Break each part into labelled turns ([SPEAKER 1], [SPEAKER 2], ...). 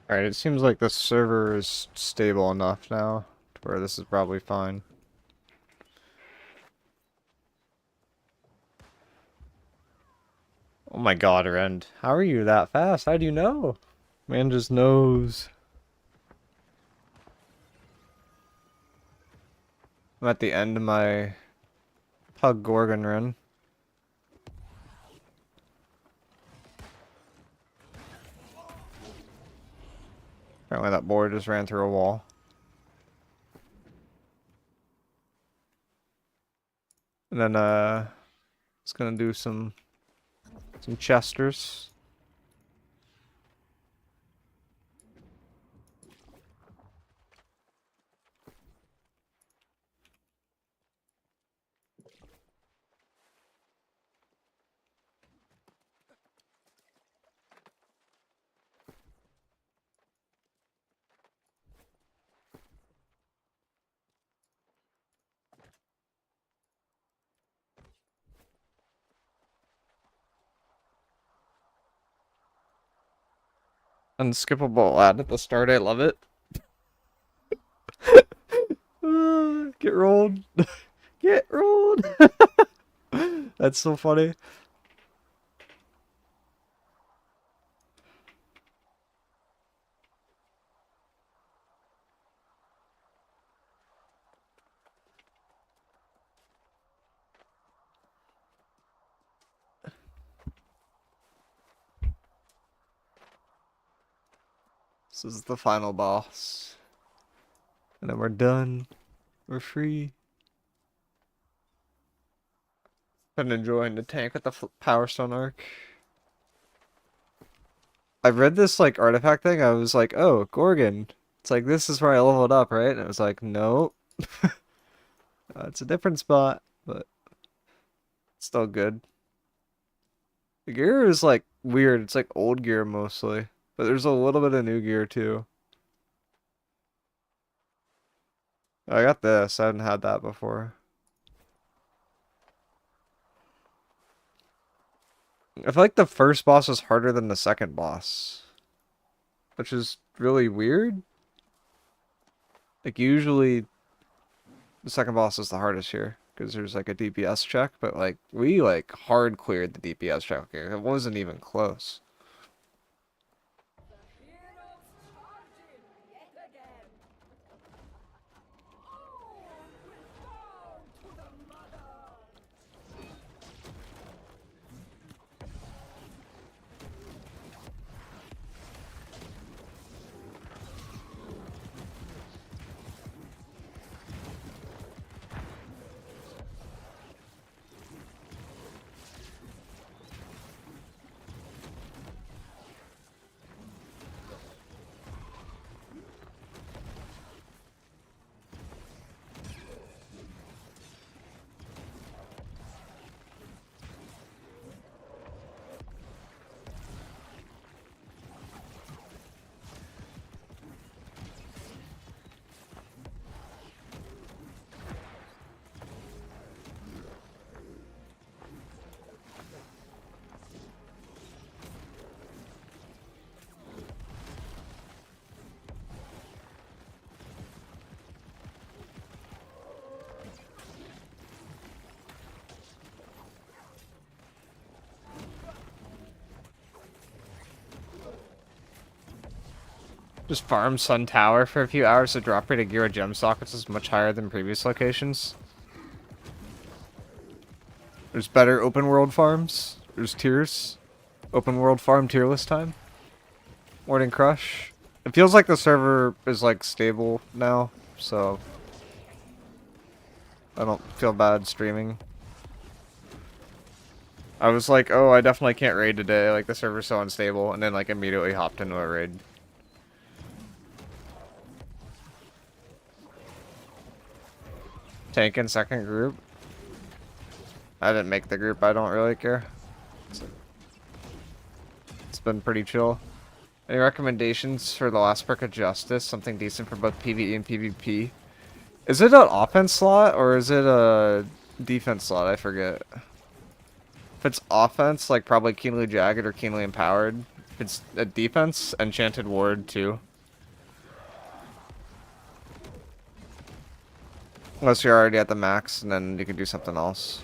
[SPEAKER 1] Alright, it seems like the server is stable enough now to where this is probably fine. Oh my god, Rend. How are you that fast? How do you know? Man just knows. I'm at the end of my Pug Gorgon run. Apparently that boar just ran through a wall. And then, it's gonna do some chesters. Unskippable ad at the start, I love it. Get rolled. Get rolled. That's so funny. This is the final boss. And then we're done. We're free. Been enjoying the tank with the Power Stone arc. I read this like artifact thing. I was like, oh, Gorgon. It's like this is where I leveled up, right? And it was like, no. It's a different spot, but it's still good. The gear is like weird. It's like old gear mostly, but there's a little bit of new gear too. I got this. I hadn't had that before. I feel like the first boss is harder than the second boss, which is really weird. Like usually the second boss is the hardest here because there's like a DPS check, but like we like hard cleared the DPS check here. It wasn't even close. Just farm Sun Tower for a few hours. The drop rate of Gear gem sockets is much higher than previous locations. There's better open world farms. There's tiers. Open world farm tier list time. Morning Crush. It feels like the server is like stable now, so I don't feel bad streaming. I was like, oh, I definitely can't raid today. Like the server's so unstable, and then like immediately hopped into a raid. Tank in second group. I didn't make the group. I don't really care. It's been pretty chill. Any recommendations for the last perk of Justice? Something decent for both PvE and PvP. Is it an offense slot or is it a defense slot? I forget. If it's offense, like probably Keenly Jagged or Keenly Empowered. It's a defense, enchanted ward too. Unless you're already at the max, and then you can do something else.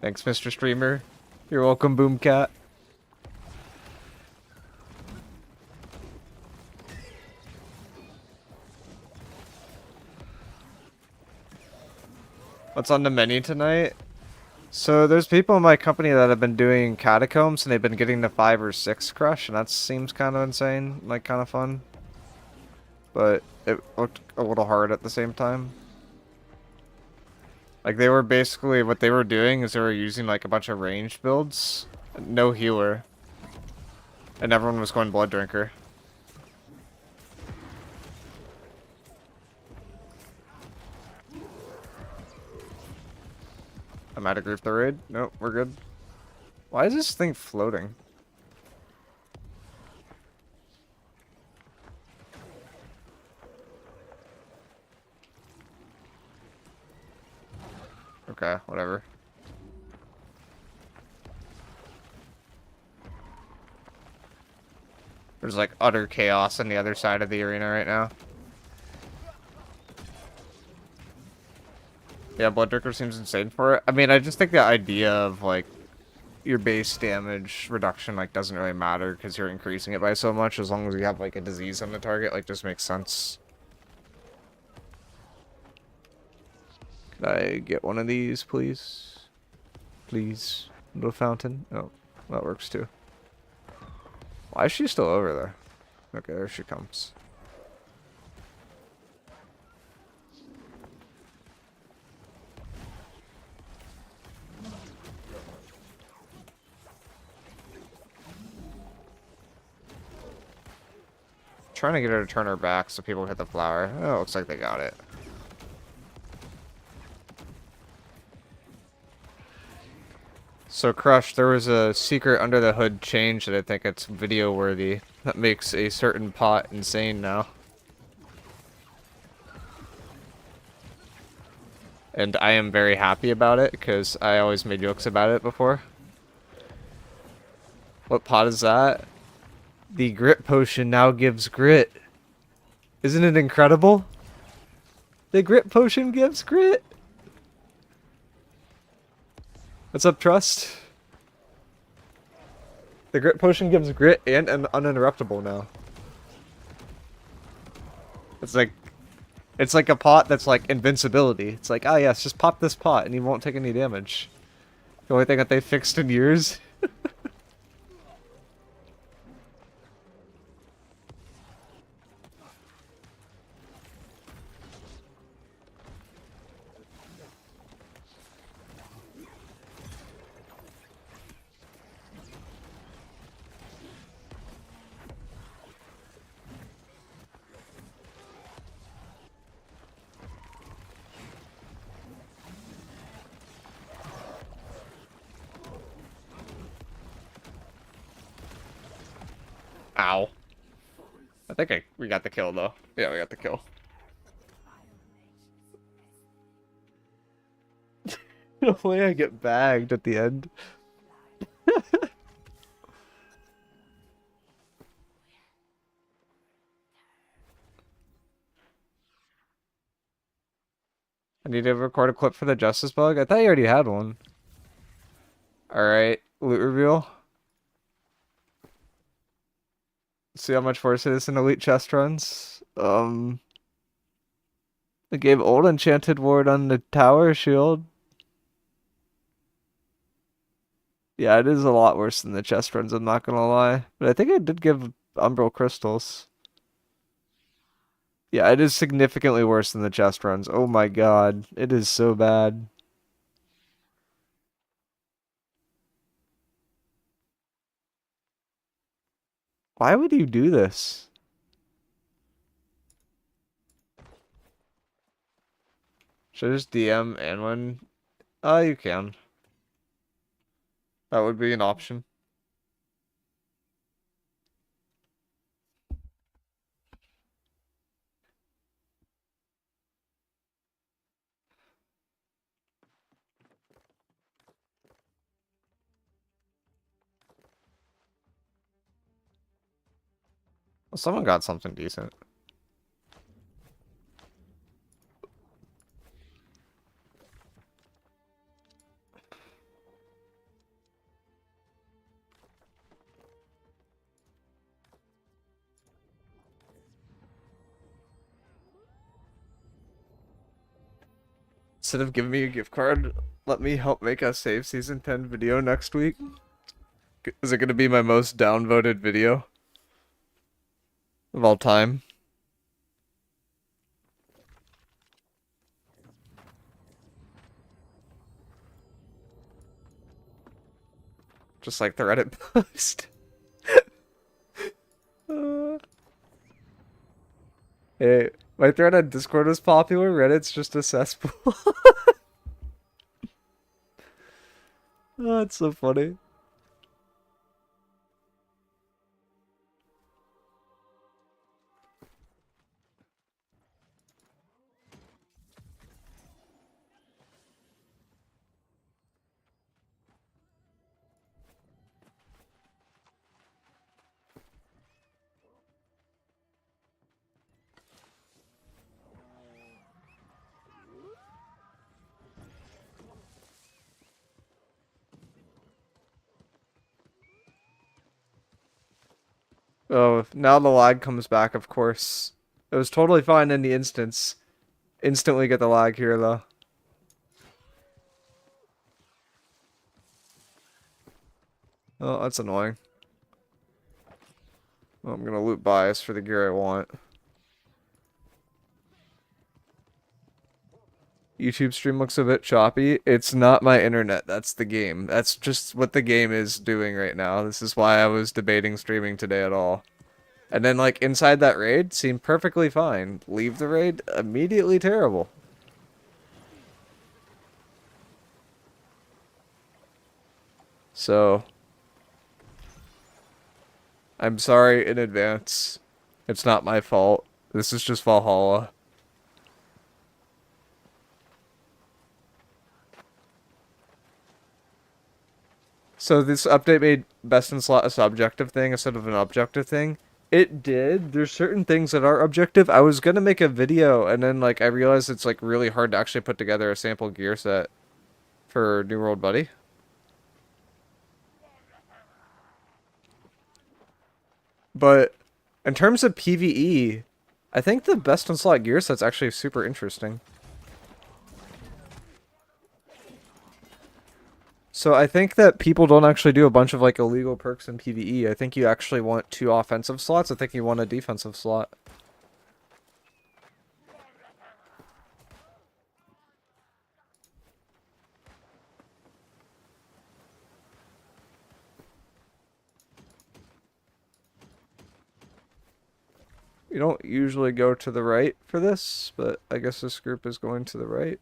[SPEAKER 1] Thanks, Mr. Streamer. You're welcome, Boomcat. What's on the menu tonight? So there's people in my company that have been doing catacombs and they've been getting the 5 or 6 crush, and that seems kind of insane, like kind of fun. But it looked a little hard at the same time. Like they were basically, what they were doing is they were using like a bunch of ranged builds, no healer, and everyone was going Blood Drinker. I'm out of group the raid. Nope, we're good. Why is this thing floating? Okay, whatever. There's like utter chaos on the other side of the arena right now. Yeah, Blood Drinker seems insane for it. I mean, I just think the idea of like your base damage reduction like doesn't really matter because you're increasing it by so much as long as you have like a disease on the target, like just makes sense. Could I get one of these, please? Please. Little fountain. Oh, that works too. Why is she still over there? Okay, there she comes. Trying to get her to turn her back so people hit the flower. Oh, looks like they got it. So, Crush, there was a secret under the hood change that I think it's video worthy that makes a certain pot insane now. And I am very happy about it because I always made jokes about it before. What pot is that? The grit potion now gives grit. Isn't it incredible? The grit potion gives grit. What's up, Trust? The grit potion gives grit and an uninterruptible now. It's like a pot that's like invincibility. It's like, ah yes, just pop this pot and you won't take any damage. The only thing that they fixed in years. Ow. I think we got the kill though. Yeah, we got the kill. No way I get bagged at the end. I need to record a clip for the justice bug. I thought you already had one. Alright, loot reveal. See how much worse it is in elite chest runs. I gave old enchanted ward on the tower shield. Yeah, it is a lot worse than the chest runs, I'm not gonna lie. But I think I did give umbral crystals. Yeah, it is significantly worse than the chest runs. Oh my god, it is so bad. Why would you do this? Should I just DM and when? You can. That would be an option. Well, someone got something decent. Instead of giving me a gift card, let me help make a save season 10 video next week. Is it going to be my most downvoted video of all time? Just like the Reddit post. Hey, my thread on Discord was popular. Reddit's just a cesspool. Oh, that's so funny. Oh, now the lag comes back, of course. It was totally fine in the instance. Instantly get the lag here, though. Oh, that's annoying. Well, I'm gonna loot bias for the gear I want. YouTube stream looks a bit choppy. It's not my internet. That's the game. That's just what the game is doing right now. This is why I was debating streaming today at all. And then, like, inside that raid, seemed perfectly fine. Leave the raid, immediately terrible. So, I'm sorry in advance. It's not my fault. This is just Valhalla. So this update made best in slot a subjective thing instead of an objective thing. It did. There's certain things that are objective. I was gonna make a video and then like I realized it's like really hard to actually put together a sample gear set for New World Buddy. But in terms of PvE, I think the best in slot gear set's actually super interesting. So I think that people don't actually do a bunch of like illegal perks in PvE. I think you actually want 2 offensive slots. I think you want a defensive slot. You don't usually go to the right for this, but I guess this group is going to the right.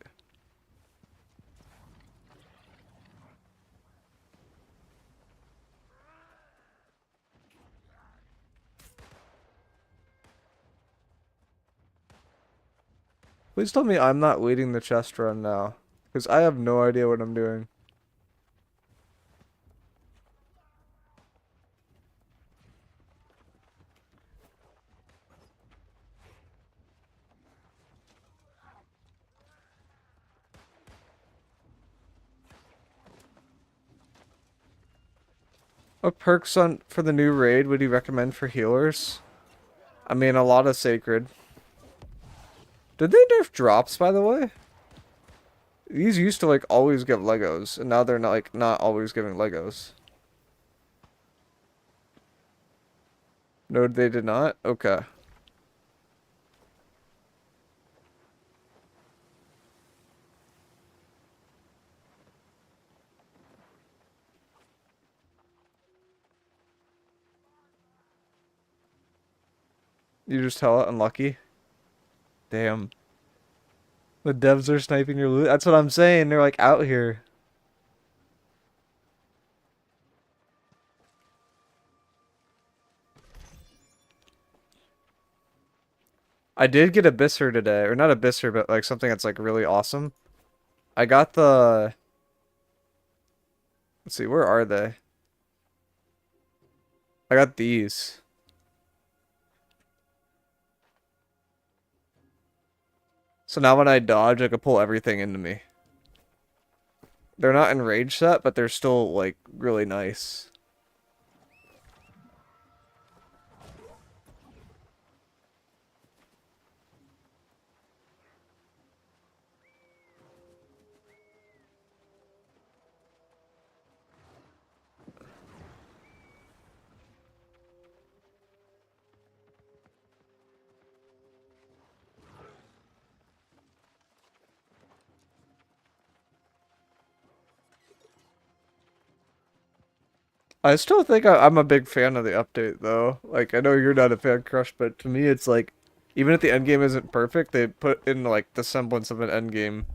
[SPEAKER 1] Please tell me I'm not leading the chest run now, because I have no idea what I'm doing. What perks on for the new raid would you recommend for healers? I mean, a lot of sacred. Did they nerf drops, by the way? These used to like always give Legos, and now they're not always giving Legos. No, they did not? Okay. You just tell it unlucky? Damn. The devs are sniping your loot. That's what I'm saying. They're like out here. I did get a Bisser today, or not a Bisser, but like something that's like really awesome. I got the. Let's see, where are they? I got these. So now when I dodge, I can pull everything into me. They're not in rage set, but they're still like really nice. I still think I'm a big fan of the update though. Like I know you're not a fan, Crush, but to me it's like even if the end game isn't perfect, they put in like the semblance of an end game.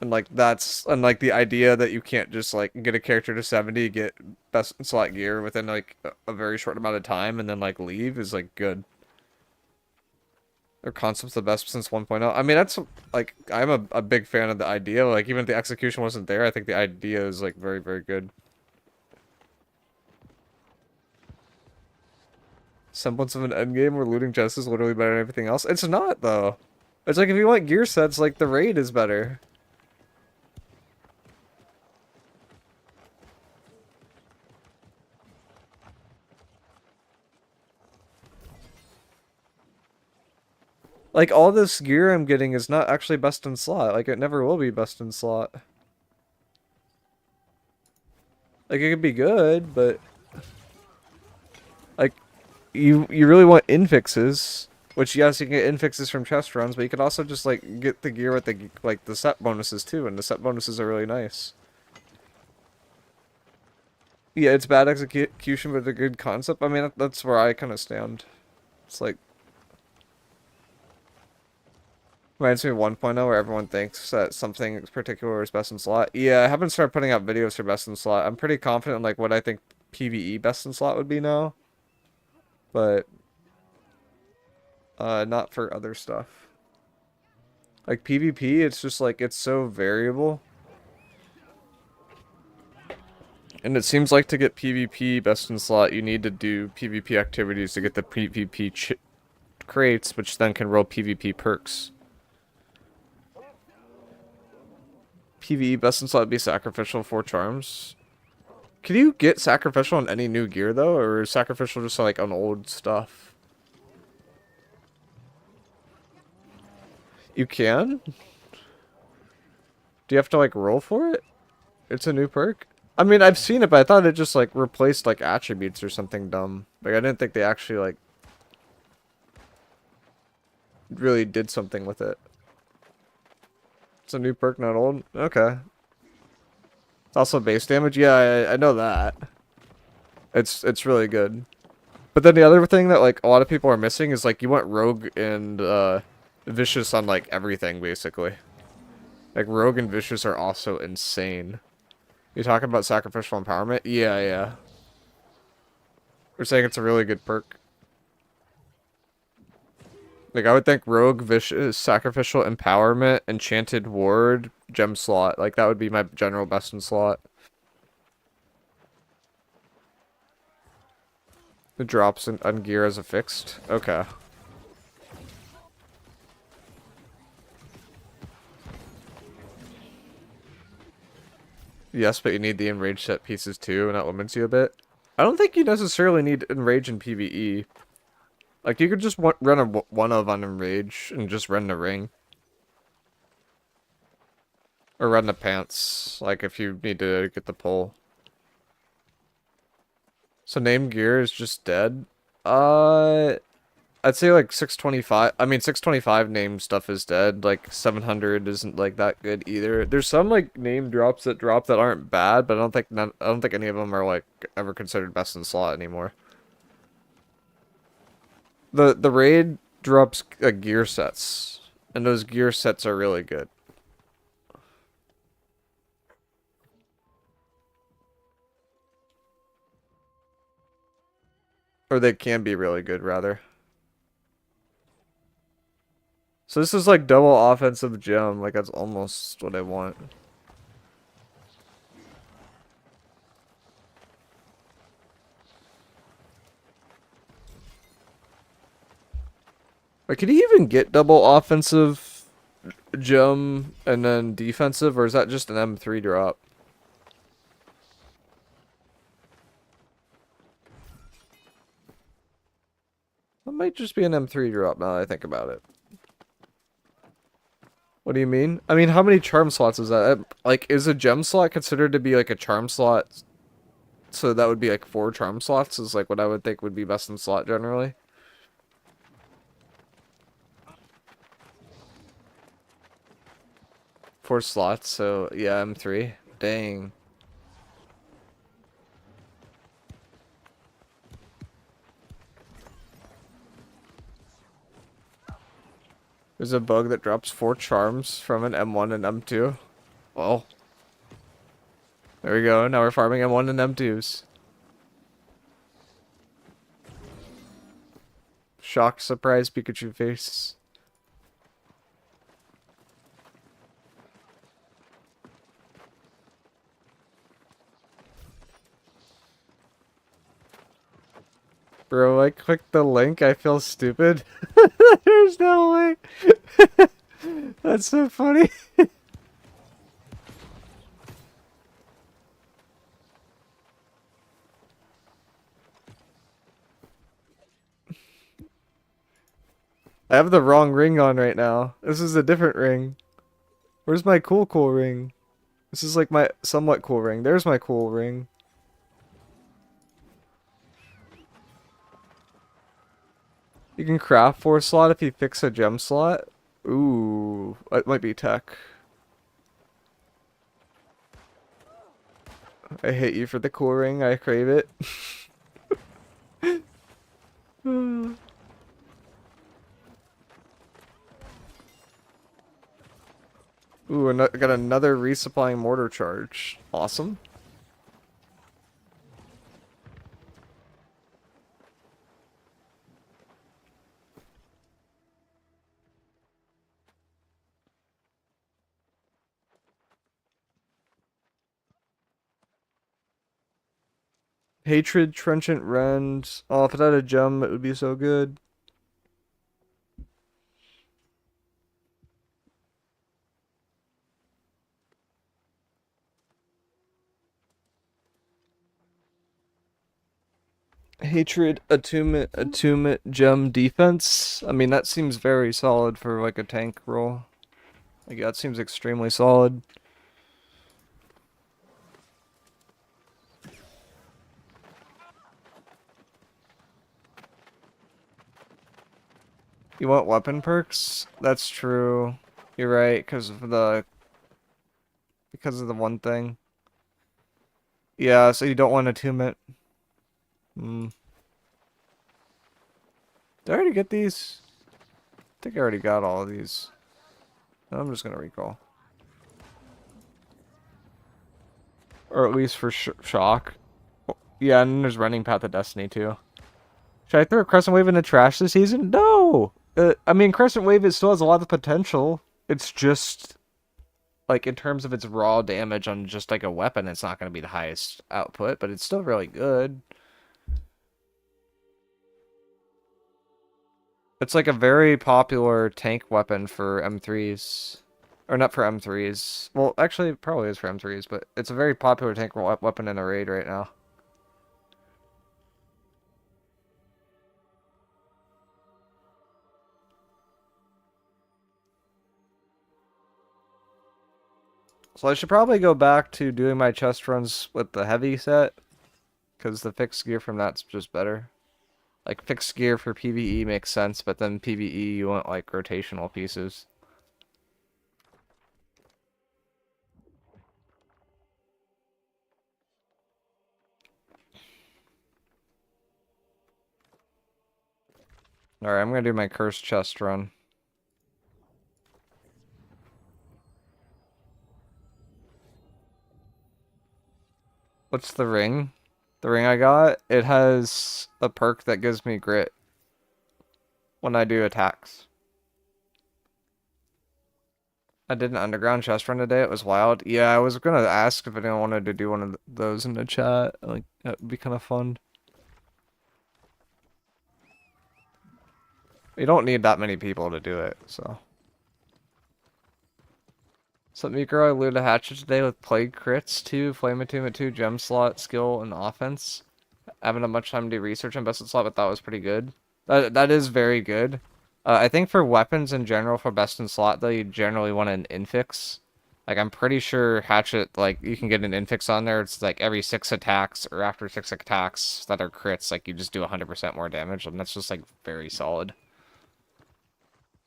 [SPEAKER 1] And like that's and like the idea that you can't just like get a character to 70, get best in slot gear within like a very short amount of time and then like leave is like good. Their concept's the best since 1.0. I mean that's like I'm a big fan of the idea. Like even if the execution wasn't there, I think the idea is like very, very good. Semblance of an endgame where looting chests is literally better than everything else. It's not though. It's like if you want gear sets, like the raid is better. Like, all this gear I'm getting is not actually best in slot. Like, it never will be best in slot. Like, it could be good, but... Like, you really want infixes. Which, yes, you can get infixes from chest runs, but you could also just, like, get the gear with the, like, the set bonuses, too. And the set bonuses are really nice. Yeah, it's bad execution, but a good concept. I mean, that's where I kind of stand. It's like... Reminds me of 1.0 where everyone thinks that something particular is best in slot. Yeah, I haven't started putting out videos for best in slot. I'm pretty confident in like what I think PvE best in slot would be now. But not for other stuff. Like PvP, it's just like it's so variable. And it seems like to get PvP best in slot, you need to do PvP activities to get the PvP crates, which then can roll PvP perks. PvE best in slot would be sacrificial 4 charms. Can you get sacrificial on any new gear though, or is sacrificial just like on old stuff? You can? Do you have to like roll for it? It's a new perk? I mean, I've seen it, but I thought it just like replaced like attributes or something dumb. Like I didn't think they actually like really did something with it. It's a new perk, not old? Okay. It's also base damage? Yeah, I know that. It's really good. But then the other thing that like a lot of people are missing is like you want rogue and vicious on like everything basically. Like rogue and vicious are also insane. You talking about sacrificial empowerment? Yeah, yeah. We're saying it's a really good perk. Like I would think rogue, vicious, sacrificial empowerment, enchanted ward, gem slot. Like that would be my general best in slot. The drops on gear as a fixed. Okay. Yes, but you need the enrage set pieces too, and that limits you a bit. I don't think you necessarily need enrage in PvE. Like you could just run a one of on enrage and just run the ring. Or run the pants, like if you need to get the pull. So name gear is just dead. I'd say like 625. I mean 625 name stuff is dead. Like 700 isn't like that good either. There's some like name drops that drop that aren't bad, but I don't think any of them are like ever considered best in slot anymore. The raid drops gear sets, and those gear sets are really good. Or they can be really good, rather. So this is like double offensive gem, like that's almost what I want. Like, could he even get double offensive gem and then defensive, or is that just an M3 drop? That might just be an M3 drop now that I think about it. What do you mean? I mean, how many charm slots is that? Like, is a gem slot considered to be like a charm slot? So that would be like 4 charm slots is like what I would think would be best in slot generally. 4 slots, so yeah, M3. Dang. There's a bug that drops 4 charms from an M1 and M2. Well, there we go. Now we're farming M1 and M2s. Shocked, surprised Pikachu face. Bro, I clicked the link. I feel stupid. There's no way. That's so funny. I have the wrong ring on right now. This is a different ring. Where's my cool ring? This is like my somewhat cool ring. There's my cool ring. You can craft 4 slot if you fix a gem slot. Ooh, it might be tech. I hate you for the cool ring. I crave it. Ooh, got another resupplying mortar charge. Awesome. Hatred, Trenchant Rend. Oh, if it had a gem, it would be so good. Hatred, attunement, gem, defense. I mean, that seems very solid for like a tank role. Like, that seems extremely solid. You want weapon perks? That's true. You're right, because of the one thing. Yeah, so you don't want attunement. Hmm. Did I already get these? I think I already got all of these. I'm just gonna recall. Or at least for shock. Oh, yeah, and then there's Running Path of Destiny too. Should I throw Crescent Wave in the trash this season? No! I mean, Crescent Wave, it still has a lot of potential. It's just, like, in terms of its raw damage on just, like, a weapon, it's not going to be the highest output, but it's still really good. It's, like, a very popular tank weapon for M3s. Or not for M3s. Well, actually, it probably is for M3s, but it's a very popular tank weapon in a raid right now. So I should probably go back to doing my chest runs with the heavy set, because the fixed gear from that's just better. Like, fixed gear for PvE makes sense, but then PvE you want, like, rotational pieces. Alright, I'm gonna do my cursed chest run. What's the ring? The ring I got, it has a perk that gives me grit when I do attacks. I did an underground chest run today. It was wild. Yeah, I was gonna ask if anyone wanted to do one of those in the chat. Like, that would be kind of fun. You don't need that many people to do it, so. So miicrow, I looted a hatchet today with plague crits, 2, flame attunement 2, gem slot, skill, and offense. I haven't had much time to do research on bested slot, but that was pretty good. That is very good. I think for weapons in general, for best in slot, though, you generally want an infix. Like, I'm pretty sure hatchet, like, you can get an infix on there. It's like every 6 attacks, or after 6 attacks that are crits, like, you just do 100% more damage, and that's just, like, very solid.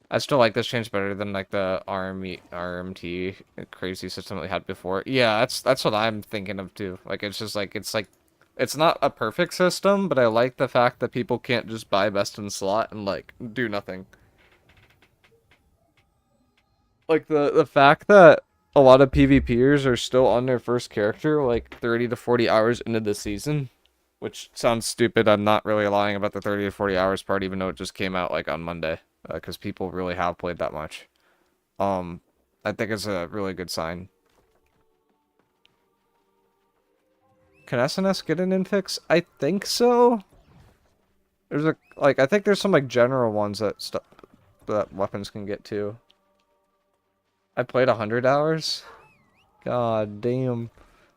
[SPEAKER 1] I still like this change better than like the RMT crazy system that we had before. Yeah, that's what I'm thinking of too. Like it's just like it's not a perfect system, but I like the fact that people can't just buy best in slot and like do nothing. Like the fact that a lot of PvPers are still on their first character like 30 to 40 hours into the season, which sounds stupid. I'm not really lying about the 30 to 40 hours part, even though it just came out like on Monday, because people really have played that much. Um, I think it's a really good sign. Can SNS get an infix? I think so. There's a like I think there's some like general ones that weapons can get too. I played 100 hours. God damn.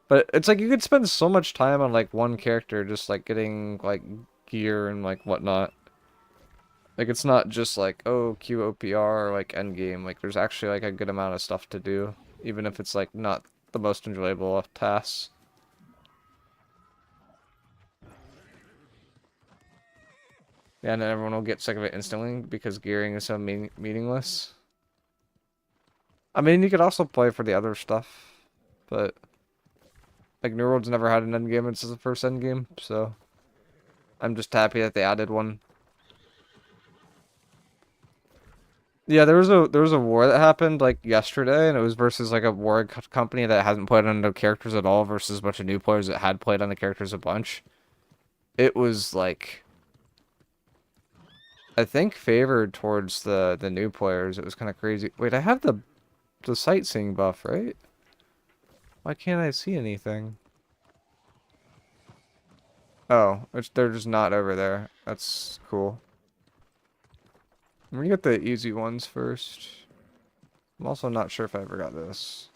[SPEAKER 1] But it's like you could spend so much time on like one character just like getting like gear and like whatnot. Like it's not just like oh QOPR or like endgame. Like there's actually like a good amount of stuff to do, even if it's like not the most enjoyable of tasks. Yeah, and then everyone will get sick of it instantly because gearing is so meaningless. I mean, you could also play for the other stuff, but like New World's never had an endgame. It's the first endgame, so I'm just happy that they added one. Yeah, there was a war that happened like yesterday, and it was versus like a war company that hasn't played on the characters at all versus a bunch of new players that had played on the characters a bunch. It was like I think favored towards the new players. It was kind of crazy. Wait, I have the sightseeing buff, right? Why can't I see anything? Oh, they're just not over there. That's cool. I'm gonna get the easy ones first. I'm also not sure if I ever got this.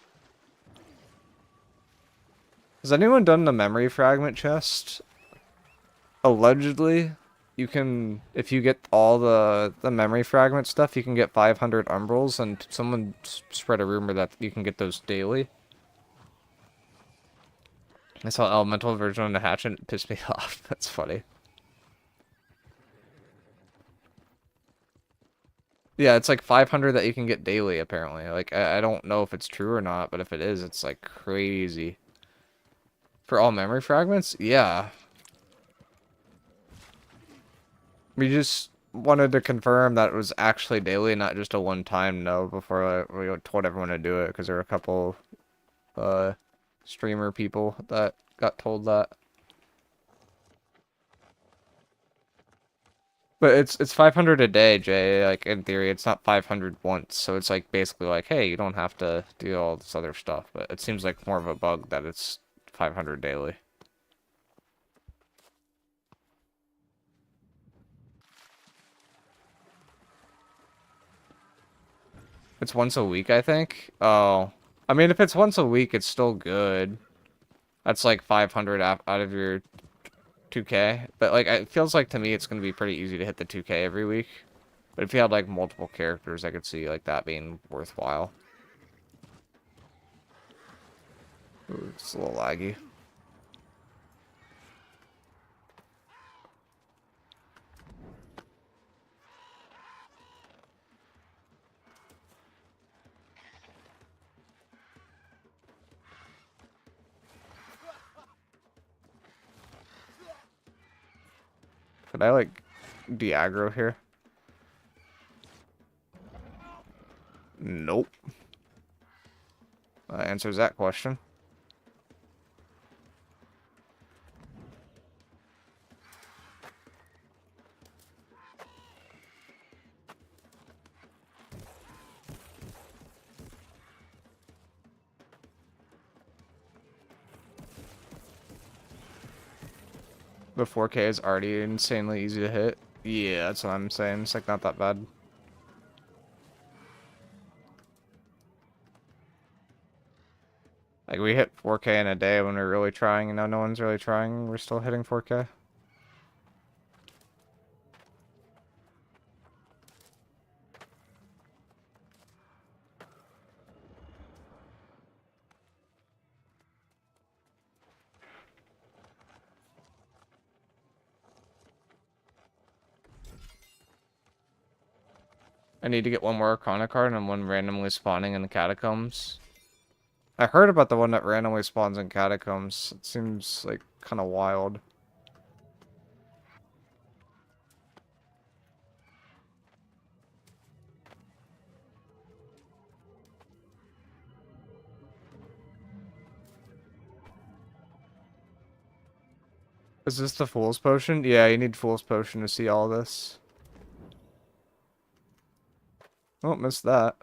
[SPEAKER 1] Has anyone done the memory fragment chest? Allegedly, you can, if you get all the memory fragment stuff, you can get 500 umbrals, and someone spread a rumor that you can get those daily. I saw elemental version on the hatchet and it pissed me off. That's funny. Yeah, it's like 500 that you can get daily, apparently. Like, I don't know if it's true or not, but if it is, it's like crazy. For all memory fragments? Yeah. We just wanted to confirm that it was actually daily, not just a one-time no before we told everyone to do it, because there were a couple streamer people that got told that. But it's 500 a day, Jay. Like in theory, it's not 500 once. So it's like basically like, hey, you don't have to do all this other stuff. But it seems like more of a bug that it's 500 daily. It's once a week, I think. Oh, I mean, if it's once a week, it's still good. That's like 500 out of your 2K. But like, it feels like to me, it's gonna be pretty easy to hit the 2K every week. But if you had like multiple characters, I could see like that being worthwhile. Ooh, it's a little laggy. Could I like de-aggro here? Nope. That answers that question. The 4K is already insanely easy to hit. Yeah, that's what I'm saying. It's like not that bad. Like we hit 4K in a day when we're really trying, and now no one's really trying. We're still hitting 4K. I need to get one more Arcana card and one randomly spawning in the catacombs. I heard about the one that randomly spawns in catacombs. It seems like kind of wild. Is this the Fool's Potion? Yeah, you need Fool's Potion to see all this. Oh, missed that.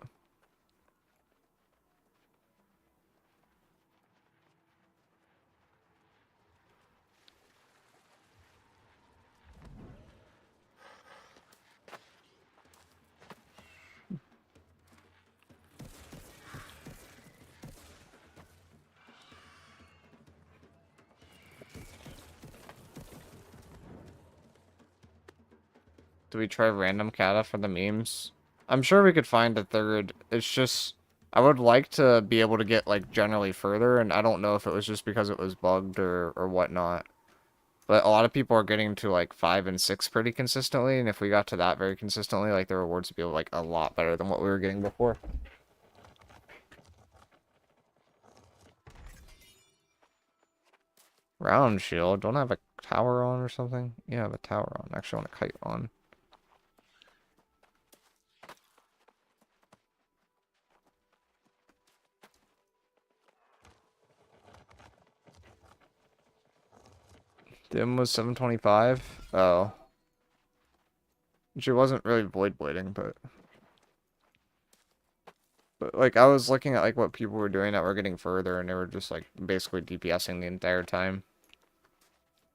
[SPEAKER 1] Do we try random cata for the memes? I'm sure we could find a third. It's just, I would like to be able to get, like, generally further, and I don't know if it was just because it was bugged or whatnot. But a lot of people are getting to, like, 5 and 6 pretty consistently, and if we got to that very consistently, like, the rewards would be, like, a lot better than what we were getting before. Round shield? Don't I have a tower on or something? Yeah, I have a tower on. Actually, I want a kite on. Dim was 725. Oh. She wasn't really void blading, but like I was looking at like what people were doing that were getting further, and they were just like basically DPSing the entire time.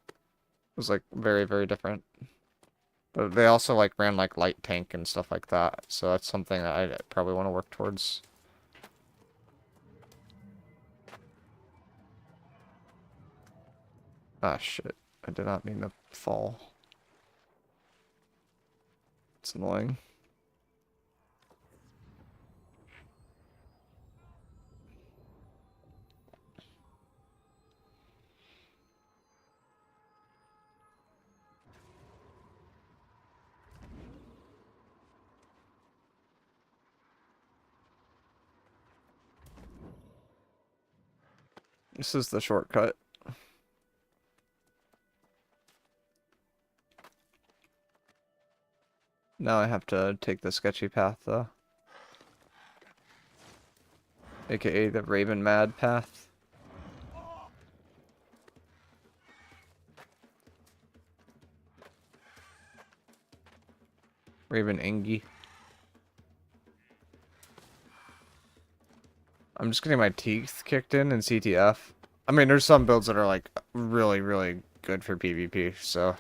[SPEAKER 1] It was like very, very different. But they also like ran like light tank and stuff like that, so that's something that I probably want to work towards. Ah shit. I did not mean to fall. It's annoying. This is the shortcut. Now I have to take the sketchy path though. AKA the Raven Mad path. Raven Engie. I'm just getting my teeth kicked in CTF. I mean, there's some builds that are like really, really good for PvP. So,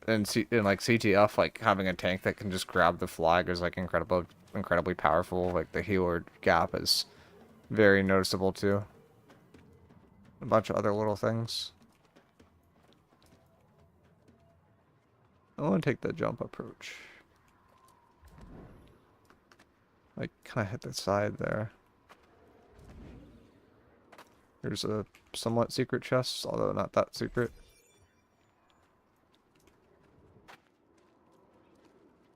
[SPEAKER 1] in like CTF, like having a tank that can just grab the flag is like incredibly powerful. Like the healer gap is very noticeable too. A bunch of other little things. I want to take the jump approach. Like, kind of hit the side there. Here's a somewhat secret chest, although not that secret.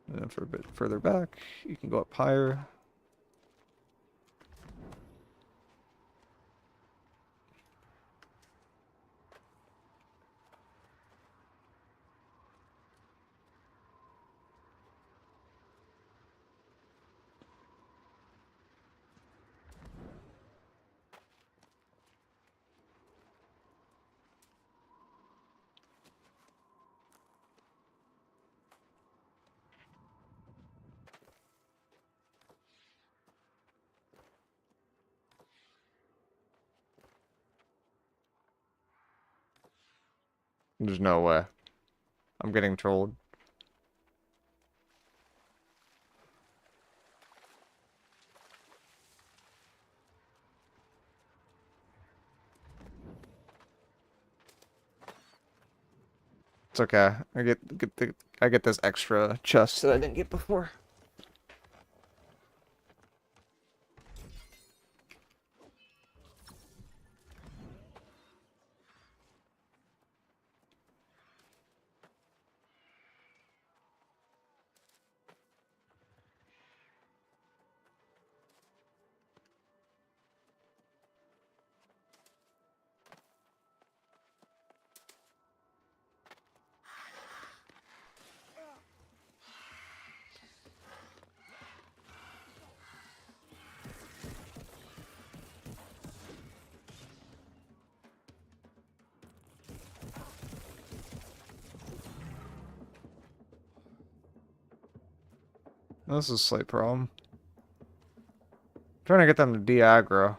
[SPEAKER 1] And then for a bit further back, you can go up higher. There's no way. I'm getting trolled. It's okay. I get this extra chest that I didn't get before. This is a slight problem. I'm trying to get them to de-aggro.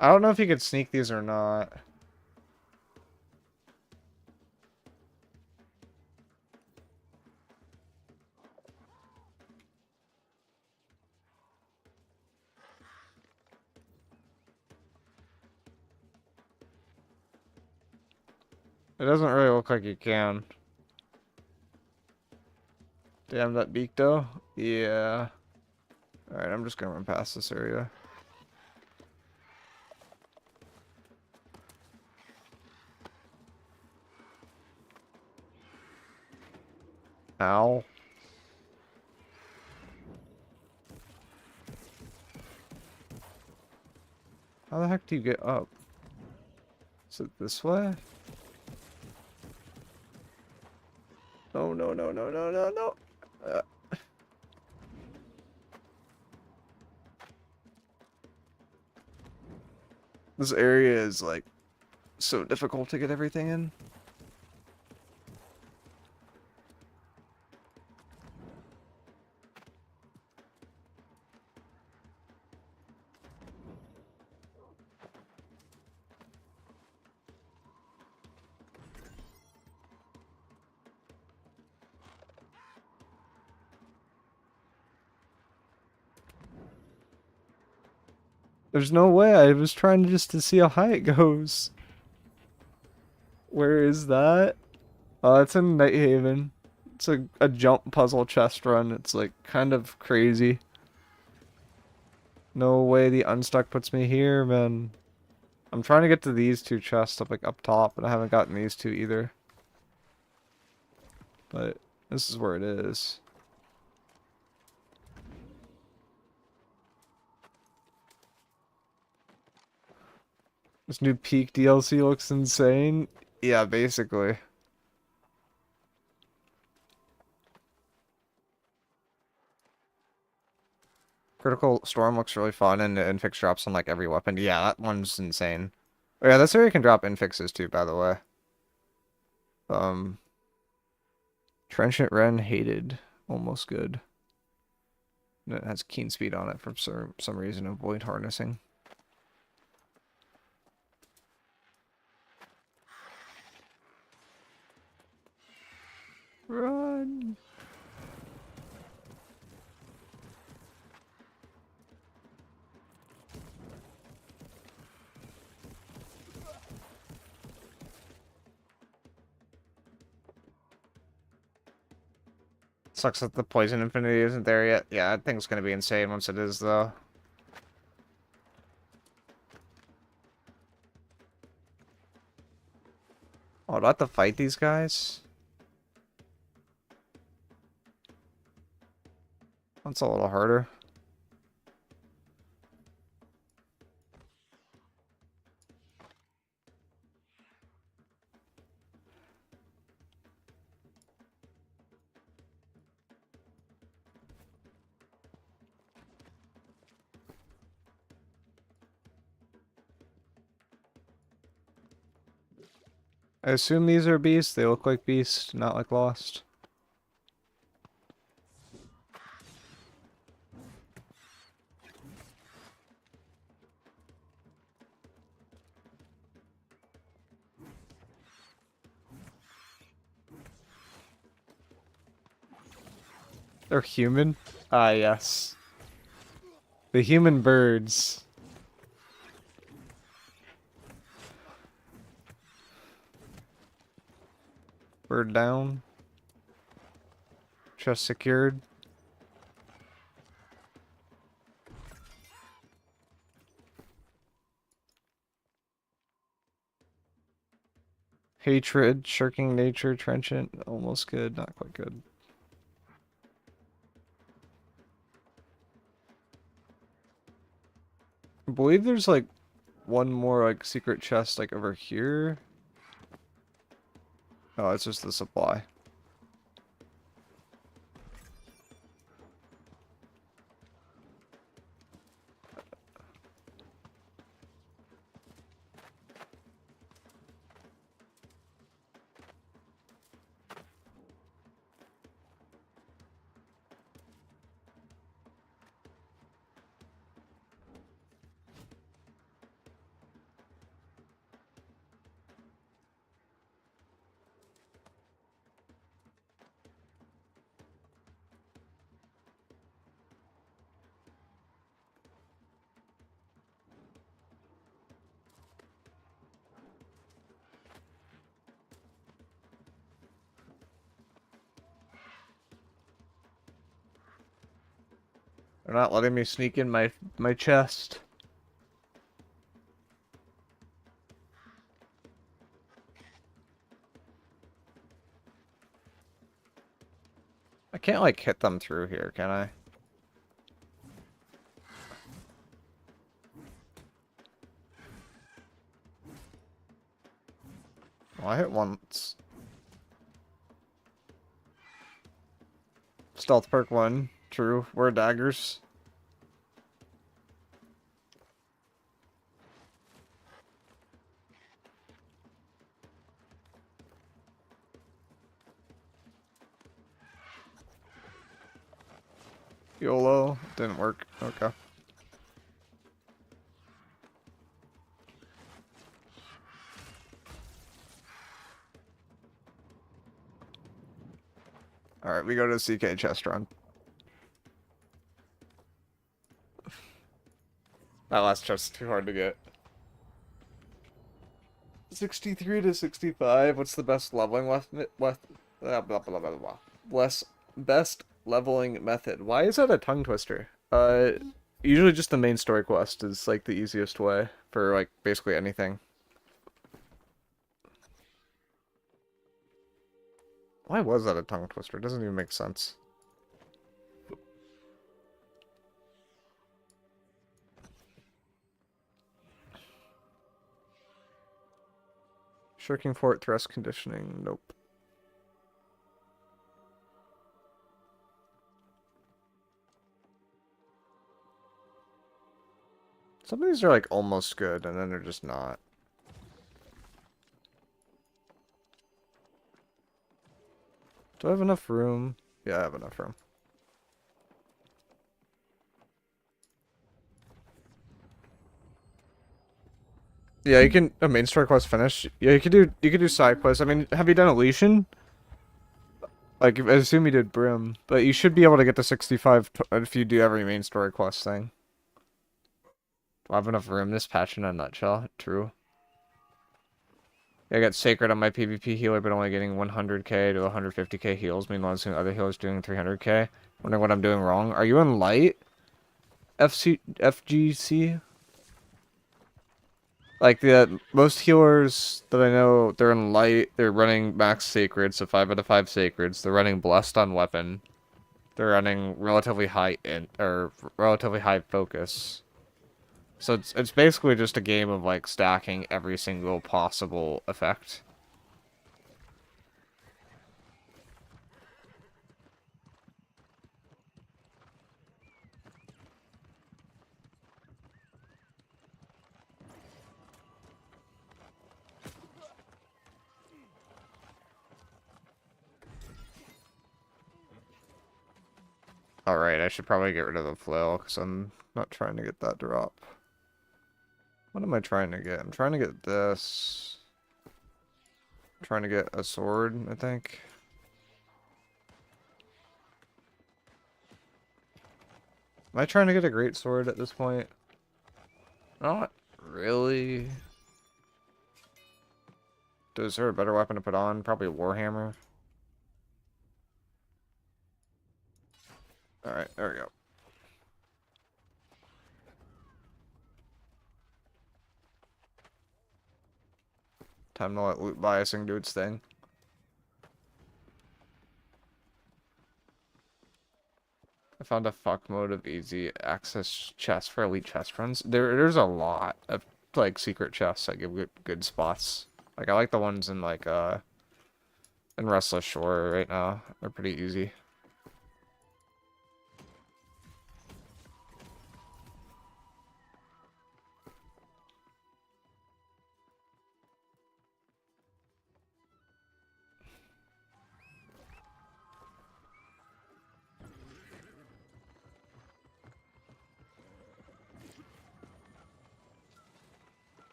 [SPEAKER 1] I don't know if you could sneak these or not. It doesn't really look like you can. Damn, that beak though? Yeah. Alright, I'm just gonna run past this area. Ow. How the heck do you get up? Is it this way? No, no, no, no, no, no, no. This area is like so difficult to get everything in. There's no way. I was trying just to see how high it goes. Where is that? Oh, it's in Nighthaven. It's a jump puzzle chest run. It's like kind of crazy. No way the unstuck puts me here, man. I'm trying to get to these two chests up like up top, but I haven't gotten these two either. But this is where it is. This new Peak DLC looks insane. Yeah, basically. Critical Storm looks really fun, and the infix drops on like every weapon. Yeah, that one's insane. Oh yeah, this area can drop infixes too, by the way. Trenchant Wren hated. Almost good. And it has keen speed on it for some reason. Avoid harnessing. Run! Sucks that the poison infinity isn't there yet. Yeah, that thing's gonna be insane once it is, though. Oh, do I have to fight these guys? That's a little harder. I assume these are beasts. They look like beasts, not like lost. They're human? Ah, yes. The human birds. Bird down. Chest secured. Hatred, shirking nature, trenchant. Almost good, not quite good. I believe there's like one more like secret chest like over here. Oh, it's just the supply. They're not letting me sneak in my chest. I can't like hit them through here, can I? Well, I hit once. Stealth perk 1. True. We're daggers. YOLO. Didn't work. Okay. Alright, we go to CK chest run. That last chest is too hard to get. 63 to 65. What's the best leveling blah, blah, blah, blah, blah. Best leveling method. Why is that a tongue twister? Usually just the main story quest is like the easiest way for like basically anything. Why was that a tongue twister? It doesn't even make sense. Shirking fort thrust conditioning. Nope. Some of these are like almost good, and then they're just not. Do I have enough room? Yeah, I have enough room. Yeah, you can a main story quest finish. Yeah, you could do side quests. I mean, have you done Elysian? Like, I assume you did Brim, but you should be able to get to 65 if you do every main story quest thing. Do I have enough room this patch in a nutshell? True. I got Sacred on my PvP healer, but only getting 100k to 150k heals. Meanwhile, seeing other healers doing 300k. Wondering what I'm doing wrong. Are you in light? FGC? Like, the most healers that I know, they're in light. They're running max Sacred, so 5 out of 5 Sacreds. They're running Blessed on weapon. They're running relatively high relatively high focus. So it's basically just a game of like stacking every single possible effect. Alright, I should probably get rid of the flail, because I'm not trying to get that drop. What am I trying to get? I'm trying to get this. I'm trying to get a sword, I think. Am I trying to get a great sword at this point? Not really. Is there a better weapon to put on? Probably a warhammer. Alright, there we go. Time to let loot biasing do its thing. I found a fuck mode of easy access chests for elite chest runs. There's a lot of like secret chests that give good spots. Like I like the ones in like in Restless Shore right now. They're pretty easy.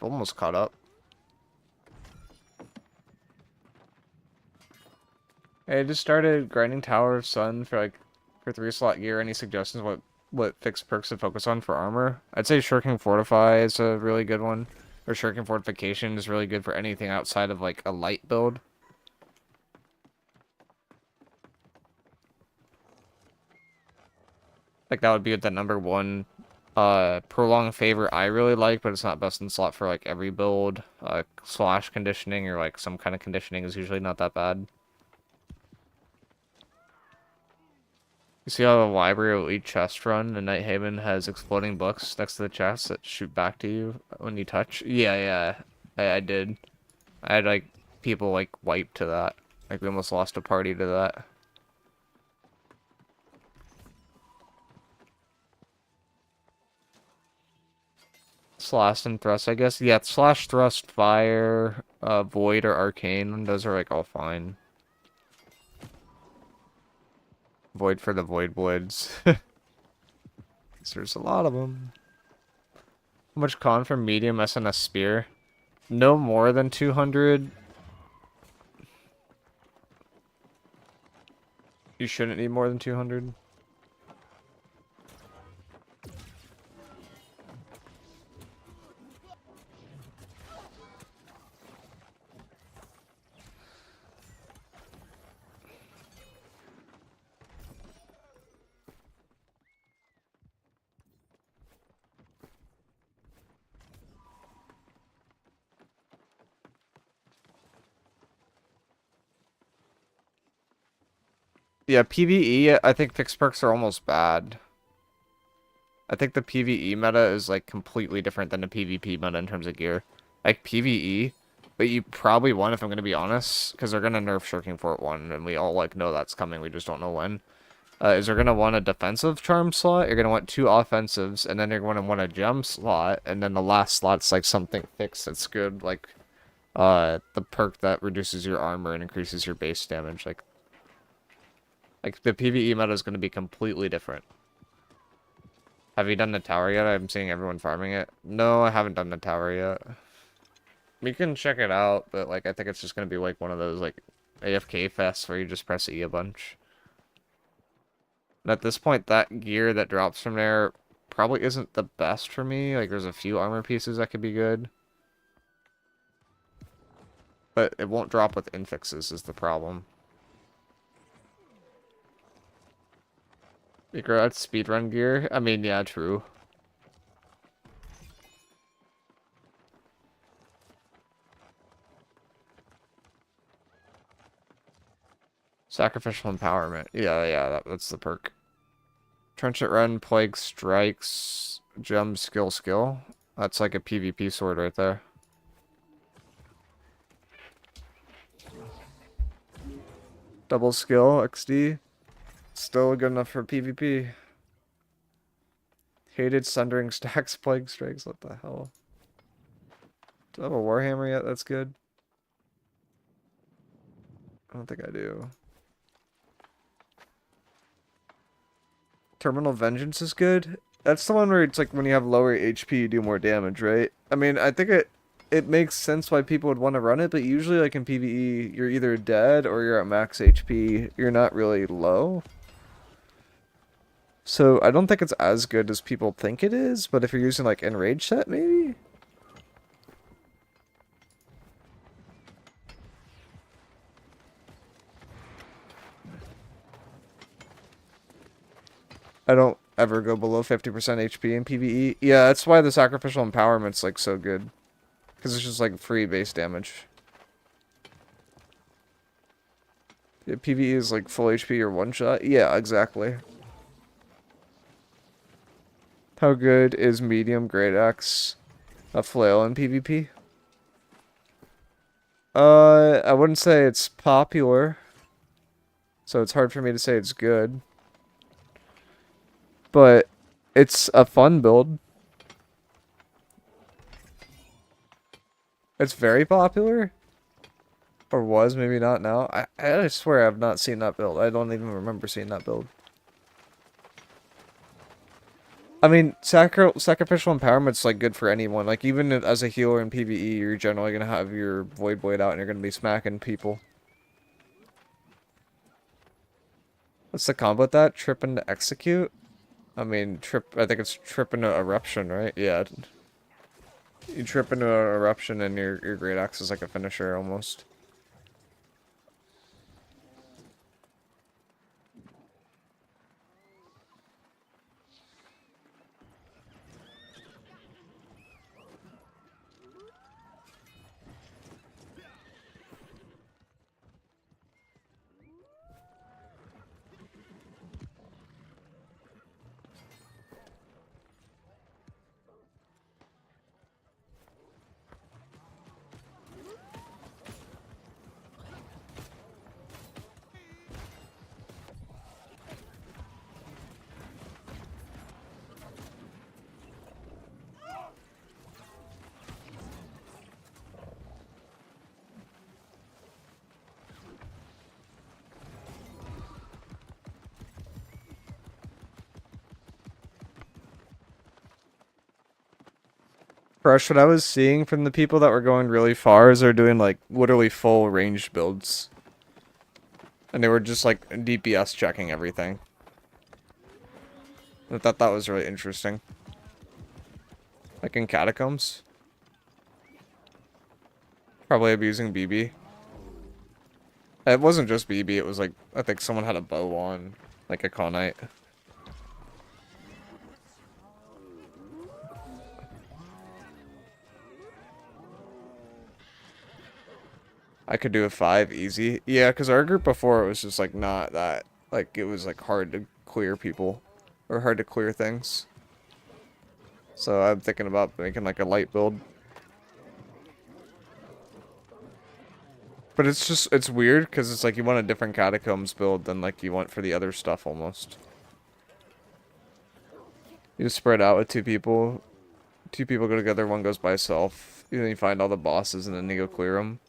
[SPEAKER 1] Almost caught up. Hey, I just started grinding Tower of Sun for 3 slot gear. Any suggestions what fixed perks to focus on for armor? I'd say Shirking Fortify is a really good one. Or Shirking Fortification is really good for anything outside of like a light build. Like that would be the #1 prolonged favor I really like, but it's not best in slot for like every build. Slash conditioning or like some kind of conditioning is usually not that bad. You see how the library will eat chest run and Night Haven has exploding books next to the chest that shoot back to you when you touch? Yeah, I did. I had like people like wiped to that. Like we almost lost a party to that. Slash and thrust, I guess. Yeah, slash, thrust, fire, void, or arcane. Those are like all fine. Void for the void woods. There's a lot of them. How much con for medium SNS spear? No more than 200. You shouldn't need more than 200. Yeah, PvE, I think fixed perks are almost bad. I think the PvE meta is like completely different than the PvP meta in terms of gear. Like PvE, but you probably want, if I'm going to be honest, because they're going to nerf Shirking Fort 1, and we all like know that's coming, we just don't know when. Is they're going to want a defensive charm slot, you're going to want 2 offensives, and then you're going to want a gem slot, and then the last slot's like something fixed that's good, like the perk that reduces your armor and increases your base damage. Like the PvE meta is going to be completely different. Have you done the tower yet? I'm seeing everyone farming it. No, I haven't done the tower yet. We can check it out, but like I think it's just gonna be like one of those like AFK fests where you just press E a bunch. And at this point, that gear that drops from there probably isn't the best for me. Like there's a few armor pieces that could be good. But it won't drop with infixes is the problem. Miicrow, that's speedrun gear. I mean, yeah, true. Sacrificial empowerment. Yeah, that's the perk. Trenchant run, plague strikes, gem skill. That's like a PvP sword right there. Double skill, XD. Still good enough for PvP. Hated sundering stacks, plague strikes. What the hell? Do I have a warhammer yet? That's good. I don't think I do. Terminal Vengeance is good. That's the one where it's like when you have lower HP, you do more damage, right? I mean, I think it makes sense why people would want to run it, but usually, like in PvE, you're either dead or you're at max HP. You're not really low. So I don't think it's as good as people think it is, but if you're using like Enrage set, maybe? I don't ever go below 50% HP in PvE. Yeah, that's why the Sacrificial Empowerment's like so good. Because it's just like free base damage. Yeah, PvE is like full HP or one shot. Yeah, exactly. How good is medium great axe a flail in PvP? I wouldn't say it's popular. So it's hard for me to say it's good. But it's a fun build. It's very popular. Or was, maybe not now. I swear I've not seen that build. I don't even remember seeing that build. I mean, sacrificial empowerment's like good for anyone. Like even as a healer in PvE, you're generally gonna have your Void Blade out and you're gonna be smacking people. What's the combo with that? Trip into execute? I mean, I think it's trip into eruption, right? Yeah. You trip into an eruption and your great axe is like a finisher almost. Crush, what I was seeing from the people that were going really far is they're doing like literally full ranged builds. And they were just like DPS checking everything. I thought that was really interesting. Like in Catacombs. Probably abusing BB. It wasn't just BB, it was like, I think someone had a bow on. Like a Conite. I could do a 5 easy. Yeah, because our group before it was just like not that. Like it was like hard to clear people. Or hard to clear things. So I'm thinking about making like a light build. But it's just, it's weird because it's like you want a different Catacombs build than like you want for the other stuff almost. You just spread out with two people. Two people go together, one goes by itself. And then you find all the bosses and then you go clear them.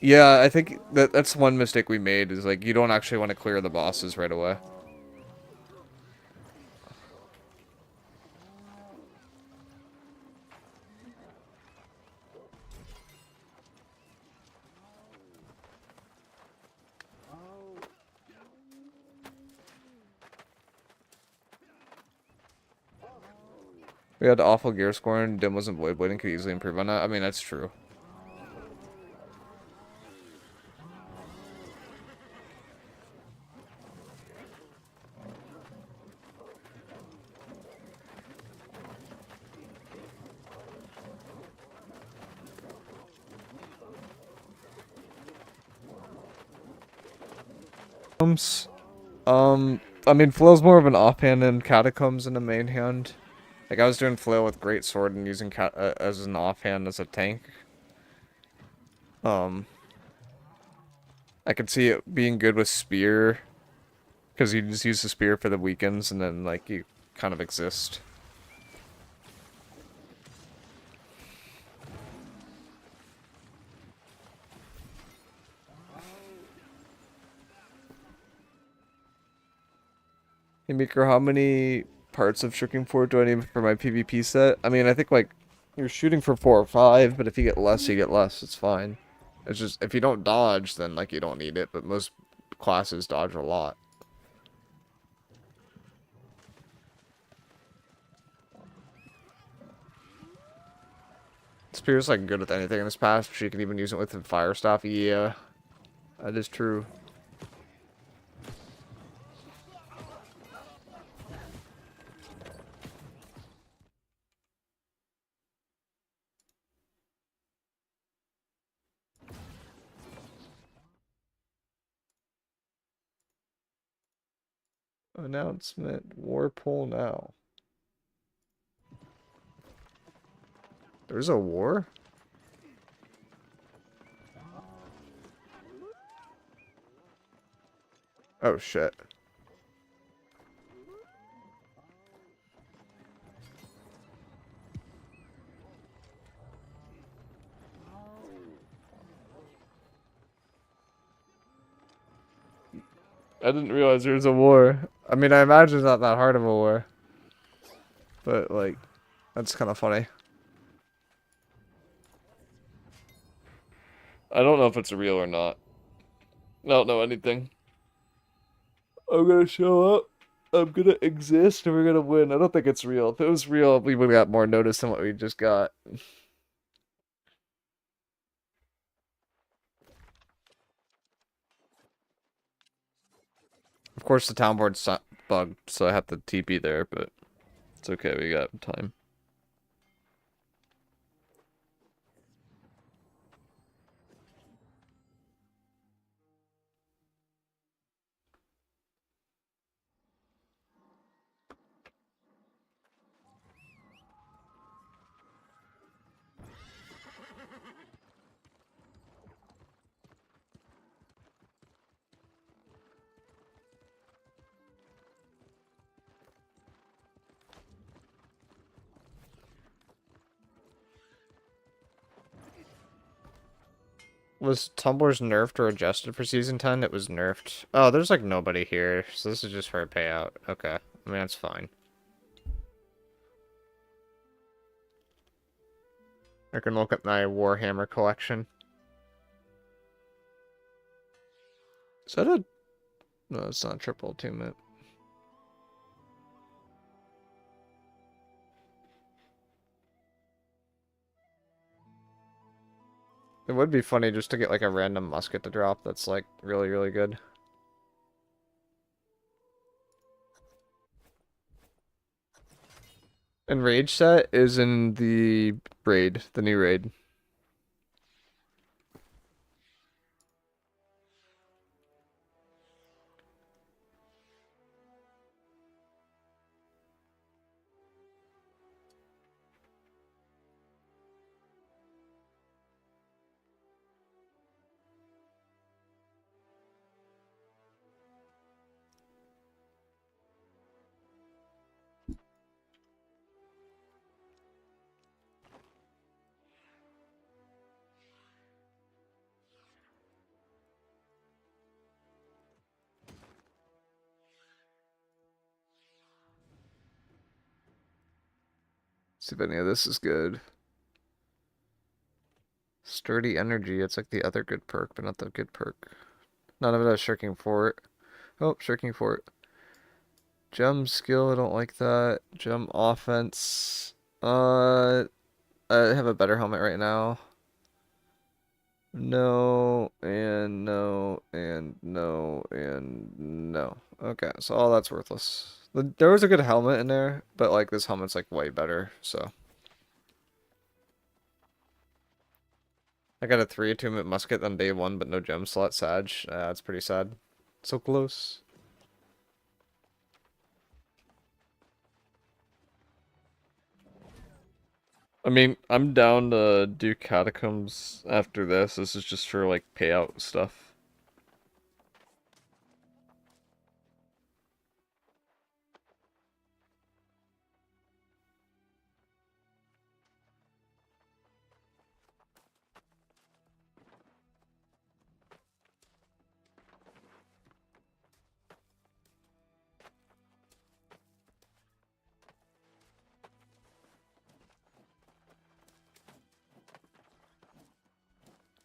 [SPEAKER 1] Yeah, I think that's one mistake we made is like you don't actually want to clear the bosses right away. We had awful gear score and Dim wasn't Void Blading, could easily improve on that. I mean, that's true. I mean, Flail's more of an offhand than Catacombs in the main hand. Like, I was doing Flail with Great Sword and using as an offhand as a tank. I could see it being good with Spear. Because you just use the Spear for the weekends and then, like, you kind of exist. Hey, Micro, how many parts of shooting forward do I need for my PvP set? I mean, I think, like, you're shooting for 4 or 5, but if you get less, you get less. It's fine. It's just, if you don't dodge, then, like, you don't need it, but most classes dodge a lot. Spear's, like, good with anything in this patch. She can even use it with the fire staff. Yeah, that is true. Announcement. War pool now. There's a war? Oh, shit. I didn't realize there was a war. I mean, I imagine it's not that hard of a war. But, like, that's kind of funny. I don't know if it's real or not. I don't know anything. I'm gonna show up. I'm gonna exist, and we're gonna win. I don't think it's real. If it was real, we would have got more notice than what we just got. Of course, the town board's bugged, so I have to TP there, but it's okay. We got time. Was Tumblr's nerfed or adjusted for Season 10? It was nerfed. Oh, there's like nobody here, so this is just for a payout. Okay. I mean, that's fine. I can look at my Warhammer collection. Is that a... No, it's not triple attunement. It would be funny just to get like a random musket to drop that's like really, really good. And Rage set is in the raid, the new raid. See if any of this is good. Sturdy energy, it's like the other good perk, but not the good perk. None of it has shirking fort. Oh, shirking fort. Gem skill, I don't like that. Gem offense. I have a better helmet right now. No, and no, and no, and no. Okay, so all that's worthless. There was a good helmet in there, but like this helmet's like way better, so. I got a 3 attunement musket on day 1, but no gem slot Sag. That's pretty sad. So close. I mean, I'm down to do catacombs after this. This is just for like payout stuff.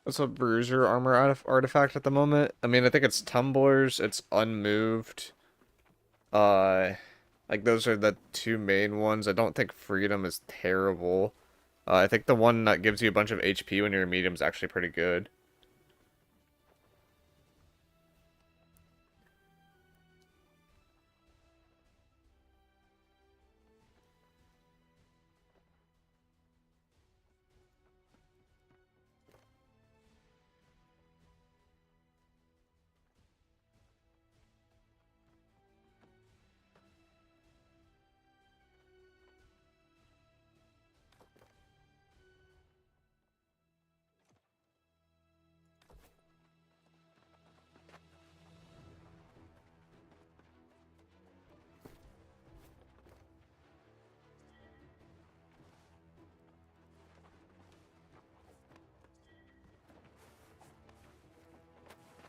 [SPEAKER 1] It's a bruiser armor artifact at the moment. I mean, I think it's tumblers, it's unmoved. Uh, like those are the two main ones. I don't think freedom is terrible. I think the one that gives you a bunch of HP when you're a medium is actually pretty good.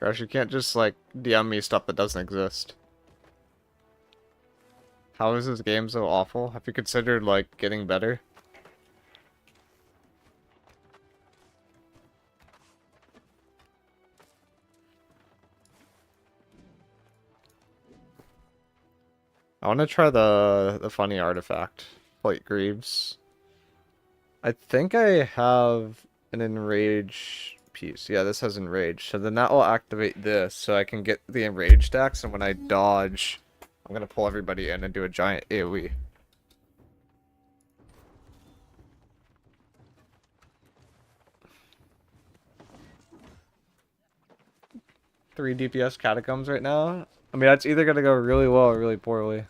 [SPEAKER 1] Gosh, you can't just like DM me stuff that doesn't exist. How is this game so awful? Have you considered like getting better? I want to try the funny artifact, Plate Greaves. I think I have an enrage piece. Yeah, this has enrage. So then that will activate this, so I can get the enrage stacks, and when I dodge, I'm gonna pull everybody in and do a giant AoE. Three DPS catacombs right now. I mean, that's either gonna go really well or really poorly.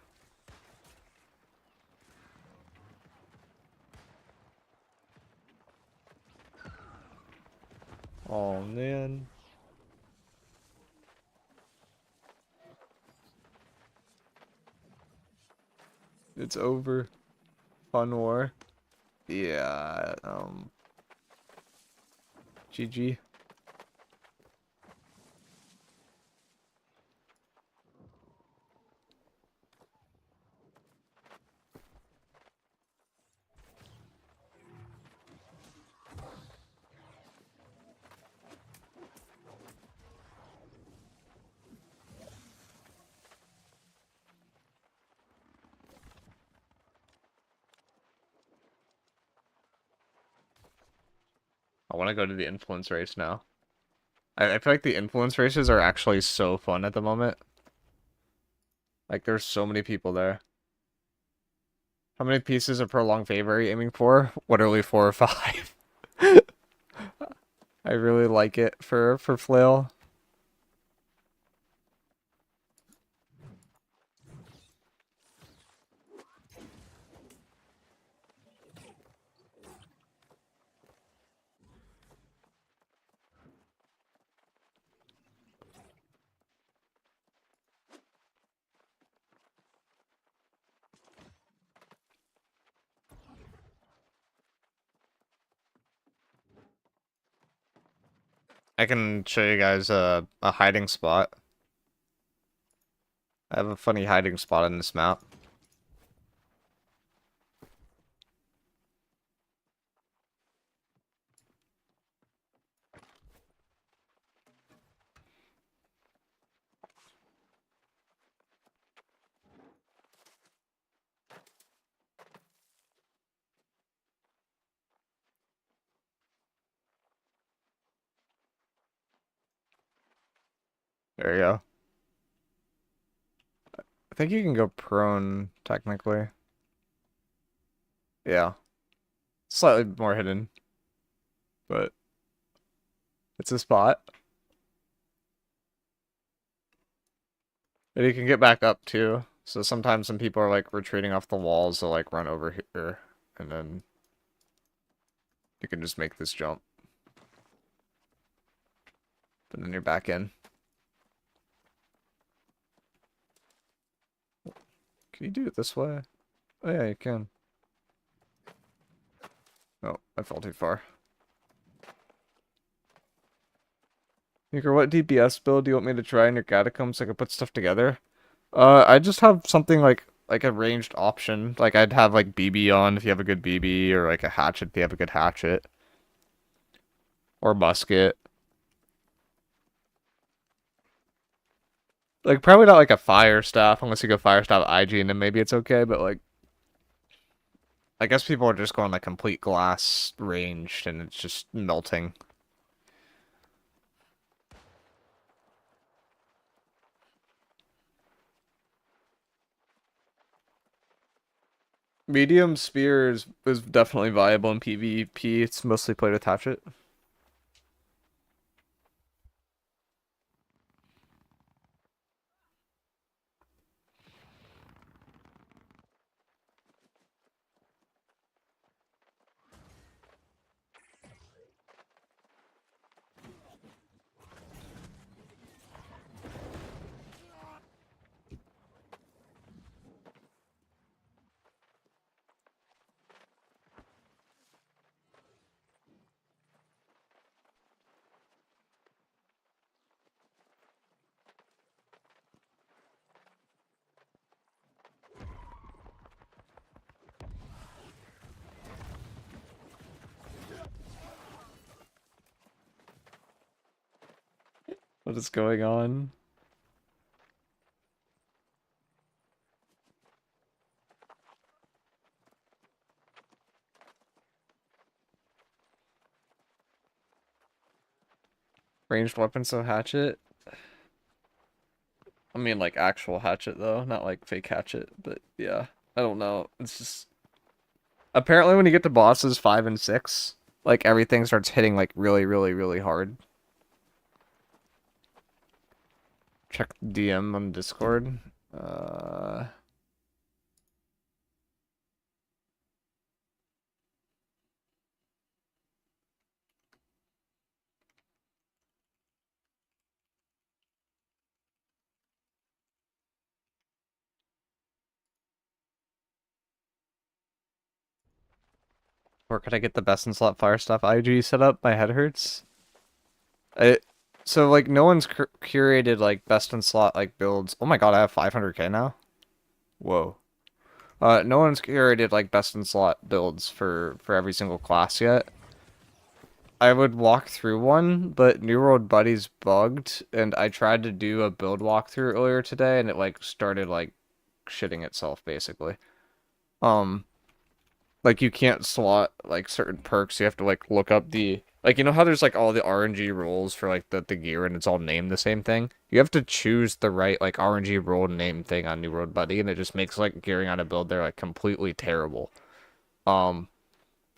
[SPEAKER 1] Oh man. It's over. Fun war. Yeah, GG. I want to go to the influence race now. I feel like the influence races are actually so fun at the moment. Like, there's so many people there. How many pieces of prolonged favor are you aiming for? Literally 4 or 5. I really like it for flail. I can show you guys a hiding spot. I have a funny hiding spot in this map. There you go. I think you can go prone, technically. Yeah. Slightly more hidden. But it's a spot. And you can get back up too. So sometimes when people are like retreating off the walls, they'll like run over here. And then you can just make this jump. But then you're back in. Can you do it this way? Oh yeah, you can. Oh, I fell too far. Meeker, what DPS build do you want me to try in your catacombs so I can put stuff together? I just have something like a ranged option. Like I'd have like BB on if you have a good BB, or like a hatchet if you have a good hatchet. Or musket. Like, probably not like a fire staff, unless you go fire staff IG, and then maybe it's okay, but like, I guess people are just going like complete glass ranged, and it's just melting. Medium spear is definitely viable in PvP. It's mostly played with hatchet. What is going on? Ranged weapons, so hatchet. I mean, like actual hatchet though, not like fake hatchet. But yeah, I don't know. It's just apparently when you get to bosses 5 and 6, like everything starts hitting like really, really, really hard. Check DM on Discord. Uh, Where could I get the best in slot fire stuff? IG set up. My head hurts. I, so like no one's curated like best in slot like builds. Oh my god, I have 500k now. Whoa. No one's curated like best in slot builds for every single class yet. I would walk through one, but New World Buddy's bugged, and I tried to do a build walkthrough earlier today, and it like started like shitting itself basically. Um, like you can't slot like certain perks. You have to like look up the like you know how there's like all the RNG rules for like the gear and it's all named the same thing. You have to choose the right like RNG rule name thing on New World Buddy, and it just makes like gearing on a build there like completely terrible. Um,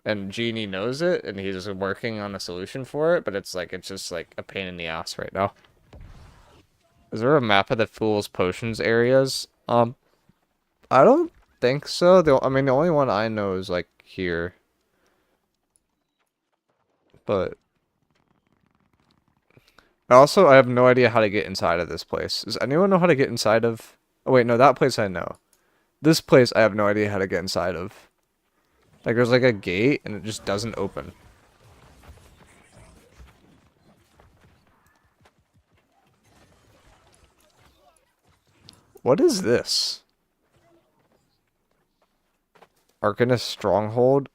[SPEAKER 1] and Genie knows it, and he's working on a solution for it, but it's just like a pain in the ass right now. Is there a map of the Fool's Potions areas? I don't think so. I mean, the only one I know is like here, but also I have no idea how to get inside of this place. Does anyone know how to get inside of? Oh wait, no, that place I know. This place I have no idea how to get inside of. Like there's like a gate and it just doesn't open. What is this? Arcanist Stronghold?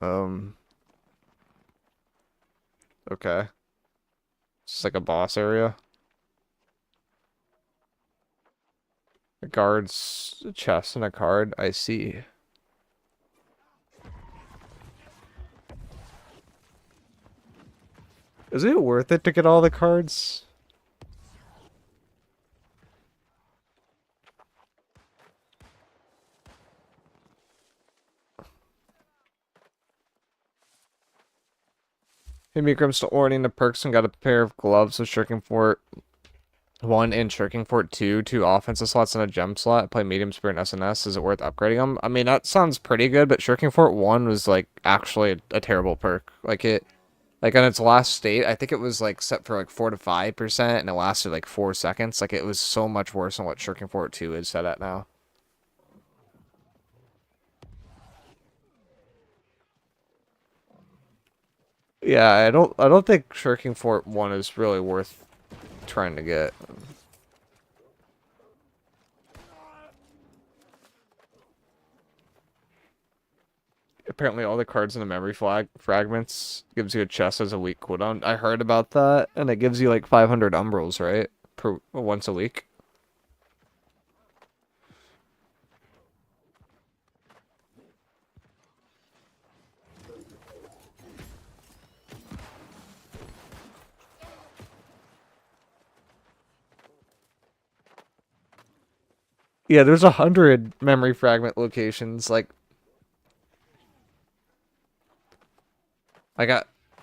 [SPEAKER 1] Um, okay. It's like a boss area. A guard's chest and a card. I see. Is it worth it to get all the cards? Hey, Mikram, still ordering the perks and got a pair of gloves with Shirking Fort 1 and Shirking Fort 2, two offensive slots and a gem slot. Play medium spear and SNS. Is it worth upgrading them? I mean, that sounds pretty good, but Shirking Fort 1 was like actually a terrible perk. Like on its last state, I think it was like set for like 4 to 5%, and it lasted like 4 seconds. Like it was so much worse than what Shirking Fort 2 is set at now. Yeah, I don't think Shirking Fort 1 is really worth trying to get. apparently all the cards in the memory fragments gives you a chest as a week cooldown. I heard about that, and it gives you like 500 umbrals, right? Per once a week. Yeah, there's 100 memory fragment locations. Like I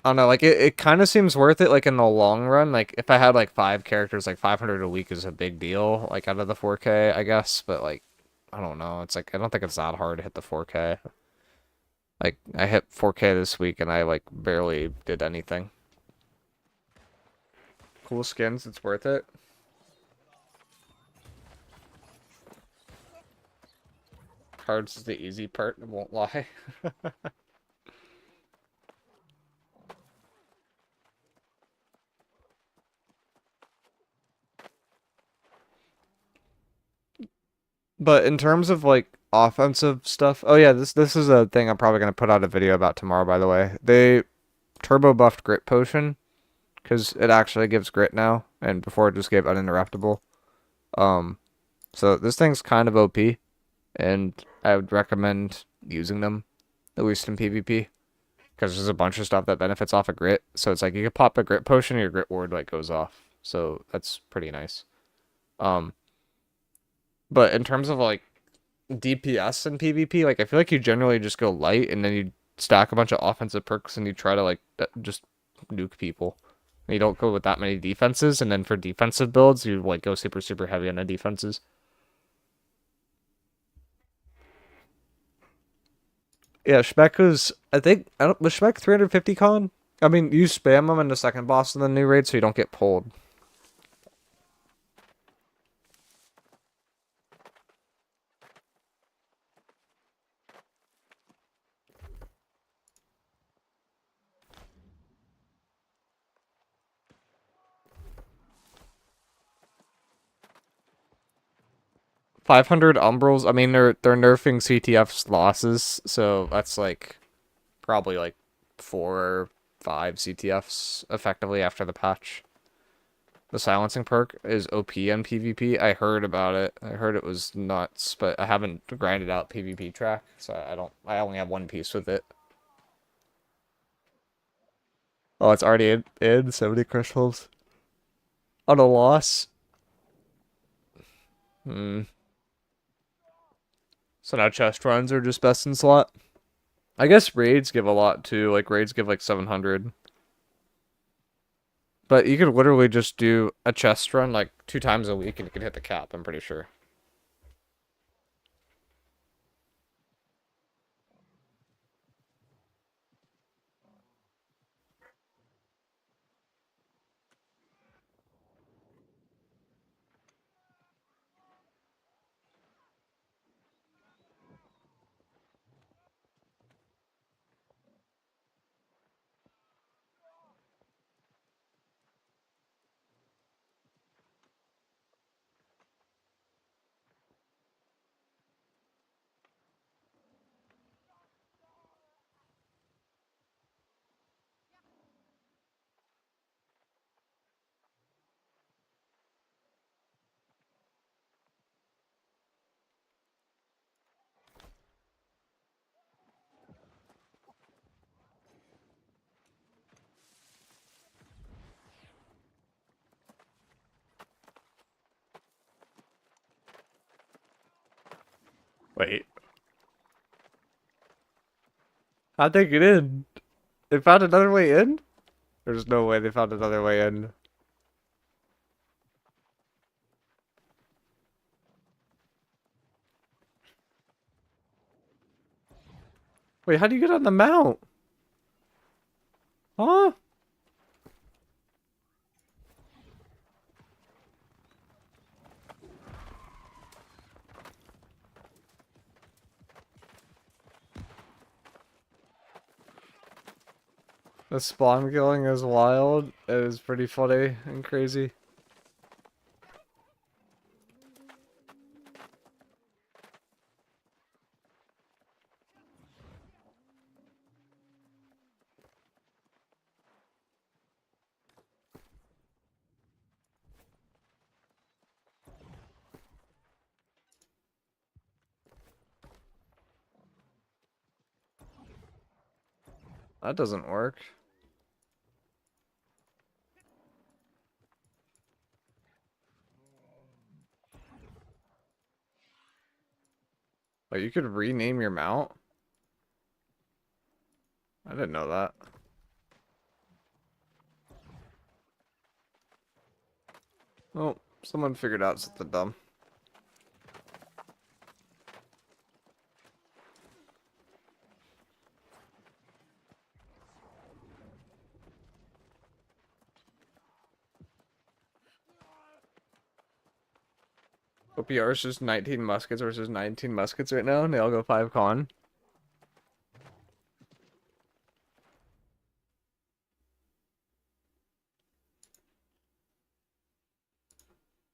[SPEAKER 1] don't know, like it kind of seems worth it like in the long run. Like if I had like 5 characters, like 500 a week is a big deal, like out of the 4K, I guess, but like I don't know. It's like I don't think it's that hard to hit the 4K. Like I hit 4K this week and I like barely did anything. Cool skins, it's worth it. Cards is the easy part, I won't lie. But in terms of like offensive stuff, oh yeah, this is a thing I'm probably gonna put out a video about tomorrow. By the way, they turbo buffed grit potion because it actually gives grit now, and before it just gave uninterruptible. Um, so this thing's kind of OP, and I would recommend using them at least in PvP because there's a bunch of stuff that benefits off of grit. So it's like you could pop a grit potion, and your grit ward like goes off. So that's pretty nice. Um, but in terms of like DPS in PvP, like I feel like you generally just go light and then you stack a bunch of offensive perks and you try to like just nuke people. And you don't go with that many defenses, and then for defensive builds, you like go super heavy on the defenses. Yeah, Schmeck was I think I don't was Schmeck 350 con? I mean, you spam them in the second boss in the new raid so you don't get pulled. 500 umbrals. I mean, they're nerfing CTF's losses, so that's like probably like 4 or 5 CTFs effectively after the patch. The silencing perk is OP on PvP. I heard about it. I heard it was nuts, but I haven't grinded out PvP track, so I don't. I only have one piece with it. Oh, it's already in 70 crystals on a loss. Hmm. So now chest runs are just best in slot. I guess raids give a lot too. Like raids give like 700. But you could literally just do a chest run like 2 times a week and you could hit the cap, I'm pretty sure. Wait, how'd they get in? They found another way in? There's no way they found another way in. Wait, how do you get on the mount? Huh? The spawn killing is wild. It is pretty funny and crazy. That doesn't work. Like, you could rename your mount? I didn't know that. Oh, someone figured out something dumb. OPR is just 19 muskets versus 19 muskets right now, and they all go 5 con.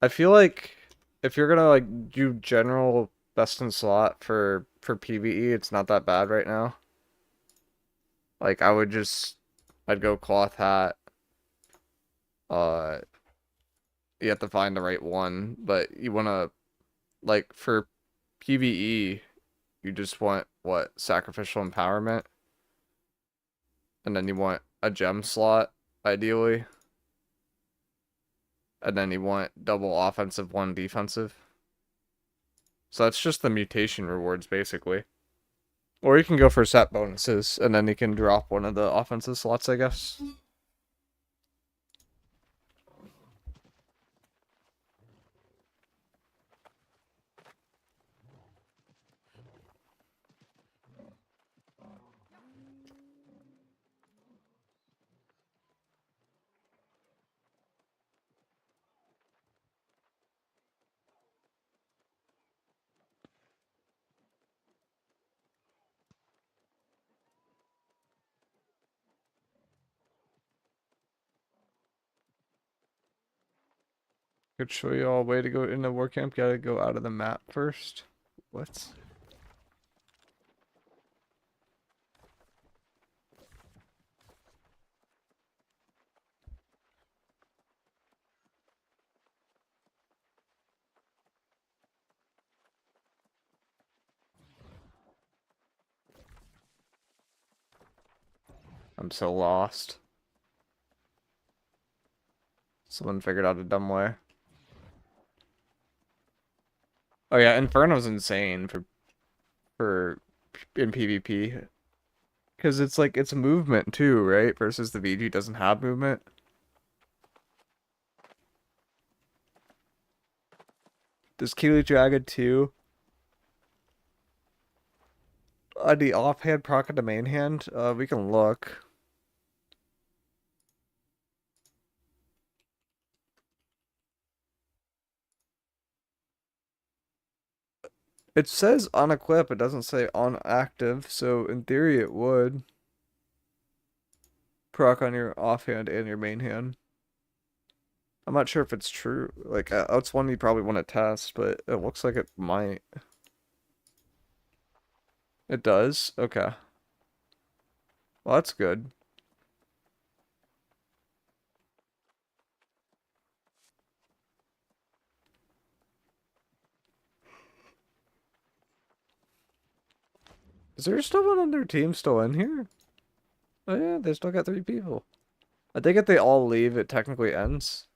[SPEAKER 1] I feel like if you're gonna like do general best in slot for PvE, it's not that bad right now. Like I'd go cloth hat. Uh, you have to find the right one, but you wanna like for PvE, you just want what sacrificial empowerment, and then you want a gem slot ideally, and then you want double offensive, one defensive. So that's just the mutation rewards basically. Or you can go for set bonuses, and then you can drop one of the offensive slots, I guess. Could show you all a way to go into war camp. Gotta go out of the map first. What? I'm so lost. Someone figured out a dumb way. Oh yeah, Inferno's insane for in PvP. Because it's like it's movement too, right? Versus the VG doesn't have movement. Does Keely Dragon 2 on the offhand proc on the main hand? We can look. It says on equip, it doesn't say on active, so in theory it would proc on your offhand and your main hand. I'm not sure if it's true. Like, that's one you probably want to test, but it looks like it might. It does? Okay. Well, that's good. Is there still one on their team still in here? Oh yeah, they still got 3 people. I think if they all leave, it technically ends.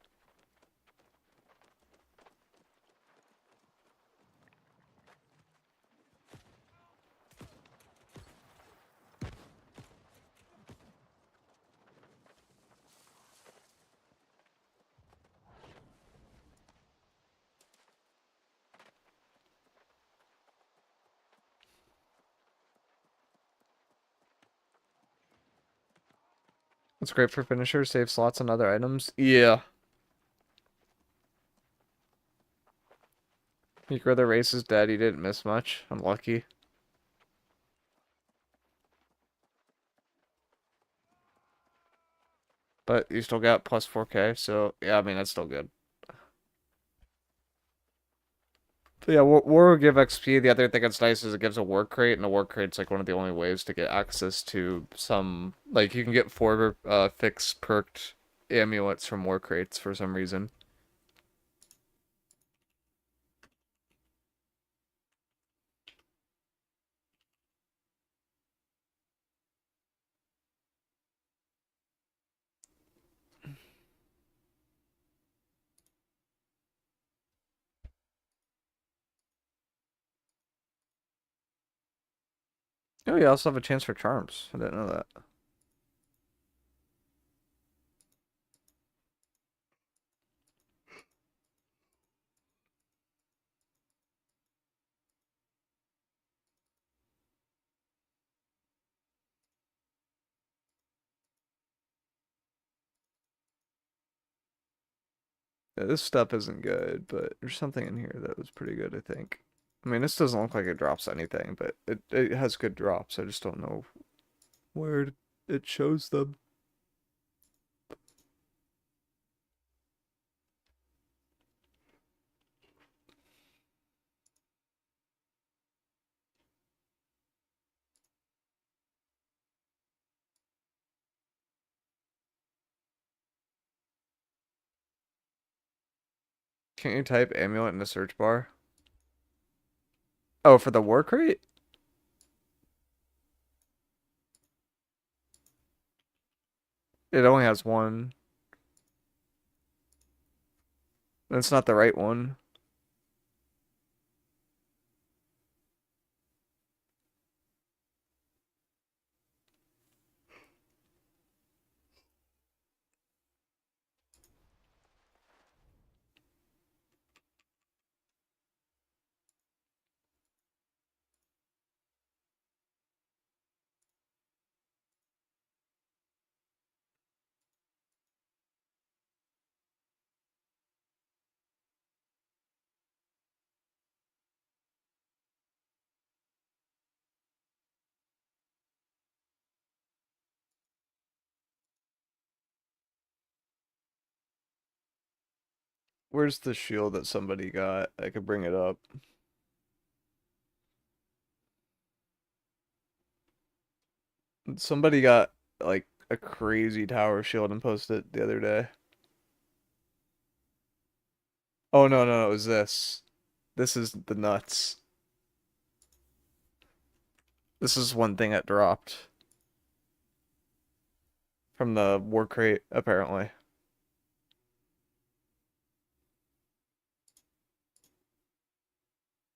[SPEAKER 1] It's great for finishers, save slots on other items. Yeah. Miicrow the race is dead, he didn't miss much. Unlucky. But you still got plus 4k, so yeah, I mean, that's still good. But yeah, War will give XP. The other thing that's nice is it gives a war crate, and a war crate's like one of the only ways to get access to some, like you can get 4 fixed perked amulets from war crates for some reason. Oh, you also have a chance for charms. I didn't know that. Yeah, this stuff isn't good, but there's something in here that was pretty good, I think. I mean, this doesn't look like it drops anything, but it has good drops. I just don't know where it shows them. Can't you type amulet in the search bar? Oh, for the war crate? It only has one. That's not the right one. Where's the shield that somebody got? I could bring it up. Somebody got like a crazy tower shield and posted it the other day. Oh no, it was this. This is the nuts. This is one thing that dropped from the war crate, apparently.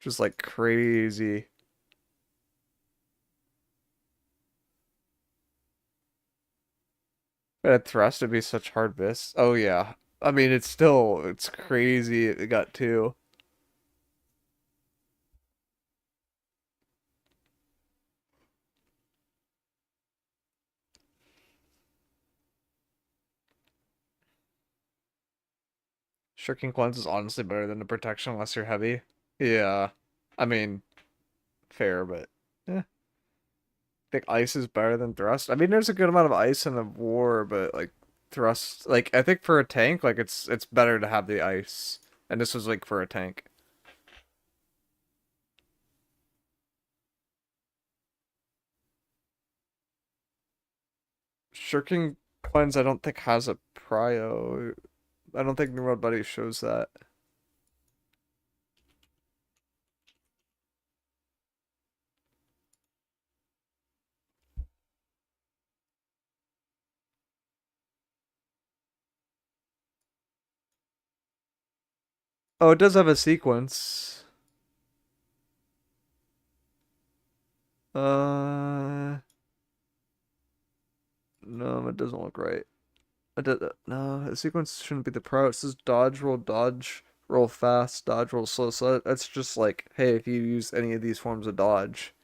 [SPEAKER 1] Just like crazy. But at thrust it'd be such hard miss. Oh yeah. I mean it's crazy it got two. Shirking cleanse is honestly better than the protection unless you're heavy. Yeah. I mean, fair, but yeah. I think ice is better than thrust. I mean, there's a good amount of ice in the war, but like thrust, like I think for a tank, like it's better to have the ice. And this was like for a tank. Shirking cleanse, I don't think has a prio. I don't think New World Buddy shows that. Oh, it does have a sequence. Uh, no, it doesn't look right. No, the sequence shouldn't be the pro. It says dodge, roll fast, dodge, roll slow. So that's just like, hey, if you use any of these forms of dodge,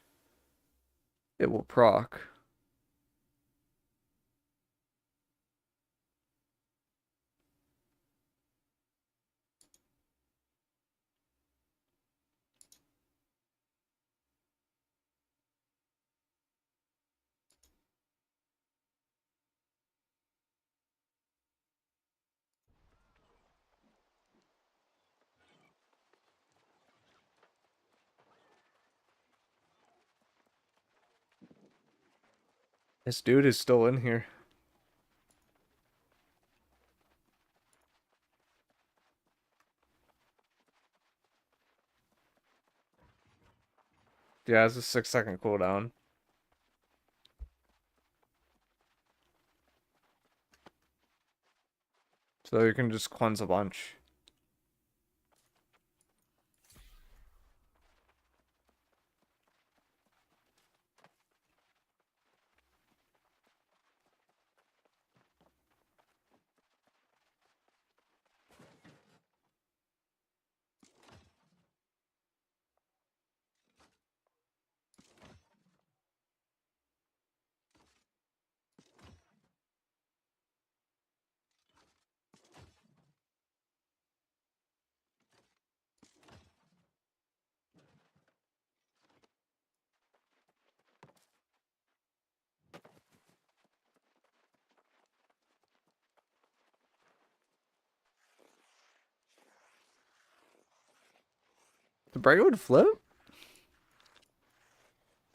[SPEAKER 1] it will proc. This dude is still in here. Yeah, it's a 6 second cooldown. So you can just cleanse a bunch. The Brightwood flip?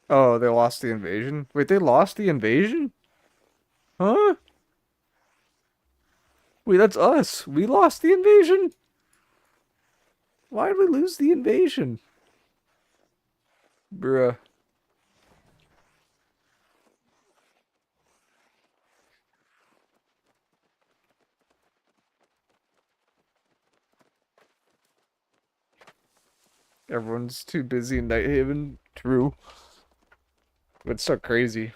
[SPEAKER 1] Oh, they lost the invasion? Wait, they lost the invasion? Huh? Wait, that's us. We lost the invasion? Why did we lose the invasion? Bruh. Everyone's too busy in Nighthaven. True. It's so crazy.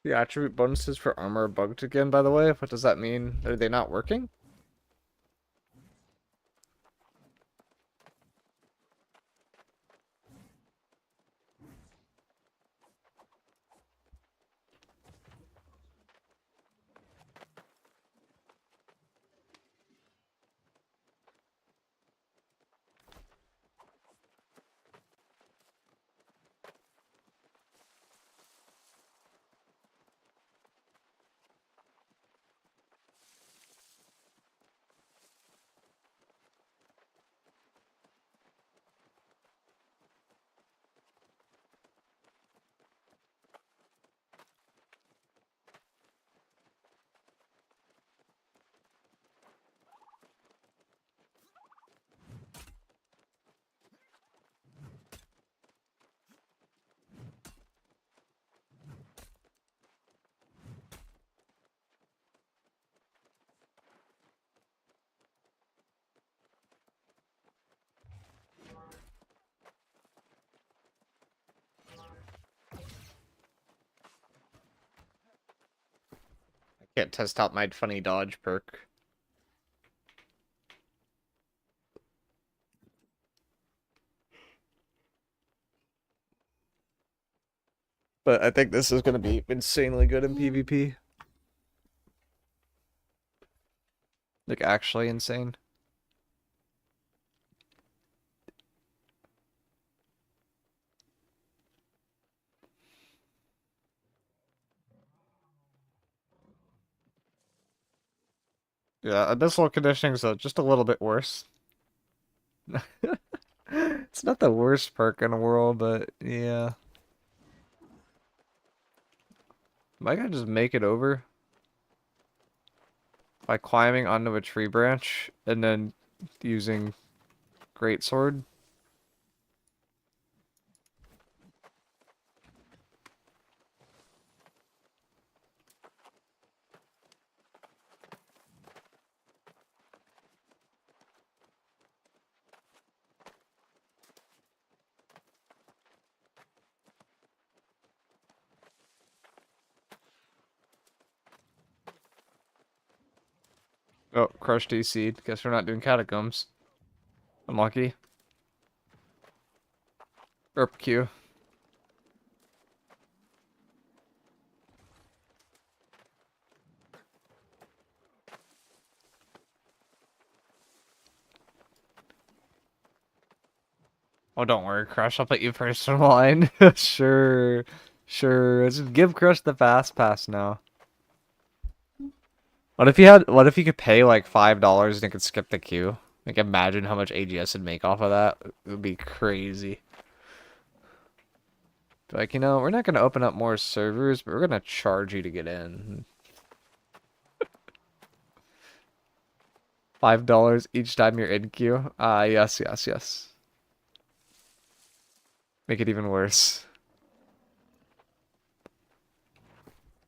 [SPEAKER 1] The attribute bonuses for armor are bugged again, by the way. What does that mean? Are they not working? I can't test out my funny dodge perk. But I think this is going to be insanely good in PvP. Like, actually insane. Yeah, abyssal conditioning is just a little bit worse. It's not the worst perk in the world, but yeah. Am I gonna just make it over by climbing onto a tree branch and then using greatsword? Oh, crushed AC. Guess we're not doing catacombs. Unlucky. Erp Q. Oh, don't worry, Crush. I'll put you first in line. Sure. Sure. Let's just give Crush the fast pass now. What if you could pay like $5 and you could skip the queue? Like imagine how much AGS would make off of that. It would be crazy. Like, we're not gonna open up more servers, but we're gonna charge you to get in. $5 each time you're in queue. Yes, yes, yes. Make it even worse.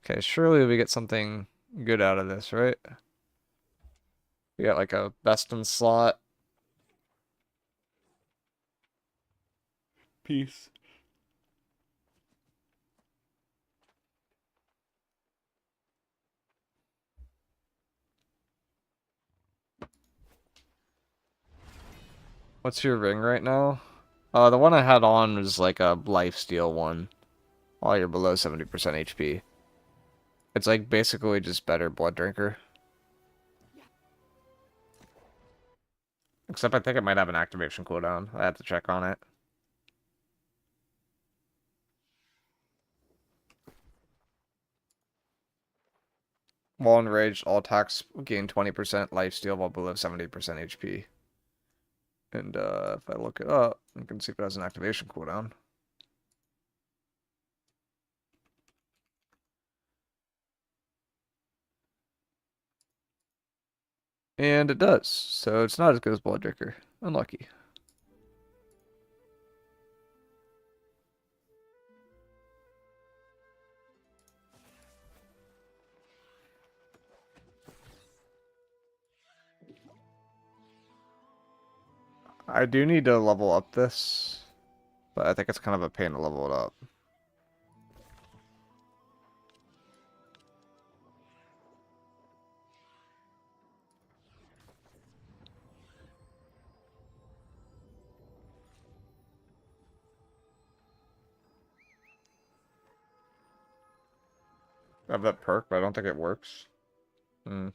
[SPEAKER 1] Okay, surely we get something good out of this, right? We got like a best in slot. Peace. What's your ring right now? The one I had on was like a lifesteal one. While you're below 70% HP. It's like basically just better blood drinker. Except I think it might have an activation cooldown. I have to check on it. While enraged, all attacks gain 20% lifesteal while below 70% HP. And if I look it up, I can see if it has an activation cooldown. And it does, so it's not as good as Blood Drinker. Unlucky. I do need to level up this, but I think it's kind of a pain to level it up. I have that perk, but I don't think it works. Hmm.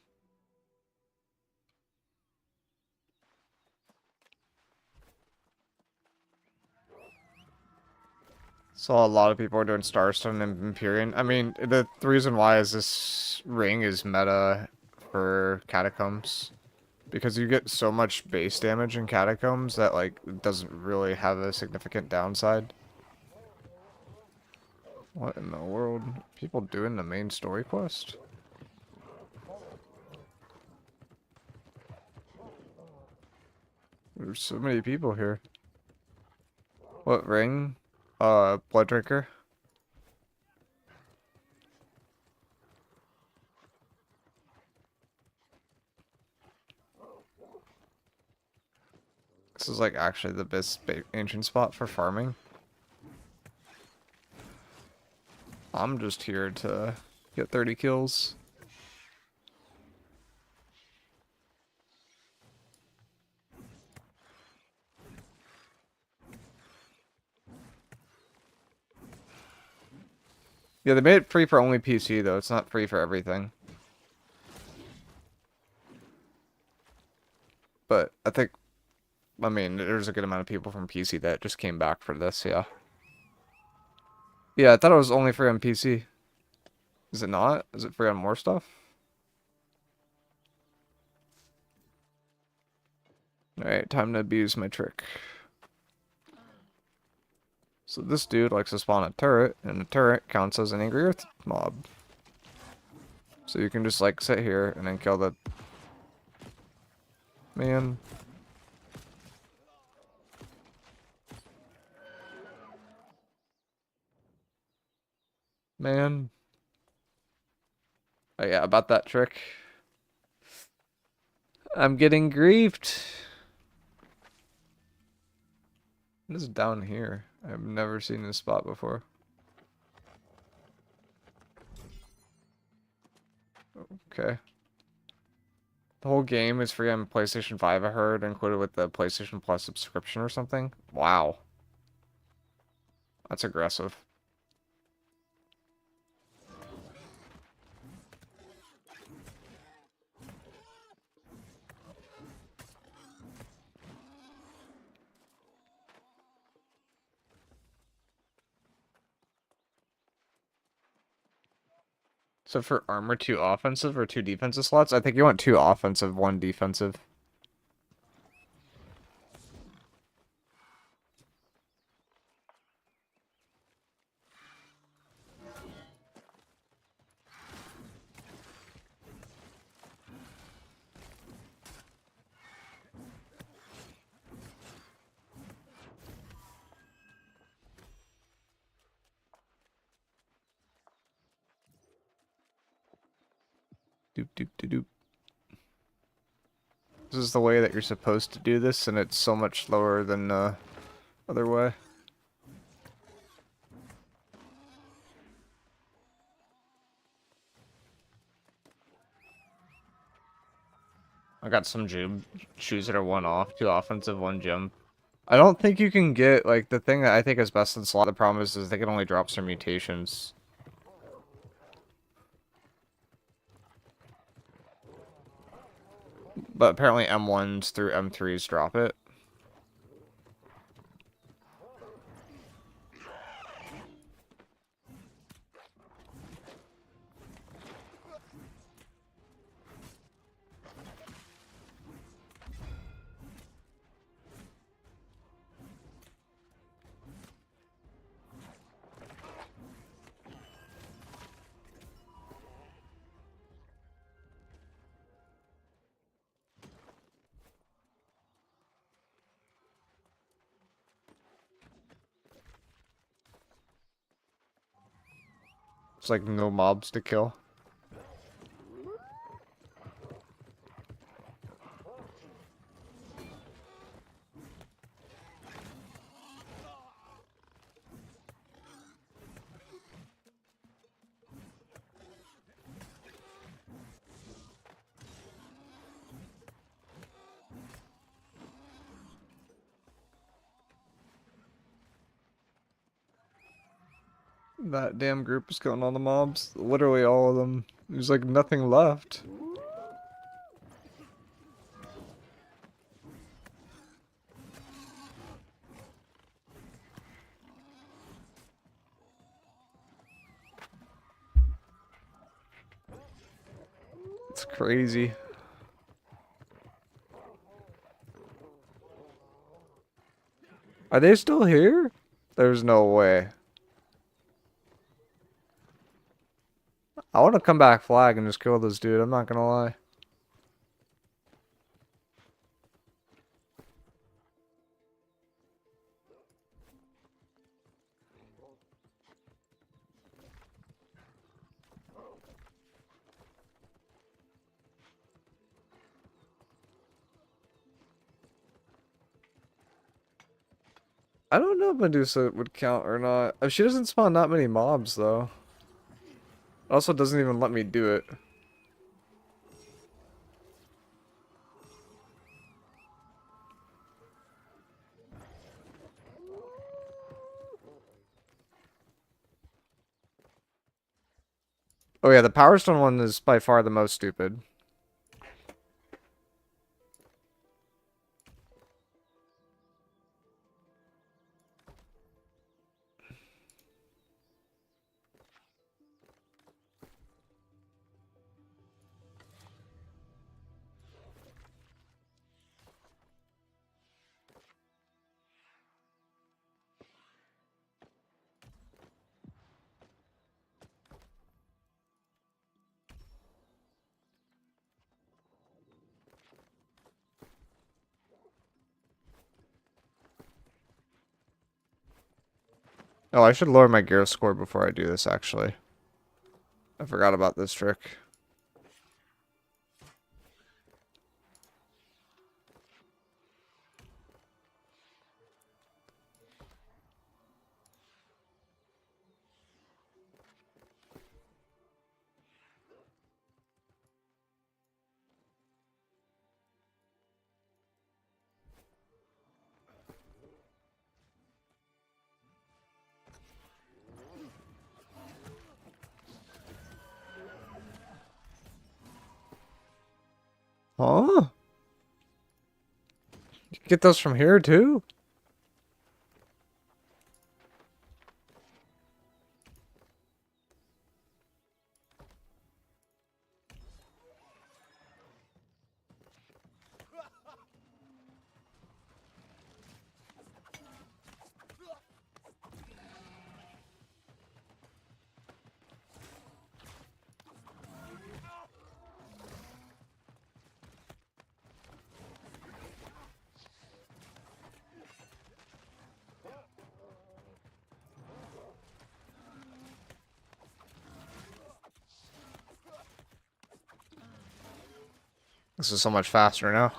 [SPEAKER 1] Saw a lot of people are doing Starstone and Empyrean. I mean, the reason why is this ring is meta for Catacombs. Because you get so much base damage in Catacombs that, like, it doesn't really have a significant downside. What in the world? People doing the main story quest? There's so many people here. What ring? Blood Drinker? This is like actually the best ancient spot for farming. I'm just here to get 30 kills. Yeah, they made it free for only PC though. It's not free for everything. But I mean, there's a good amount of people from PC that just came back for this, yeah. Yeah, I thought it was only free on PC. Is it not? Is it free on more stuff? Alright, time to abuse my trick. So this dude likes to spawn a turret, and a turret counts as an angry earth mob. So you can just like sit here and then kill the man. Man. Oh yeah, about that trick. I'm getting griefed. What is down here? I've never seen this spot before. Okay. The whole game is free on PlayStation 5, I heard, included with the PlayStation Plus subscription or something. Wow. That's aggressive. So for armor, 2 offensive or 2 defensive slots? I think you want 2 offensive, 1 defensive. Doop doop doop doop. This is the way that you're supposed to do this, and it's so much slower than other way. I got some gym shoes that are one off, two offensive, one gym. I don't think you can get, like, the thing that I think is best in slot. The problem is they can only drop some mutations. But apparently M1s through M3s drop it. It's like no mobs to kill. That damn group is killing all the mobs. Literally all of them. There's like nothing left. It's crazy. Are they still here? There's no way. I want to come back flag and just kill this dude, I'm not gonna lie. I don't know if Medusa would count or not. She doesn't spawn that many mobs, though. It also doesn't even let me do it. Oh yeah, the Power Stone one is by far the most stupid. Oh, I should lower my gear score before I do this, actually. I forgot about this trick. Huh? You can get those from here, too? This is so much faster now.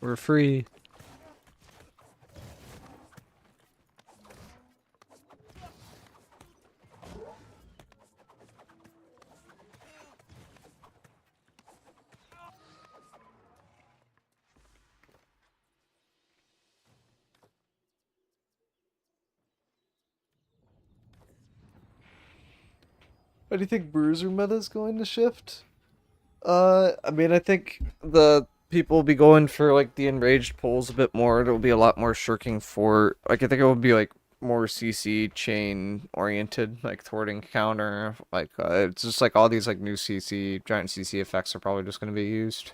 [SPEAKER 1] We're free. How do you think Bruiser meta is going to shift? I mean, I think the people will be going for like the enraged pulls a bit more. There'll be a lot more shirking for like I think it will be like more CC chain oriented, like thwarting counter. Like it's just like all these like new CC giant CC effects are probably just going to be used.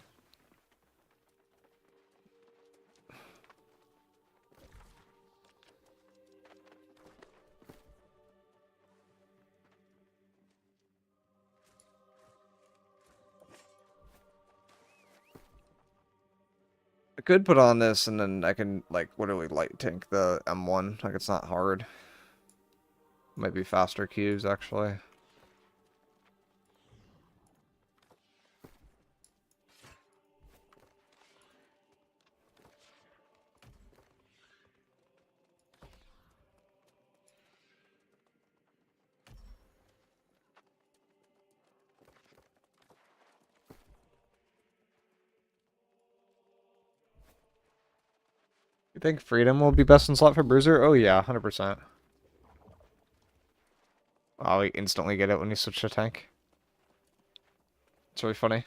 [SPEAKER 1] I could put on this and then I can like literally light tank the M1. Like it's not hard. Might be faster Qs actually. You think Freedom will be best in slot for Bruiser? Oh yeah, 100%. Oh, we instantly get it when you switch to tank. It's really funny.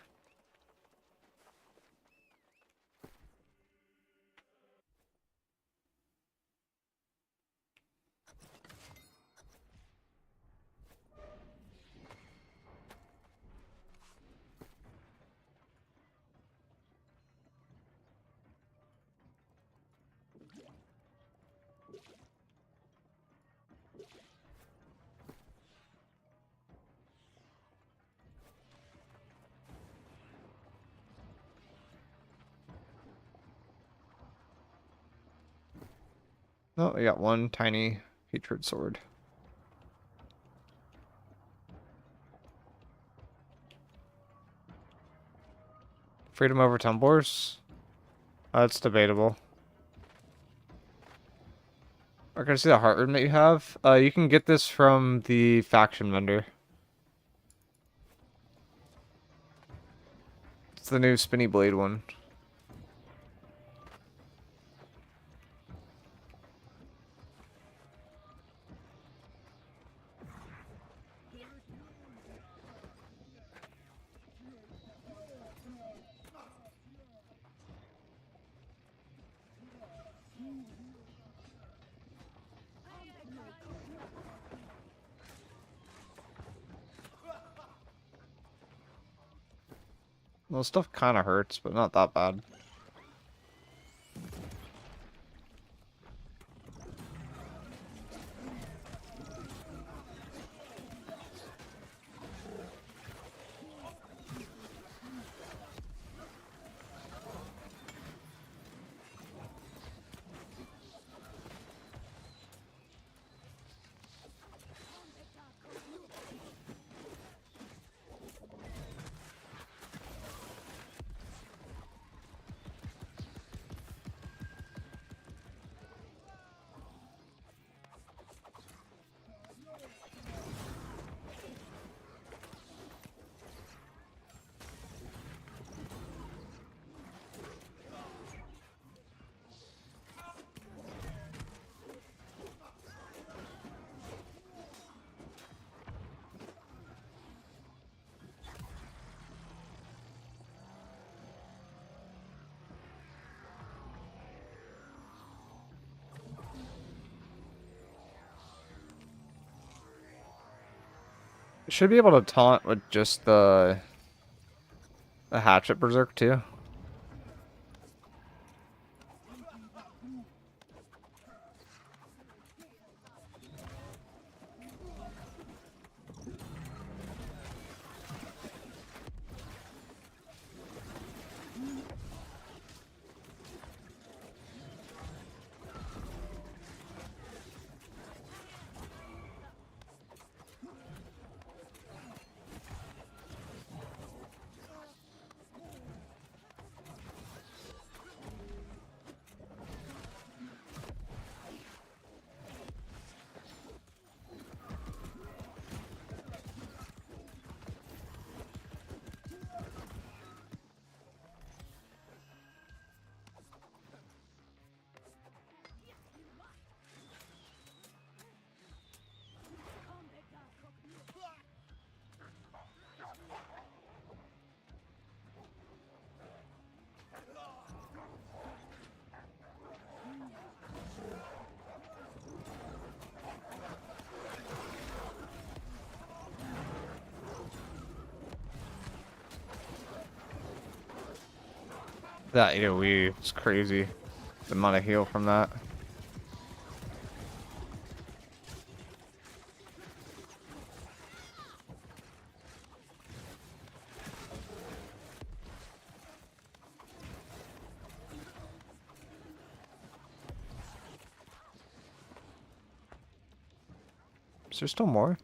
[SPEAKER 1] Oh, we got one tiny hatred sword. Freedom over tumblers? That's debatable. We're gonna see the heart rune that you have. You can get this from the faction vendor. It's the new spinny blade one. Well, stuff kind of hurts, but not that bad. Should be able to taunt with just the hatchet berserk too. That AoE is crazy. The amount of heal from that. Is there still more?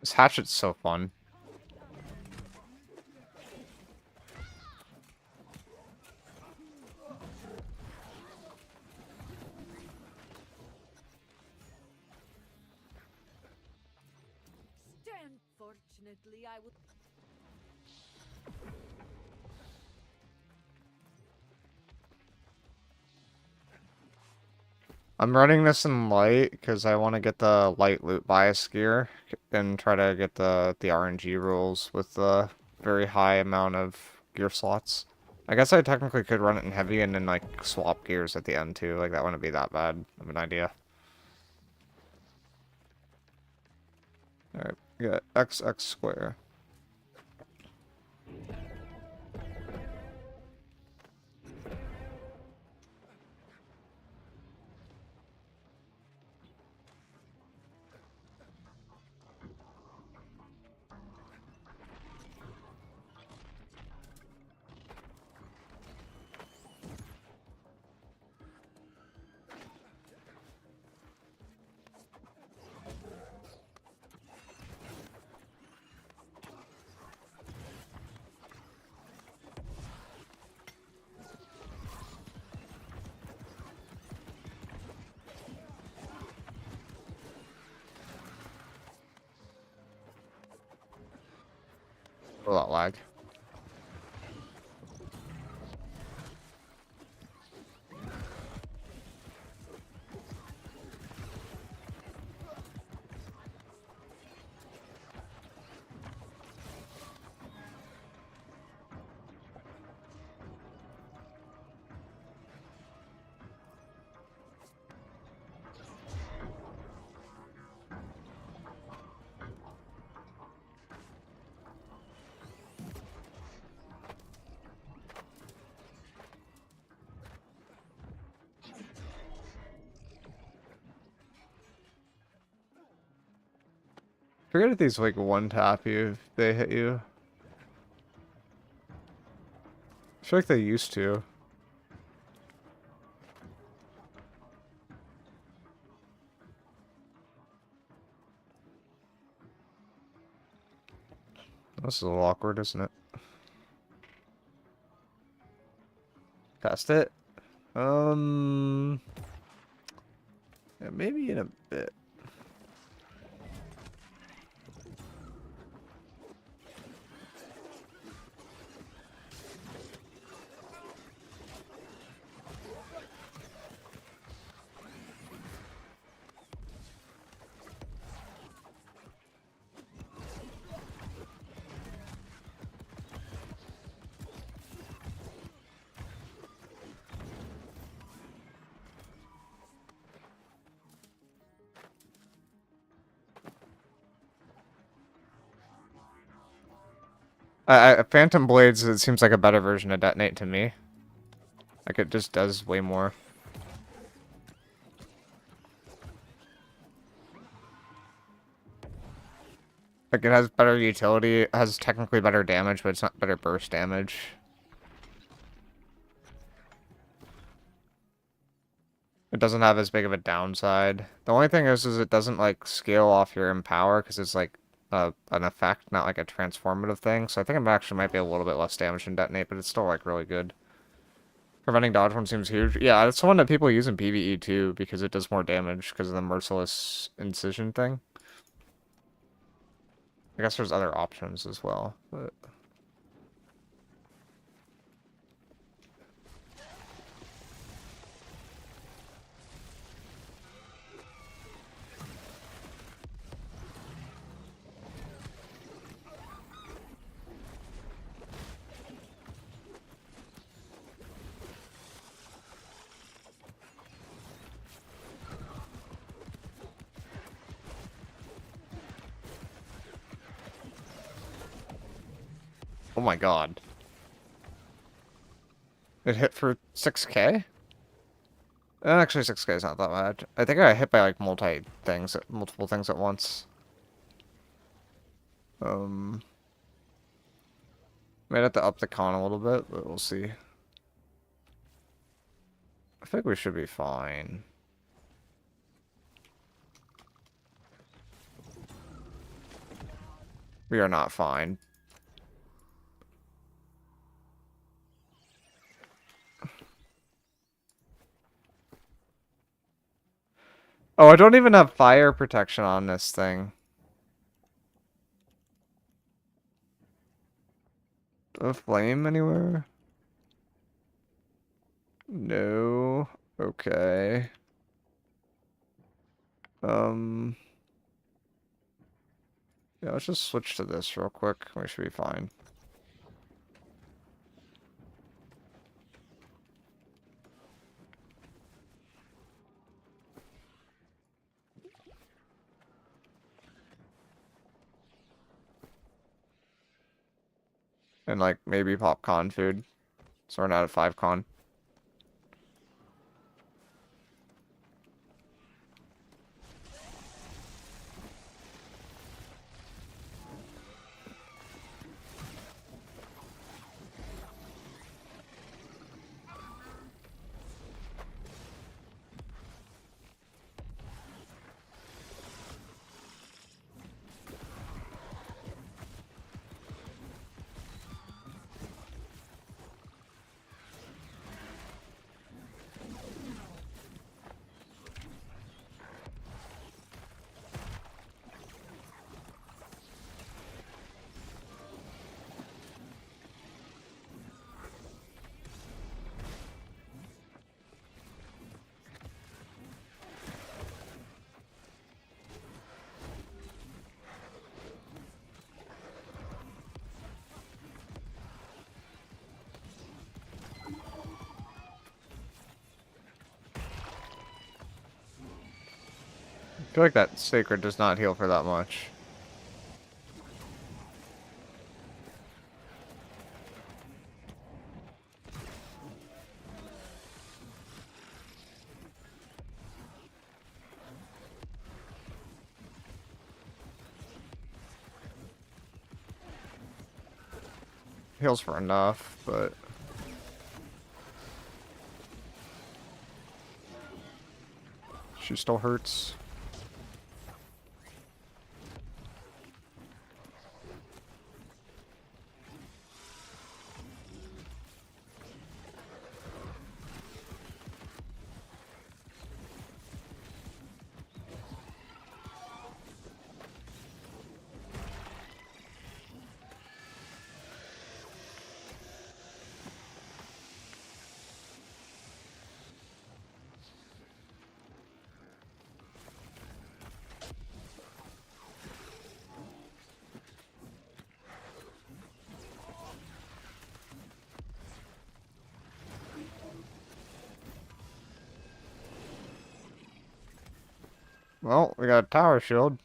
[SPEAKER 1] This hatchet's so fun.
[SPEAKER 2] Unfortunately, I would.
[SPEAKER 1] I'm running this in light because I want to get the light loot bias gear and try to get the RNG rules with the very high amount of gear slots. I guess I technically could run it in heavy and then like swap gears at the end too. Like that wouldn't be that bad of an idea. Alright, we got XX square. A lot lag. Forget if these like one tap you if they hit you. I feel like they used to. This is a little awkward, isn't it? Cast it. Yeah, maybe in a bit. Phantom Blades, it seems like a better version of Detonate to me. Like, it just does way more. Like, it has better utility, it has technically better damage, but it's not better burst damage. It doesn't have as big of a downside. The only thing is it doesn't, like, scale off your empower, because it's, like, an effect, not, like, a transformative thing. So I think it actually might be a little bit less damage than Detonate, but it's still, like, really good. Preventing dodge one seems huge. Yeah, it's one that people use in PvE, too, because it does more damage because of the merciless incision thing. I guess there's other options as well, but... Oh my god. It hit for 6k? Actually, 6k is not that bad. I think I hit by, like, multiple things at once. Might have to up the con a little bit, but we'll see. I think we should be fine. We are not fine. Oh, I don't even have fire protection on this thing. A flame anywhere? No. Okay. Yeah, let's just switch to this real quick. We should be fine. And, like, maybe pop con food. So we're not at 5 con. I feel like that sacred does not heal for that much. Heals for enough, but... she still hurts. Well, we got a tower shield.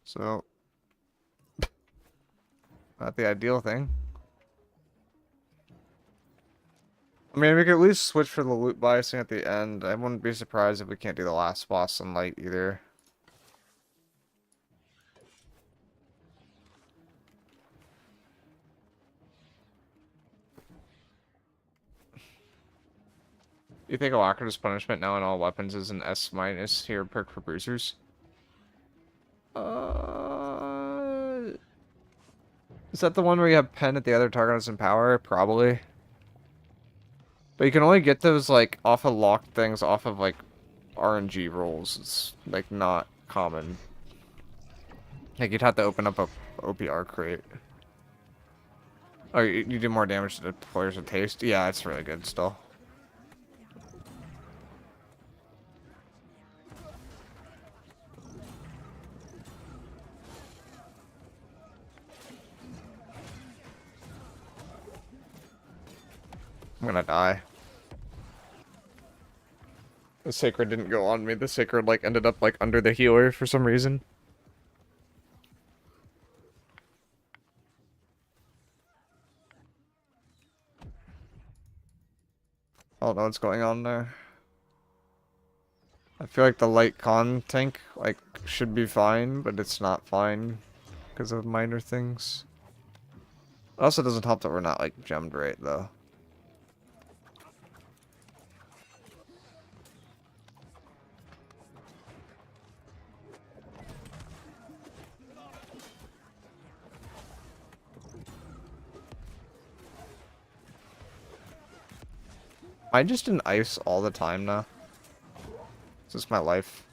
[SPEAKER 1] So... not the ideal thing. I mean, we could at least switch for the loot biasing at the end. I wouldn't be surprised if we can't do the last boss in light either. You think Alacrita's punishment now in all weapons is an S- here perk for bruisers? Is that the one where you have pen at the other target has in power? Probably. But you can only get those like off of locked things off of like RNG rolls. It's like not common. Like you'd have to open up a OPR crate. Oh, you do more damage to the players with taste? Yeah, it's really good still. I'm gonna die. The Sacred didn't go on me. The Sacred like ended up like under the healer for some reason. I don't know what's going on there. I feel like the light con tank like should be fine, but it's not fine because of minor things. It also doesn't help that we're not like gemmed right though. I just in ice all the time now. This is my life.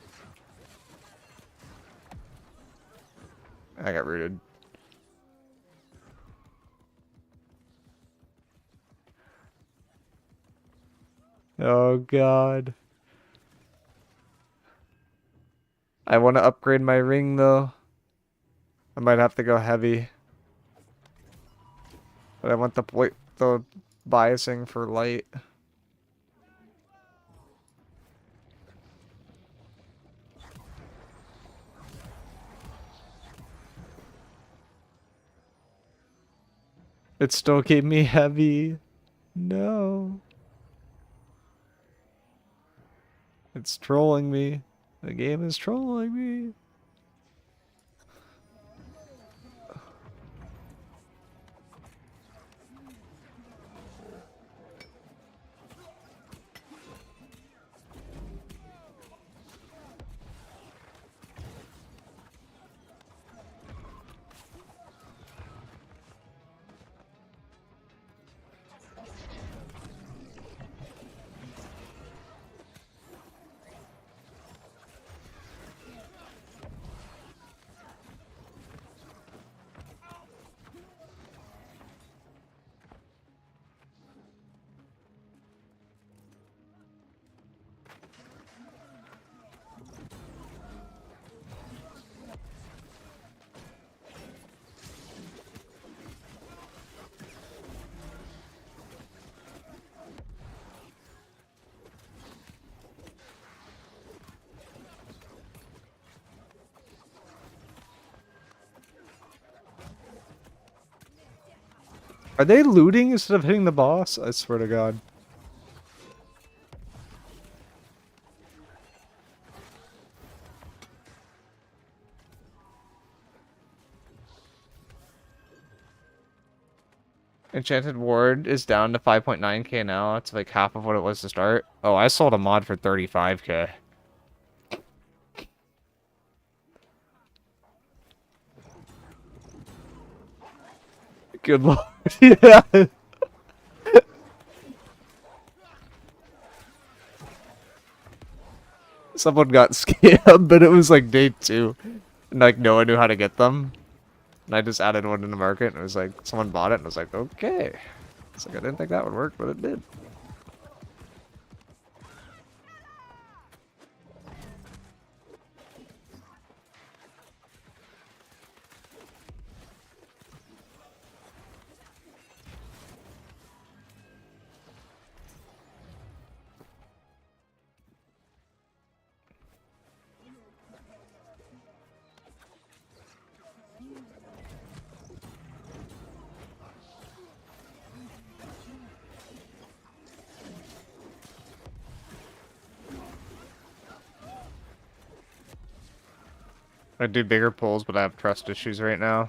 [SPEAKER 1] I got rooted. Oh god. I want to upgrade my ring though. I might have to go heavy. But I want the biasing for light. It still gave me heavy. No. It's trolling me. The game is trolling me. Are they looting instead of hitting the boss? I swear to God. Enchanted Ward is down to 5.9k now. It's like half of what it was to start. Oh, I sold a mod for 35k. Good lord. Yeah. Someone got scammed, but it was like day 2. And like no one knew how to get them. And I just added one in the market and it was like someone bought it and I was like, okay. It's like I didn't think that would work, but it did. I do bigger pulls, but I have trust issues right now.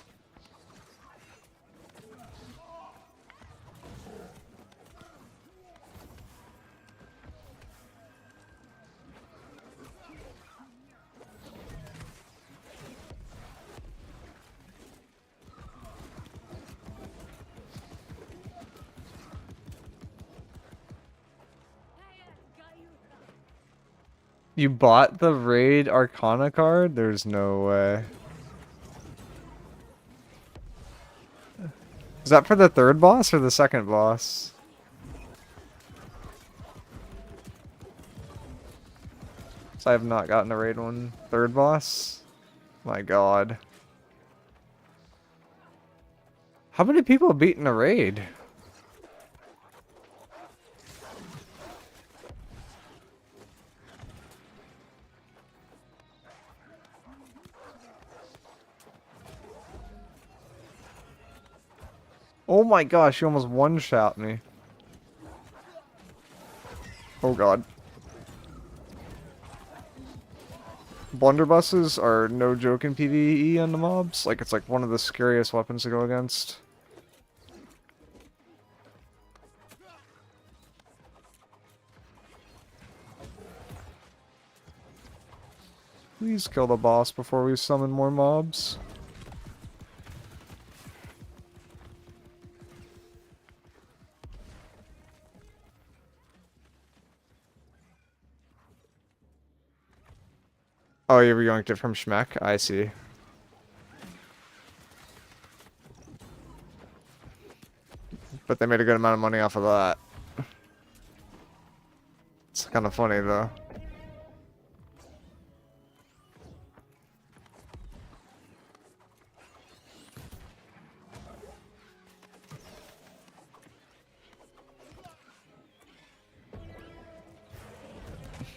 [SPEAKER 1] You bought the Raid Arcana card? There's no way. Is that for the third boss or the second boss? So I have not gotten a Raid one. Third boss? My god. How many people have beaten a Raid? Oh my gosh, you almost one-shot me. Oh god. Blunderbusses are no joke in PvE on the mobs. Like, it's like one of the scariest weapons to go against. Please kill the boss before we summon more mobs. Oh, you reyanked it from Schmeck? I see. But they made a good amount of money off of that. It's kind of funny, though.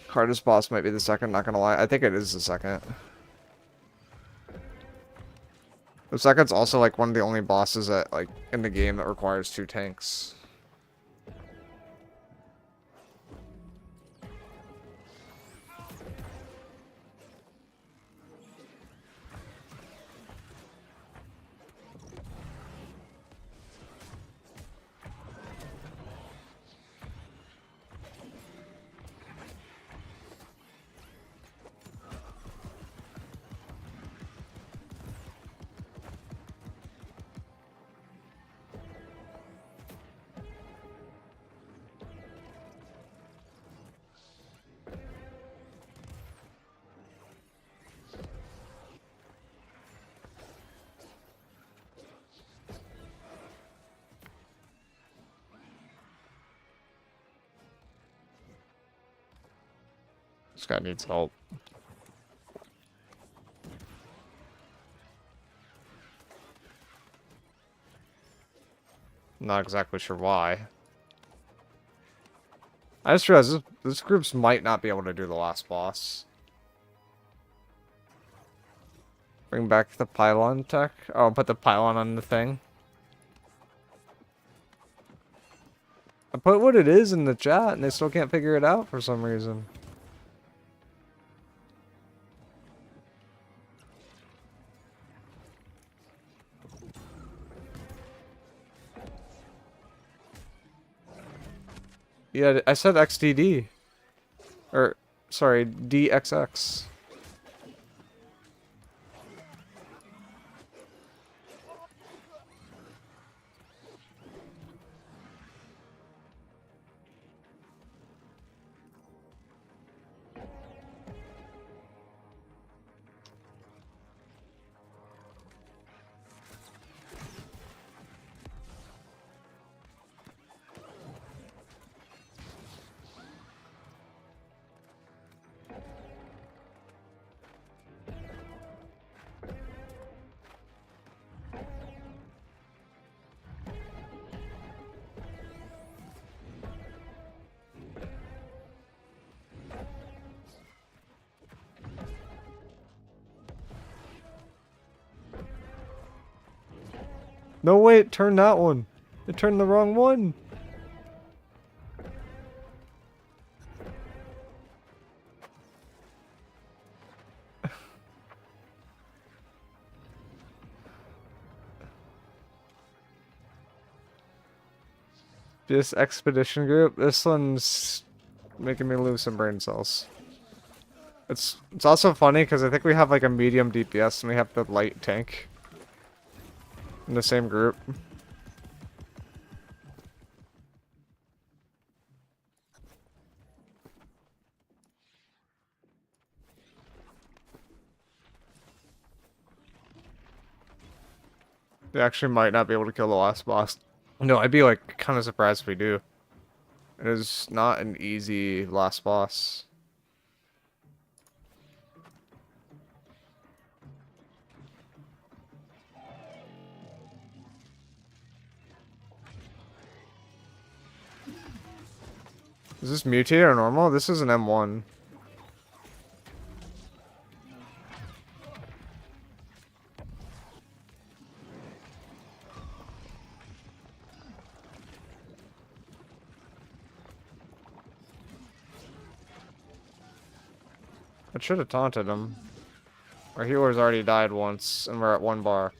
[SPEAKER 1] Hardest boss might be the second, not gonna lie. I think it is the second. The second's also like one of the only bosses that like in the game that requires 2 tanks. This guy needs help. Not exactly sure why. I just realized this groups might not be able to do the last boss. Bring back the pylon tech. Oh, put the pylon on the thing. I put what it is in the chat and they still can't figure it out for some reason. Yeah, I said XDD. Or, sorry, DXX. No, wait, turn that one. It turned the wrong one. This expedition group, this one's making me lose some brain cells. It's also funny because I think we have like a medium DPS and we have the light tank in the same group. We actually might not be able to kill the last boss. No, I'd be like kind of surprised if we do. It is not an easy last boss. Is this mutate or normal? This is an M1. I should have taunted him. Our healer's already died once, and we're at 1 bar.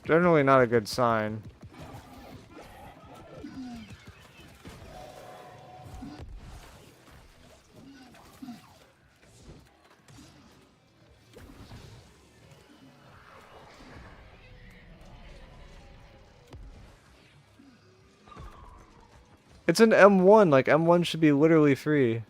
[SPEAKER 1] Generally not a good sign. It's an M1, like M1 should be literally free.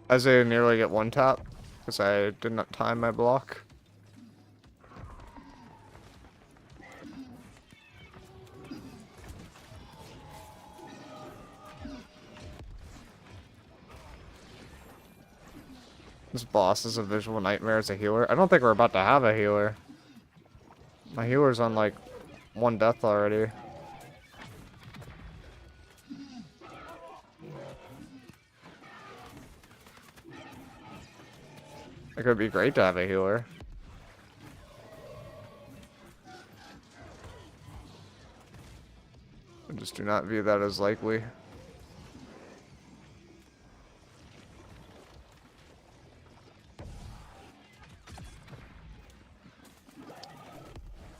[SPEAKER 1] As I nearly get 1 tap, because I did not time my block. This boss is a visual nightmare as a healer. I don't think we're about to have a healer. My healer's on like 1 death already. It could be great to have a healer. I just do not view that as likely.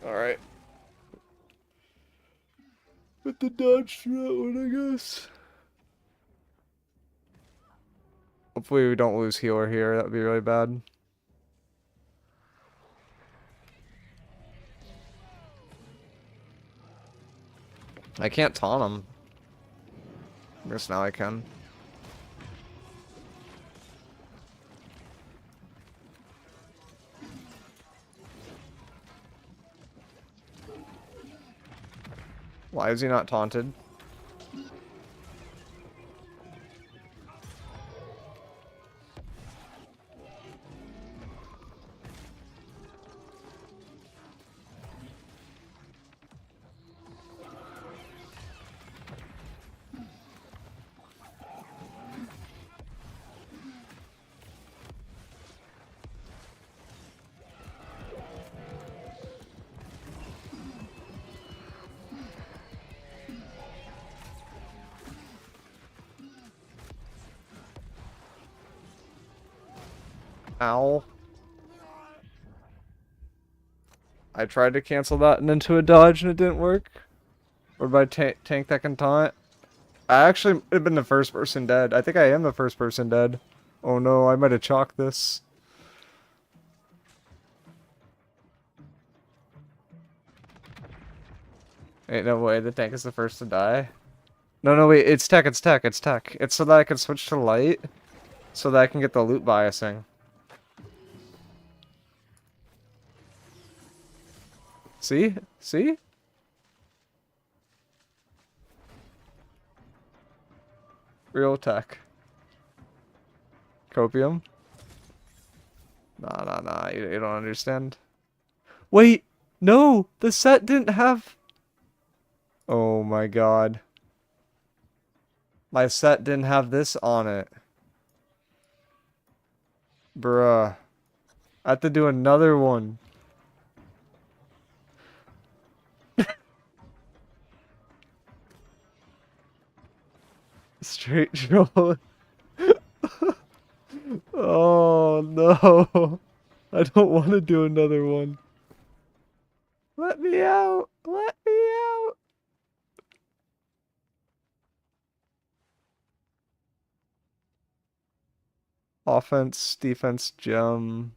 [SPEAKER 1] Alright. Put the dodge through that one, I guess. Hopefully we don't lose healer here. That would be really bad. I can't taunt him. I guess now I can. Why is he not taunted? Ow. I tried to cancel that and into a dodge and it didn't work. Or by tank that can taunt. I actually have been the first person dead. I think I am the first person dead. Oh no, I might have chalked this. Ain't no way the tank is the first to die. No, no, wait, it's tech, it's tech, it's tech. It's so that I can switch to light, so that I can get the loot biasing. See? See? Real tech. Copium? Nah, nah, nah, you don't understand. Wait! No! The set didn't have... Oh my god. My set didn't have this on it. Bruh. I have to do another one. Straight troll. Oh no. I don't want to do another one. Let me out. Let me out. Offense, defense, gem.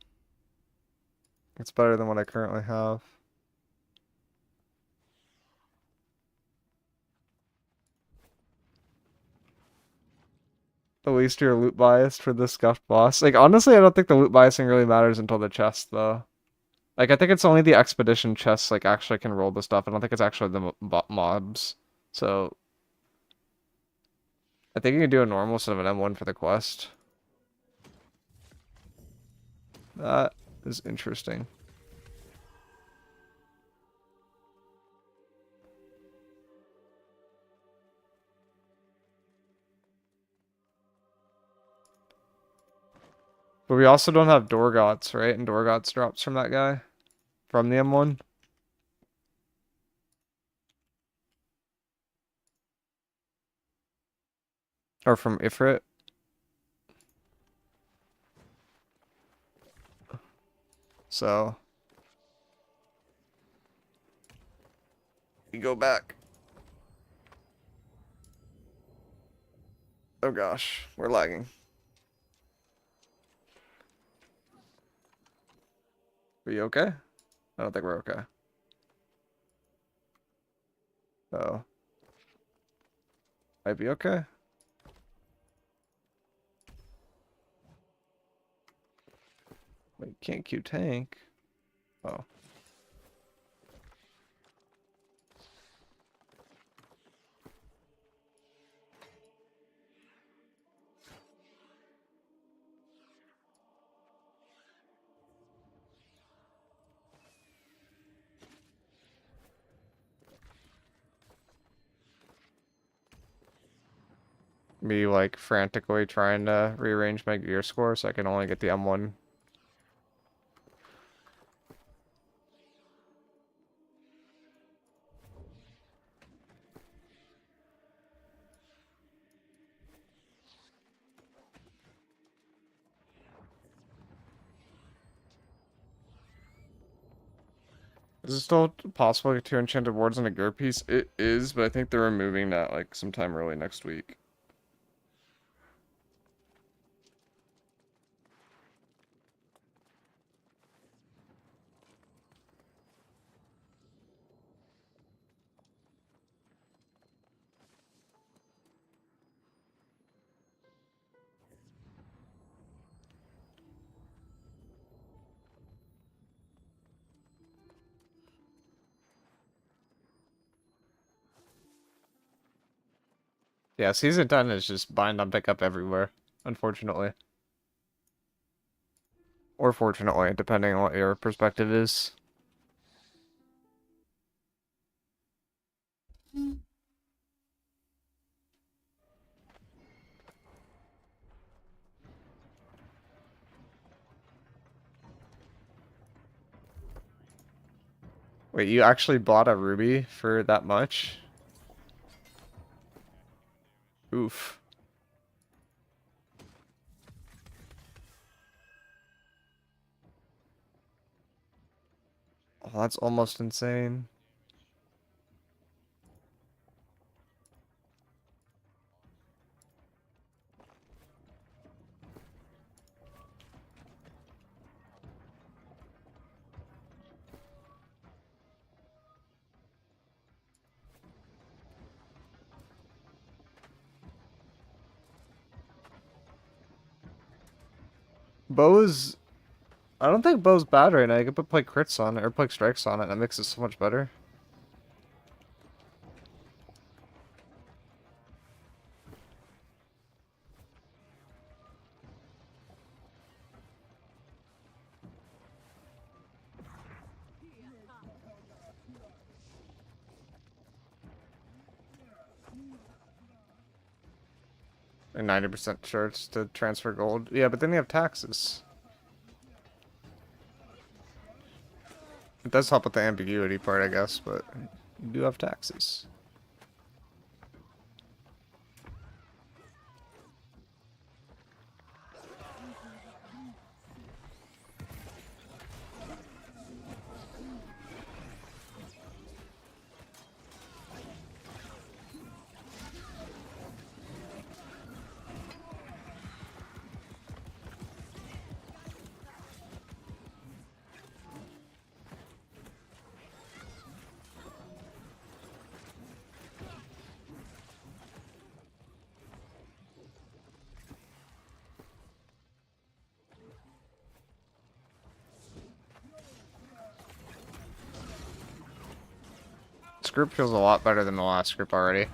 [SPEAKER 1] It's better than what I currently have. At least you're loot biased for the scuffed boss. Like, honestly, I don't think the loot biasing really matters until the chest, though. Like, I think it's only the expedition chests, like, actually can roll the stuff. I don't think it's actually the mobs. So, I think you can do a normal instead of an M1 for the quest. That is interesting. But we also don't have Dorgots, right? And Dorgots drops from that guy. From the M1. Or from Ifrit. So, we go back. Oh gosh, we're lagging. Are you okay? I don't think we're okay. Oh. Might be okay. Wait, can't Q tank. Oh. Me like frantically trying to rearrange my gear score so I can only get the M1. Is it still possible to get 2 enchanted wards on a gear piece? It is, but I think they're removing that like sometime early next week. Yeah, season 10 is just bind on pickup everywhere, unfortunately. Or fortunately, depending on what your perspective is. Wait, you actually bought a ruby for that much? Oof. Oh, that's almost insane. Bow is... I don't think bow's bad right now. You can play crits on it, or play strikes on it, and that makes it so much better. And 90% sure it's to transfer gold. Yeah, but then you have taxes. It does help with the ambiguity part, I guess, but you do have taxes. group feels a lot better than the last group already.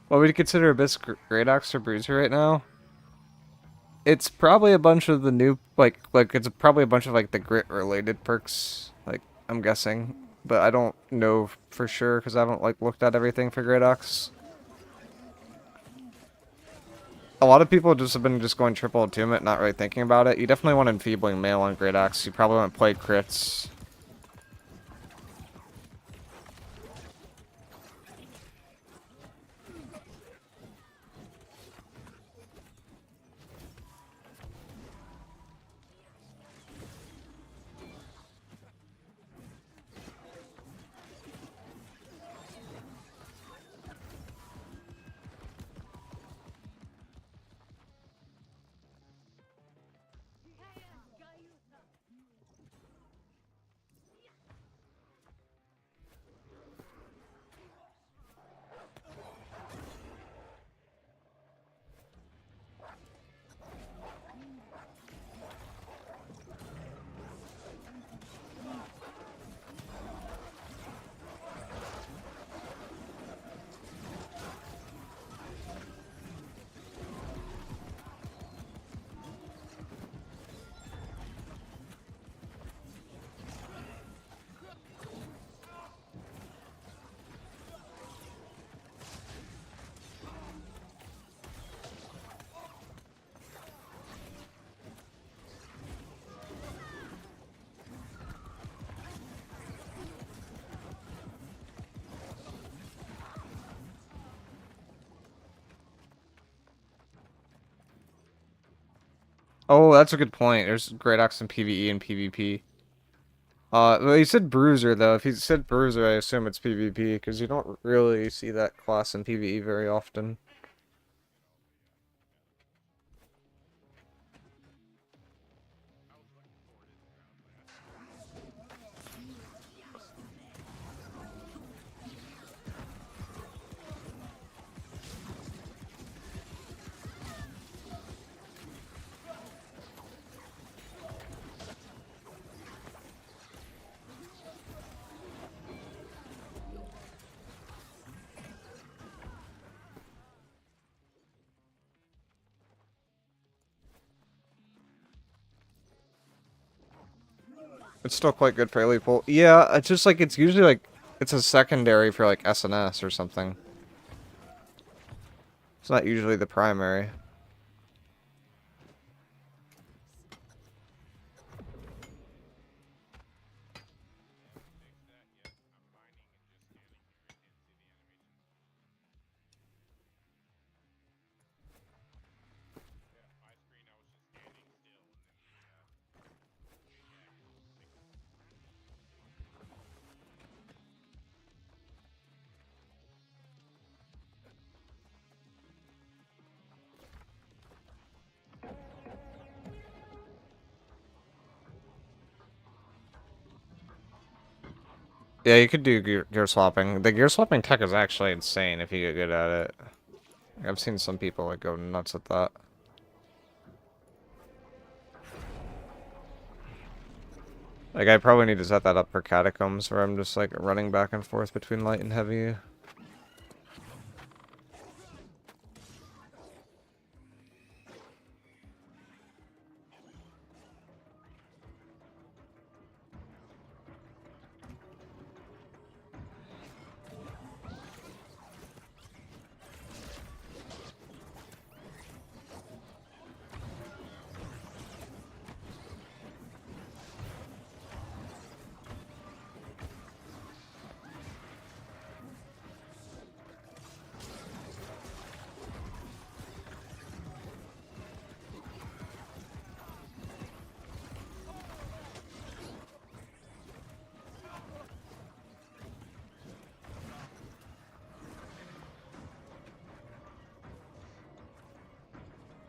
[SPEAKER 1] What would you consider Abyss Great Axe or Bruiser right now? It's probably a bunch of the new, like it's probably a bunch of like the grit related perks, like I'm guessing, but I don't know for sure because I haven't like looked at everything for Great Axe. A lot of people just have been just going triple attunement, not really thinking about it. You definitely want enfeebling mail on Great Axe. You probably want to play crits. Oh, that's a good point. There's Great Axe in PvE and PvP. Well, you said Bruiser though. If you said Bruiser, I assume it's PvP because you don't really see that class in PvE very often. It's still quite good for elite pool. Yeah, it's just like it's usually like it's a secondary for like SNS or something. It's not usually the primary. Yeah, you could do gear swapping. The gear swapping tech is actually insane if you get good at it. I've seen some people like go nuts at that. Like I probably need to set that up for catacombs where I'm just like running back and forth between light and heavy.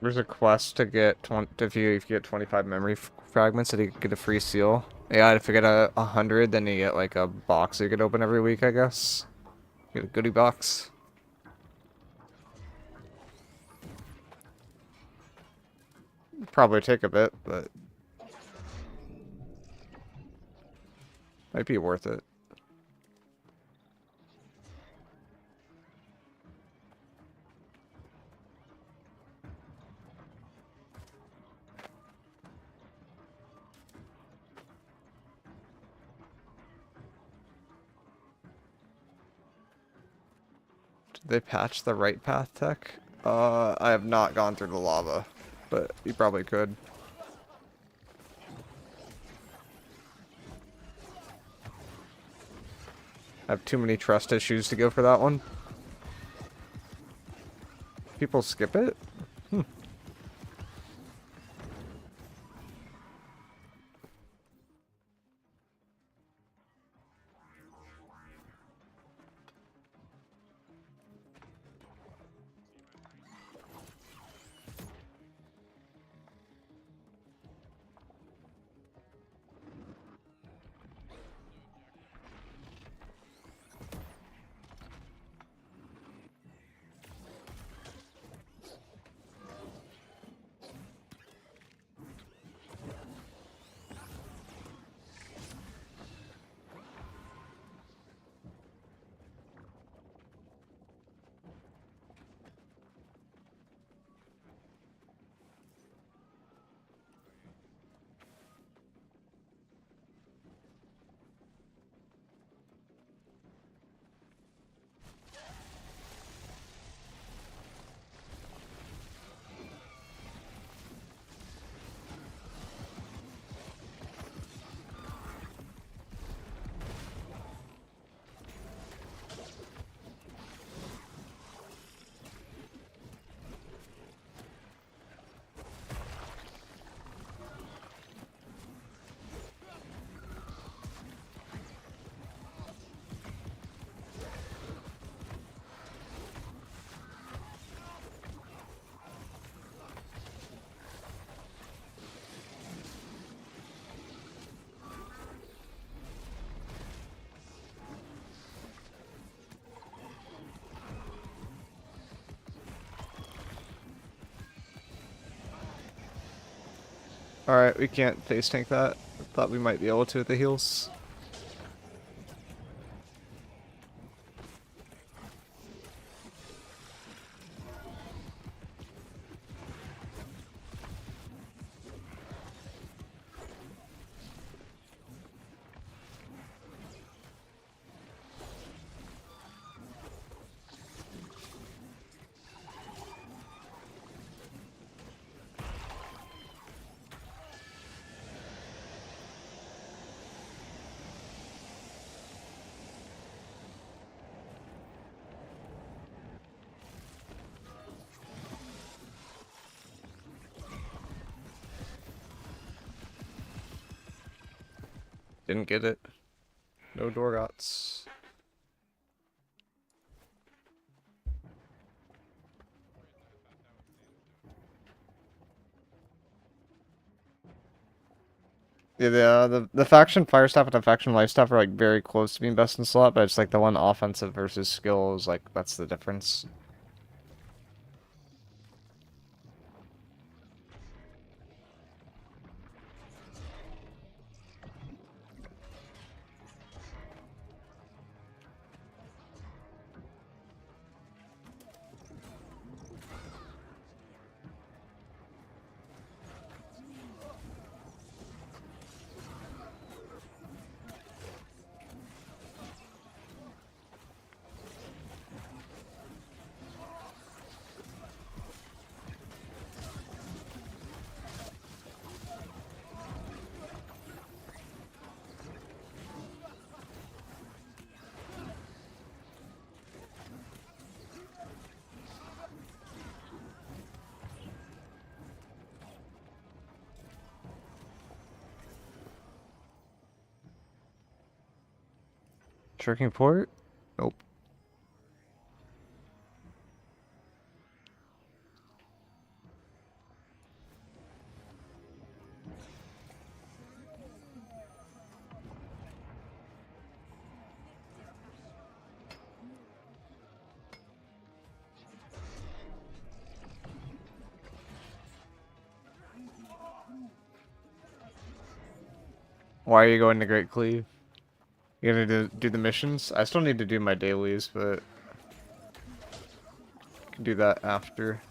[SPEAKER 1] There's a quest to get 20, if you get 25 memory fragments, that you get a free seal. Yeah, if you get 100, then you get like a box you could open every week, I guess. Get a goodie box. Probably take a bit, but might be worth it. Did they patch the right path tech? I have not gone through the lava, but you probably could. I have too many trust issues to go for that one. People skip it? Alright, we can't face tank that. Thought we might be able to with the heals. Didn't get it. No Dorgots. Yeah, the faction fire staff and the faction life staff are like very close to being best in slot, but it's like the one offensive versus skill is like that's the difference. Shirking port? Nope. Why are you going to Great Cleave? You gonna do the missions? I still need to do my dailies, but I can do that after.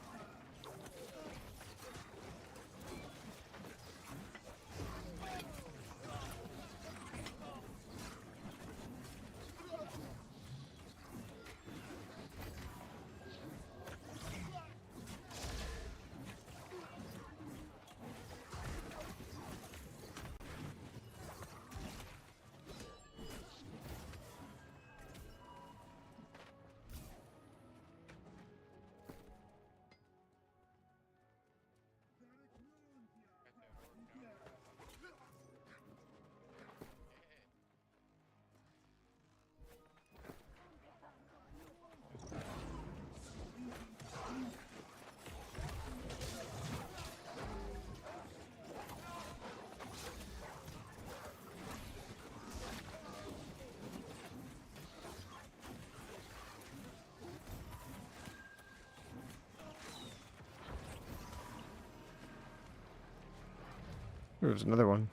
[SPEAKER 1] There's another one.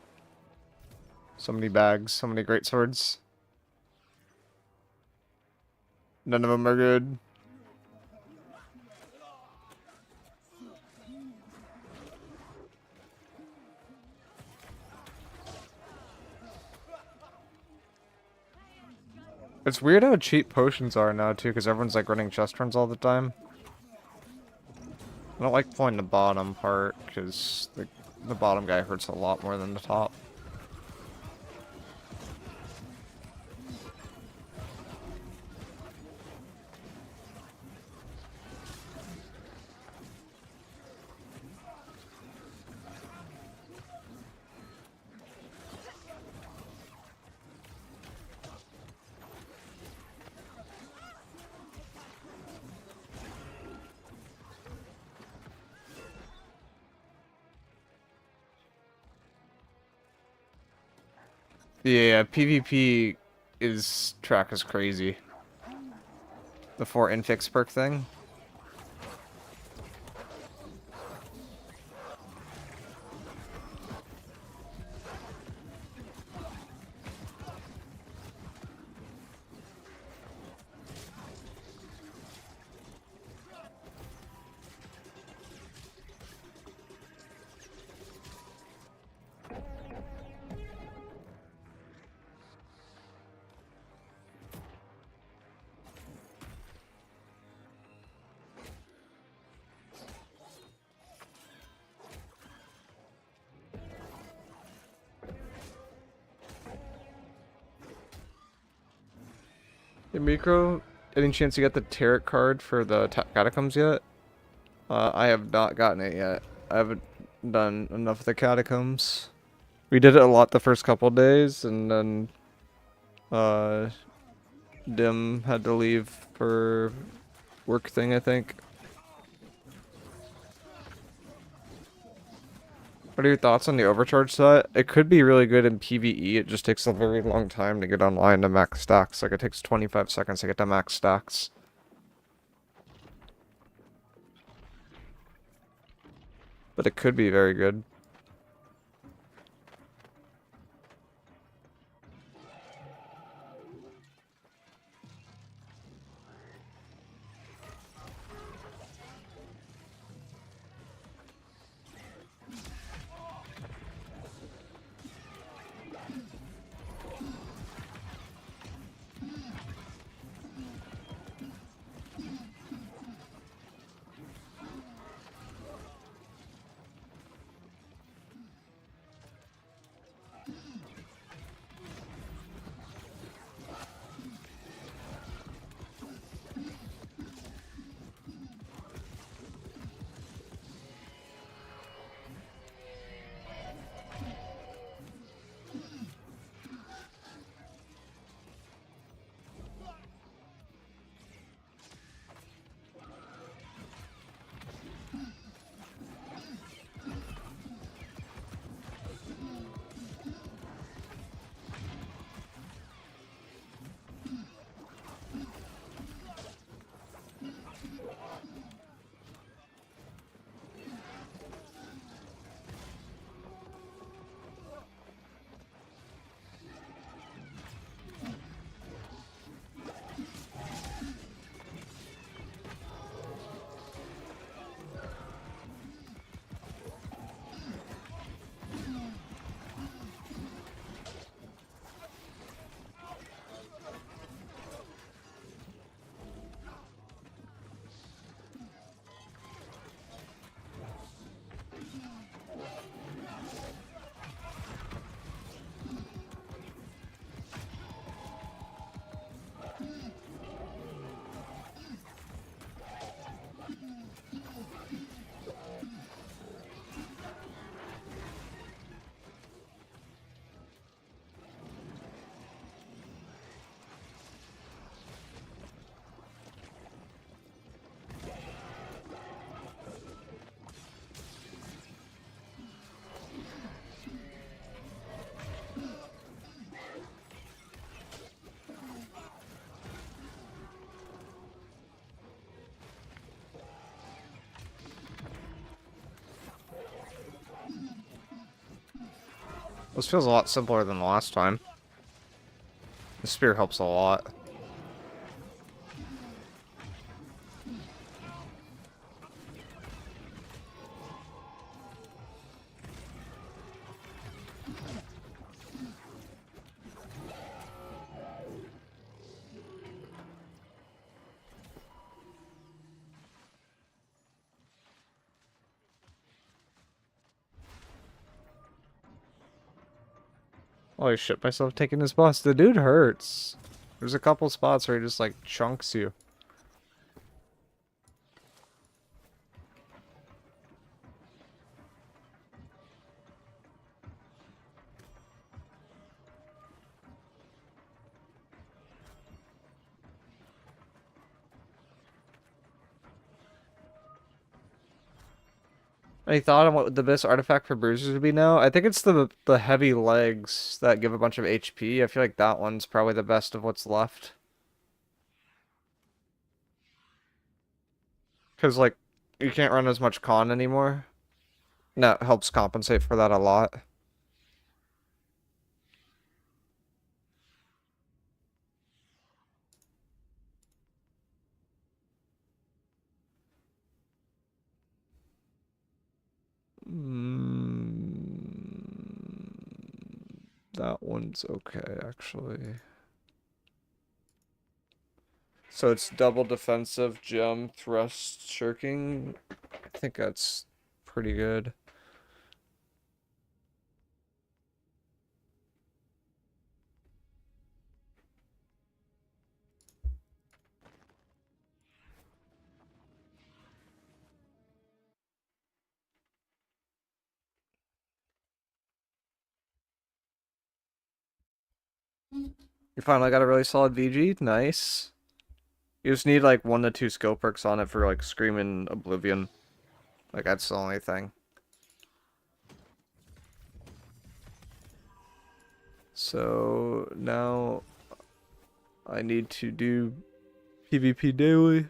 [SPEAKER 1] So many bags, so many great swords. None of them are good. It's weird how cheap potions are now too, because everyone's like running chest runs all the time. I don't like pulling the bottom part, because the bottom guy hurts a lot more than the top. Yeah, PvP track is crazy. The 4 infix perk thing. Hey, Micro, any chance you got the tarot card for the catacombs yet? I have not gotten it yet. I haven't done enough of the catacombs. We did it a lot the first couple days, and then uh, Dim had to leave for work thing, I think. What are your thoughts on the overcharge set? It could be really good in PvE. It just takes a very long time to get online to max stacks. Like, it takes 25 seconds to get to max stacks. But it could be very good. This feels a lot simpler than the last time. The spear helps a lot. Oh, I shit myself taking this boss. The dude hurts. There's a couple spots where he just like chunks you. Any thought on what the best artifact for bruisers would be now? I think it's the heavy legs that give a bunch of HP. I feel like that one's probably the best of what's left. Because, like, you can't run as much con anymore. No, it helps compensate for that a lot. That one's okay, actually. So it's double defensive, gem, thrust, shirking. I think that's pretty good. You finally got a really solid VG? Nice. You just need like 1 to 2 skill perks on it for like Screaming Oblivion. Like that's the only thing. So now I need to do PvP daily.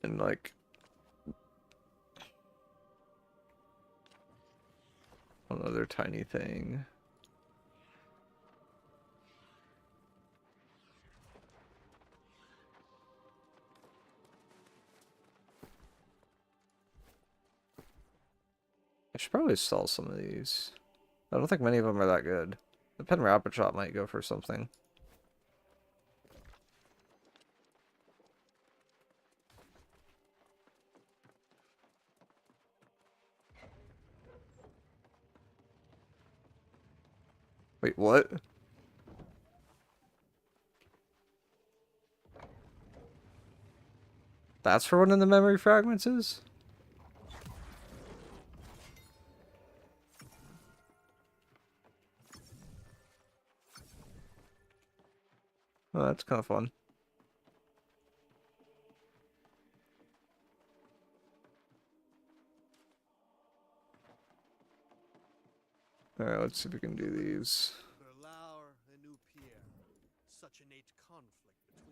[SPEAKER 1] And like one other tiny thing. I should probably sell some of these. I don't think many of them are that good. The pen rapid shot might go for something. Wait, what? That's for one of the memory fragments is? Oh, that's kind of fun. Alright, let's see if we can do these.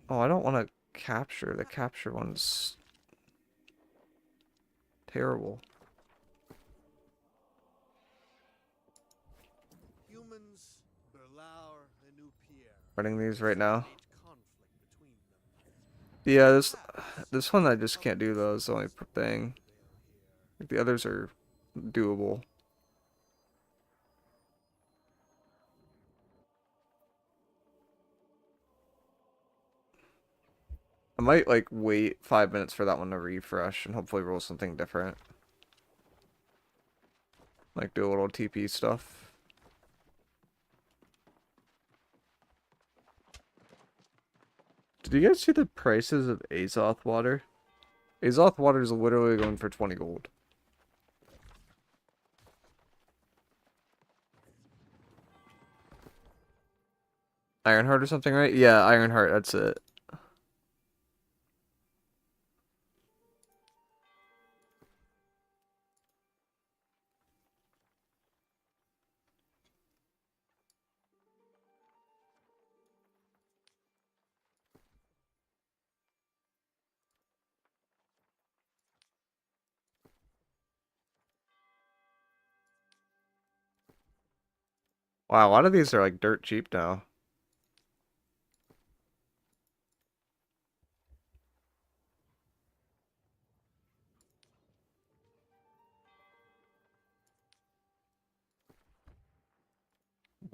[SPEAKER 1] Oh, I don't want to capture. The capture one's terrible. Running these right now. Yeah, this one I just can't do though. Is the only thing. Like, the others are doable. I might like wait 5 minutes for that one to refresh and hopefully roll something different. Like do a little TP stuff. Did you guys see the prices of Azoth water? Azoth water is literally going for 20 gold. Ironheart or something, right? Yeah, Ironheart, that's it. Wow, a lot of these are like dirt cheap now.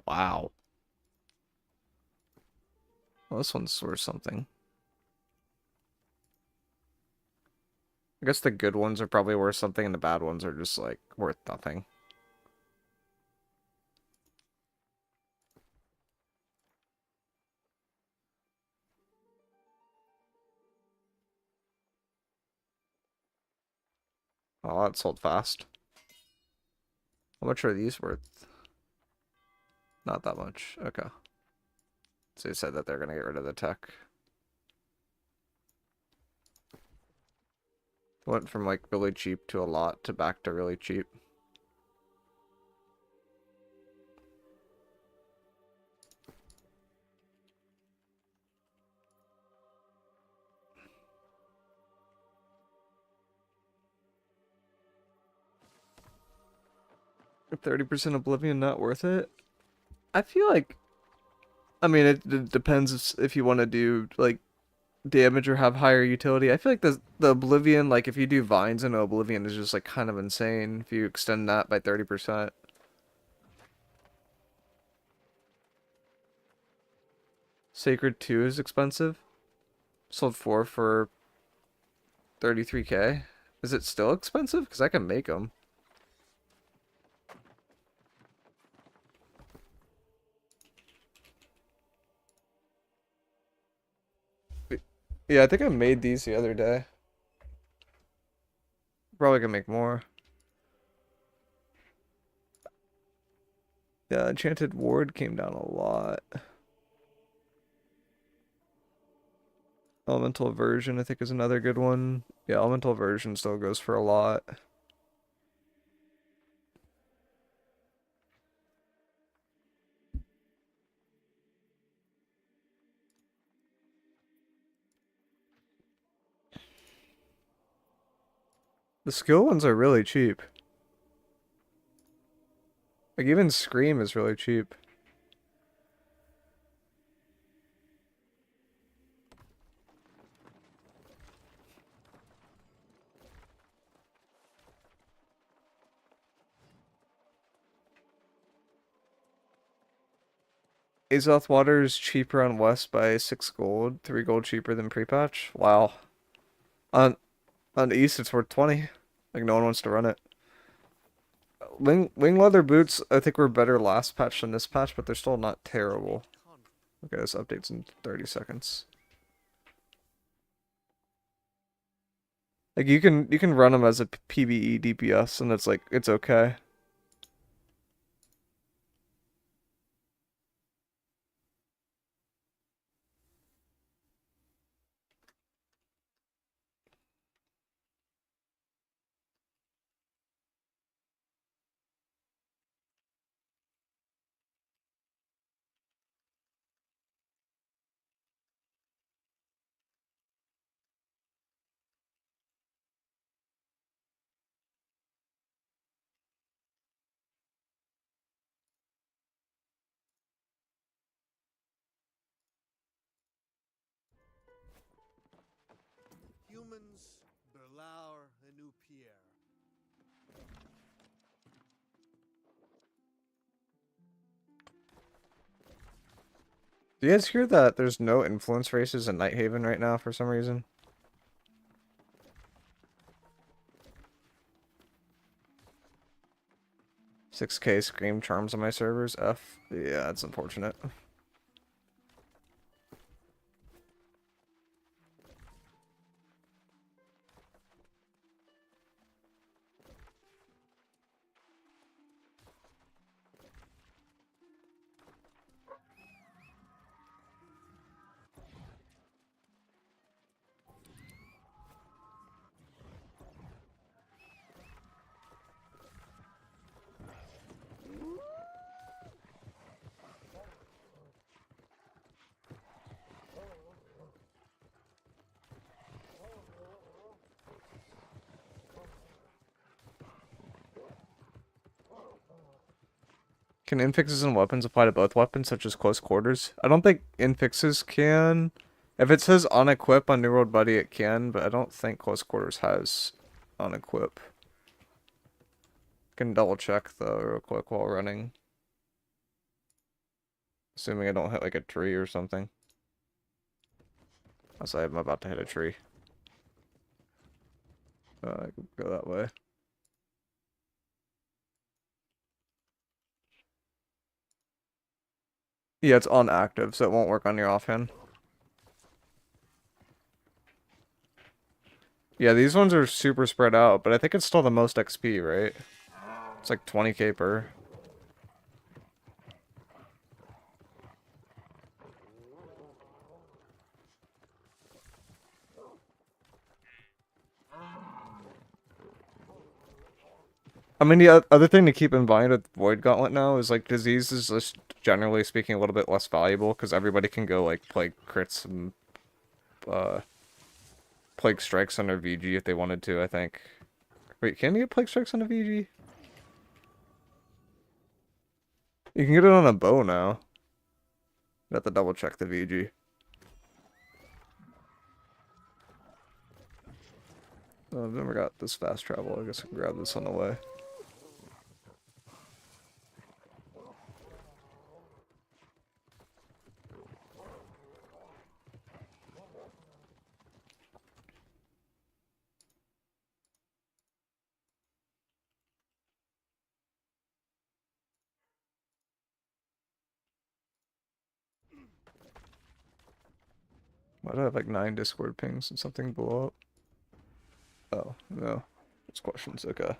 [SPEAKER 1] Wow. Well, this one's worth something. I guess the good ones are probably worth something and the bad ones are just like worth nothing. Oh, that sold fast. How much are these worth? Not that much. Okay. So they said that they're gonna get rid of the tech. Went from like really cheap to a lot to back to really cheap. $30% Oblivion not worth it? I feel like, I mean, it depends if you want to do like damage or have higher utility. I feel like the Oblivion, like if you do vines in Oblivion, is just like kind of insane if you extend that by 30%. Sacred 2 is expensive. Sold 4 for 33k. Is it still expensive? Because I can make them. Yeah, I think I made these the other day. Probably can make more. Yeah, Enchanted Ward came down a lot. Elemental Version, I think, is another good one. Yeah, Elemental Version still goes for a lot. The skill ones are really cheap. Like, even Scream is really cheap. Azoth Water is cheaper on West by 6 gold, 3 gold cheaper than pre-patch. Wow. On on East, it's worth 20. Like, no one wants to run it. Wing leather boots, I think were better last patch than this patch, but they're still not terrible. Okay, this update's in 30 seconds. Like you can run them as a PvE DPS, and it's like it's okay.
[SPEAKER 3] Humans, Berlaur, and Pierre.
[SPEAKER 1] Do you guys hear that there's no influence races in Nighthaven right now for some reason? 6k Scream Charms on my servers. F. Yeah, that's unfortunate. Can infixes and weapons apply to both weapons, such as close quarters? I don't think infixes can. If it says unequip on New World Buddy, it can, but I don't think close quarters has unequip. Can double check though real quick while running. Assuming I don't hit like a tree or something. Unless I'm about to hit a tree. I can go that way. Yeah, it's unactive, so it won't work on your offhand. Yeah, these ones are super spread out, but I think it's still the most XP, right? It's like 20k per. I mean, the other thing to keep in mind with Void Gauntlet now is, like, disease is just, generally speaking, a little bit less valuable, because everybody can go, like, Plague crits and, Plague Strikes under VG if they wanted to, I think. Wait, can you get Plague Strikes on a VG? You can get it on a bow now. You have to double check the VG. Oh, I've never got this fast travel. I guess I can grab this on the way. Why do I have like 9 Discord pings and something blow up? Oh, no. Those questions, okay.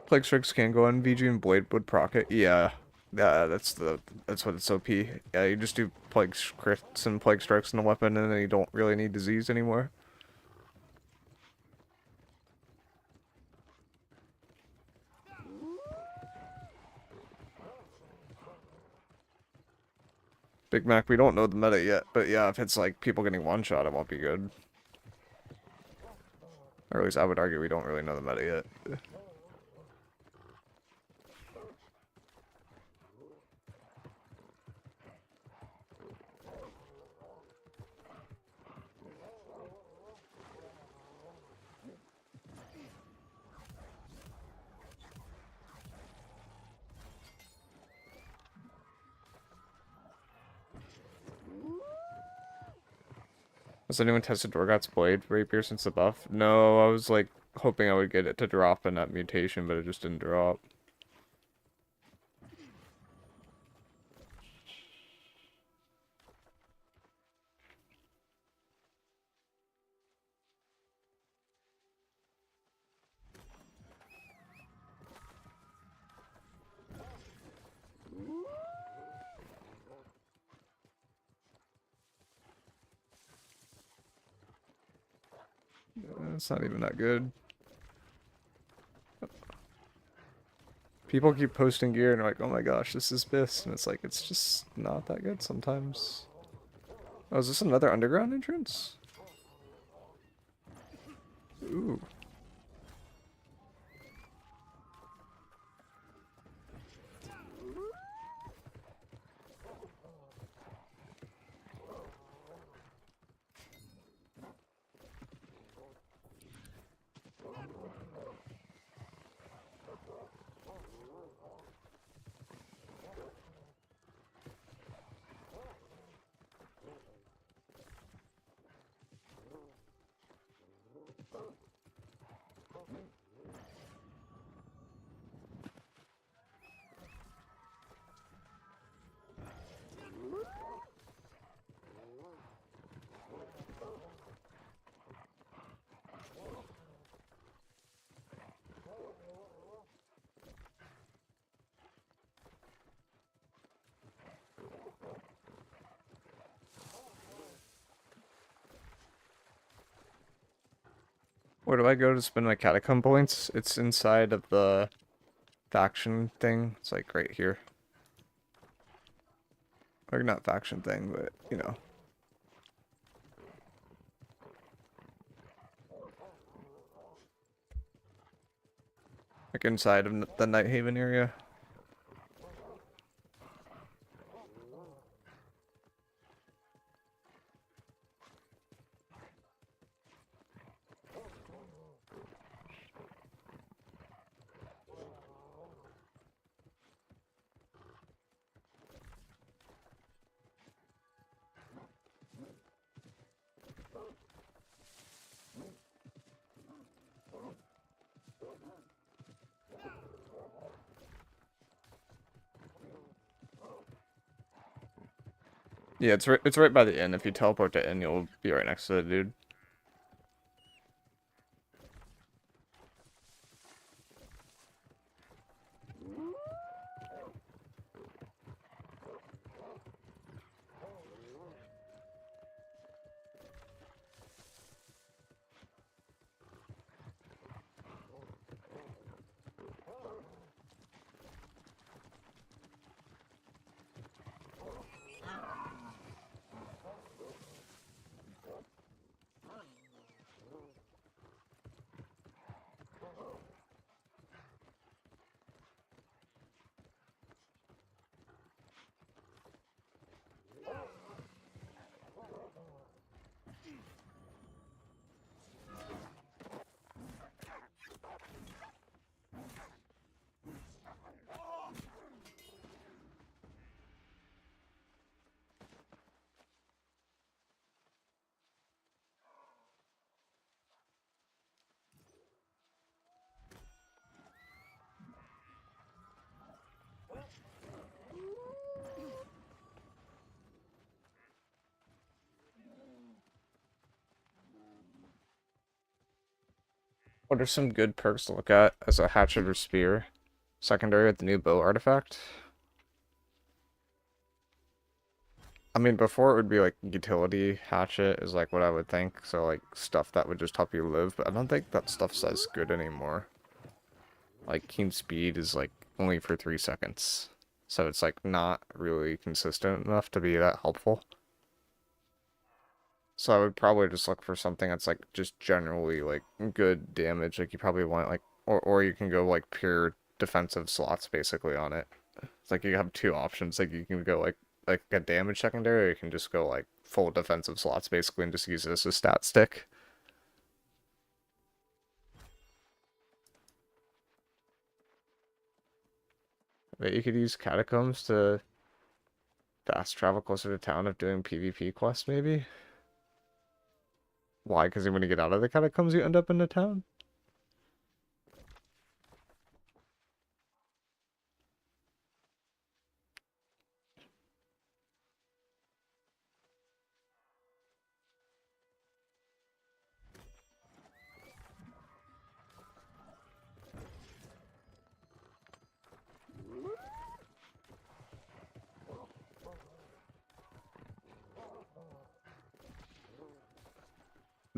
[SPEAKER 1] Plague Strikes can go on VG and Blade would proc it. Yeah. Yeah, that's what it's OP. Yeah, you just do Plague crits and Plague Strikes in the weapon and then you don't really need disease anymore. Big Mac, we don't know the meta yet, but yeah, if it's like people getting one shot, it won't be good. Or at least I would argue we don't really know the meta yet. Has anyone tested Dorgot's Blade Rapier since the buff? No, I was like hoping I would get it to drop in that mutation, but it just didn't drop. It's not even that good. People keep posting gear and are like, oh my gosh, this is BIS. And it's like, it's just not that good sometimes. Oh, is this another underground entrance? Ooh. Where do I go to spend my catacomb points? It's inside of the faction thing. It's like right here. Or not faction thing, but you know. Like inside of the Night Haven area. Yeah, it's right by the inn. If you teleport to inn, you'll be right next to the dude. What are some good perks to look at as a hatchet or spear? Secondary with the new bow artifact? I mean, before it would be like utility hatchet is like what I would think. So like stuff that would just help you live, but I don't think that stuff's as good anymore. Like keen speed is like only for 3 seconds. So it's like not really consistent enough to be that helpful. So I would probably just look for something that's like just generally like good damage. Like you probably want like or you can go like pure defensive slots basically on it. It's like you have two options. Like you can go like a damage secondary, or you can just go like full defensive slots basically and just use it as a stat stick. But you could use catacombs to fast travel closer to town if doing PvP quests maybe. Why? Because when you get out of the catacombs, you end up in the town.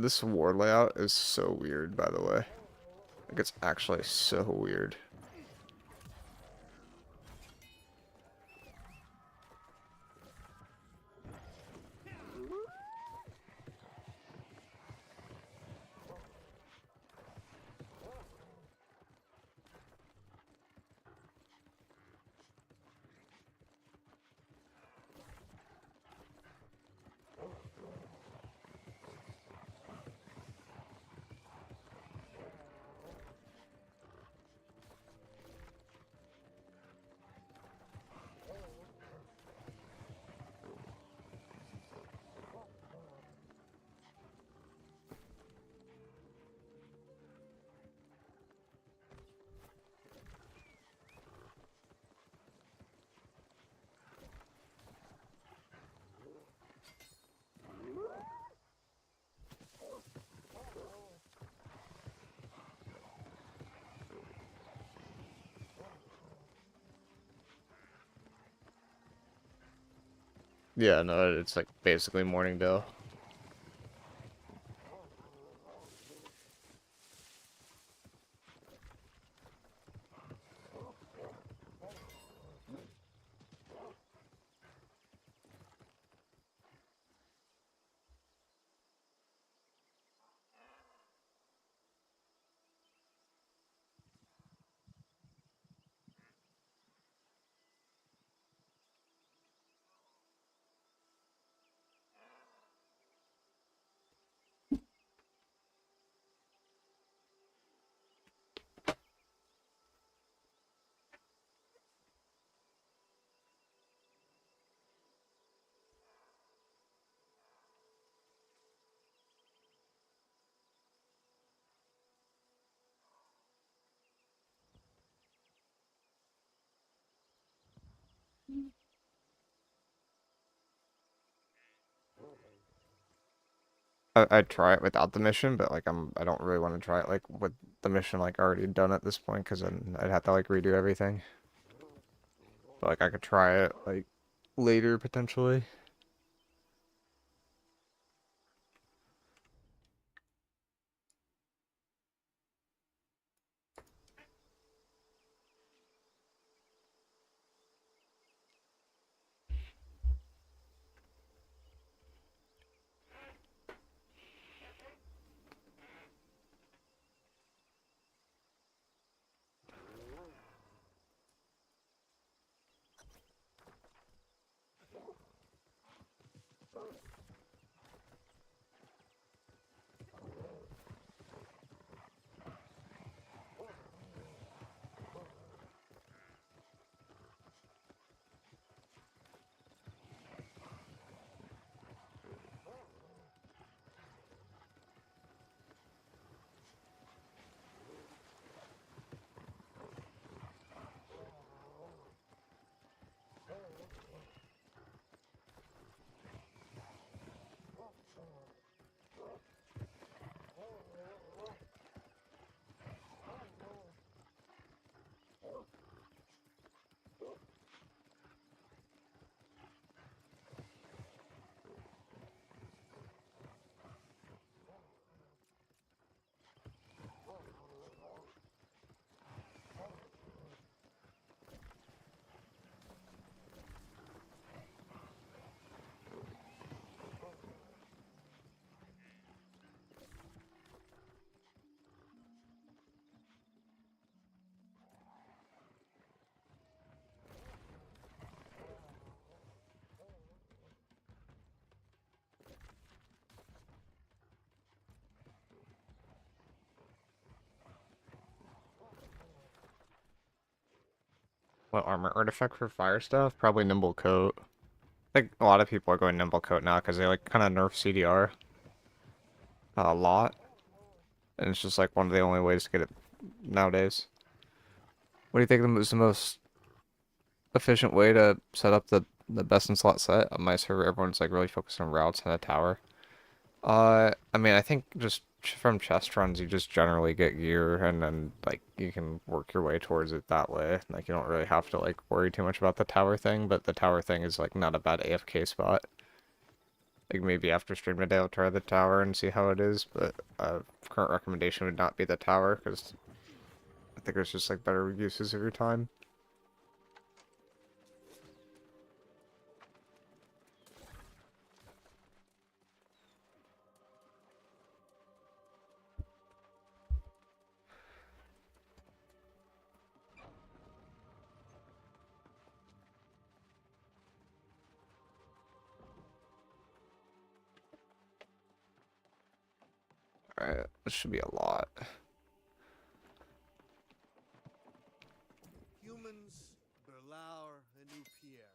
[SPEAKER 1] This war layout is so weird, by the way. Like, it's actually so weird. Yeah, no, it's like basically Morningdale. I'd try it without the mission, but like I don't really want to try it like with the mission like already done at this point, because then I'd have to like redo everything. But like I could try it like later potentially. What armor artifact for fire stuff? Probably nimble coat. I think a lot of people are going nimble coat now because they like kind of nerf CDR a lot, and it's just like one of the only ways to get it nowadays. What do you think is the most efficient way to set up the best in slot set on my server? Everyone's like really focused on routes and a tower. I mean, I think just from chest runs, you just generally get gear, and then like you can work your way towards it that way. Like you don't really have to like worry too much about the tower thing, but the tower thing is like not a bad AFK spot. Like maybe after stream today, I'll try the tower and see how it is, but current recommendation would not be the tower because I think there's just like better uses of your time. Alright, this should be a lot.
[SPEAKER 3] Humans, Berlaur, and New Pierre.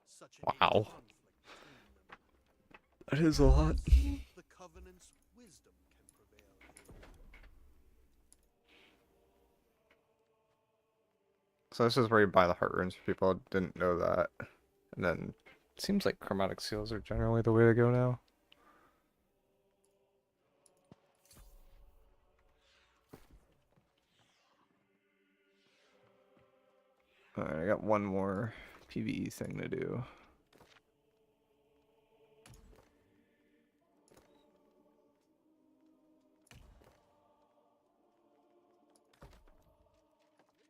[SPEAKER 3] Such a
[SPEAKER 1] Wow.
[SPEAKER 3] conflict between them.
[SPEAKER 1] That is a lot.
[SPEAKER 3] Perhaps the Covenant's wisdom can prevail here.
[SPEAKER 1] So this is where you buy the heart runes for people who didn't know that. And then it seems like chromatic seals are generally the way to go now. Alright, I got one more PvE thing to do.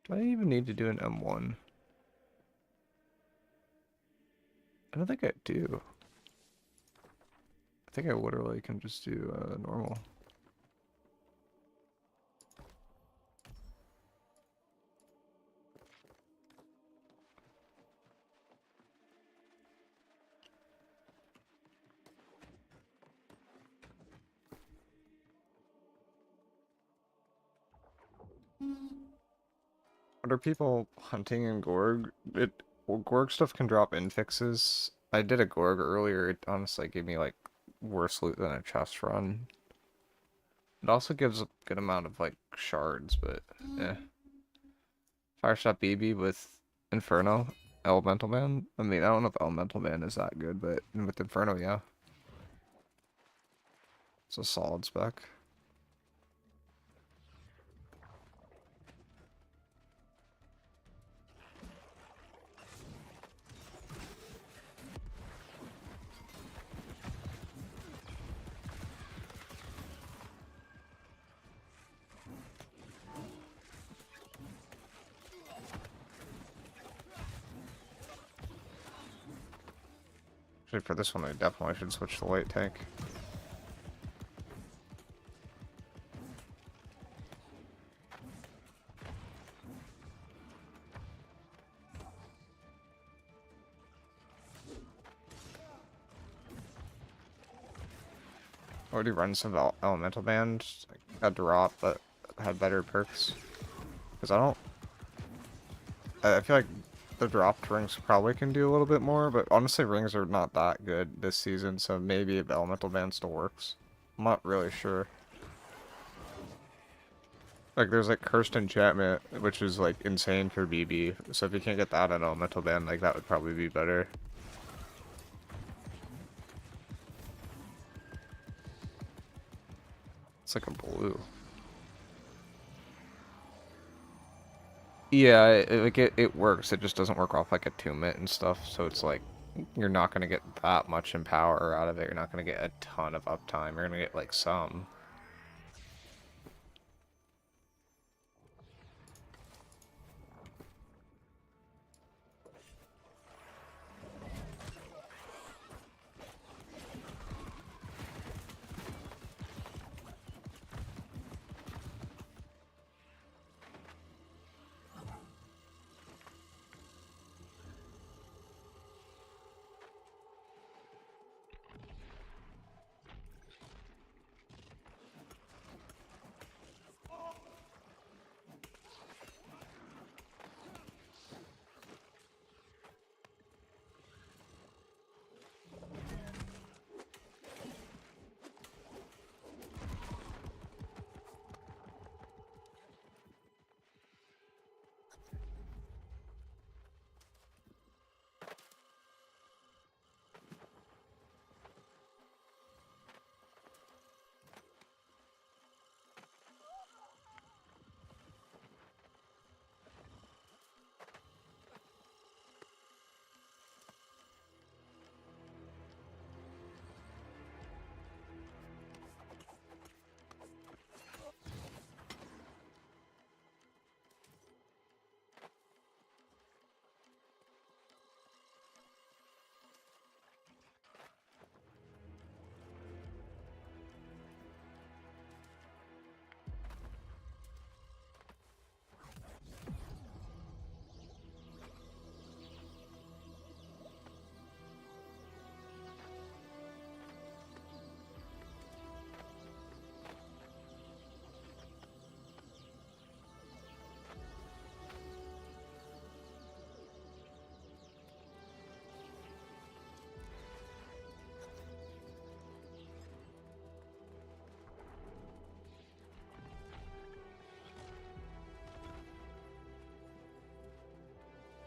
[SPEAKER 1] Do I even need to do an M1? I don't think I do. I think I literally can just do normal. What are people hunting in Gorg? Well, Gorg stuff can drop infixes. I did a Gorg earlier. It honestly gave me like worse loot than a chest run. It also gives a good amount of like shards, but yeah. Fireshot BB with Inferno, Elemental Man. I mean, I don't know if Elemental Man is that good, but with Inferno, yeah. It's a solid spec. Actually, for this one, I definitely should switch to light tank. Already run some elemental band. Had to drop, but had better perks. Because I feel like the dropped rings probably can do a little bit more, but honestly, rings are not that good this season, so maybe if the elemental band still works. I'm not really sure. Like, there's like cursed enchantment, which is like insane for BB. So if you can't get that on elemental band, like that would probably be better. It's like a blue. Yeah, it works. It just doesn't work off like attunement and stuff. So it's like you're not gonna get that much in power out of it. You're not gonna get a ton of uptime. You're gonna get like some.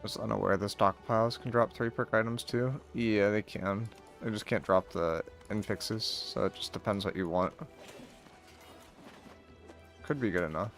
[SPEAKER 1] Was unaware the stockpiles can drop 3 perk items too. Yeah, they can. They just can't drop the infixes, so it just depends what you want. Could be good enough.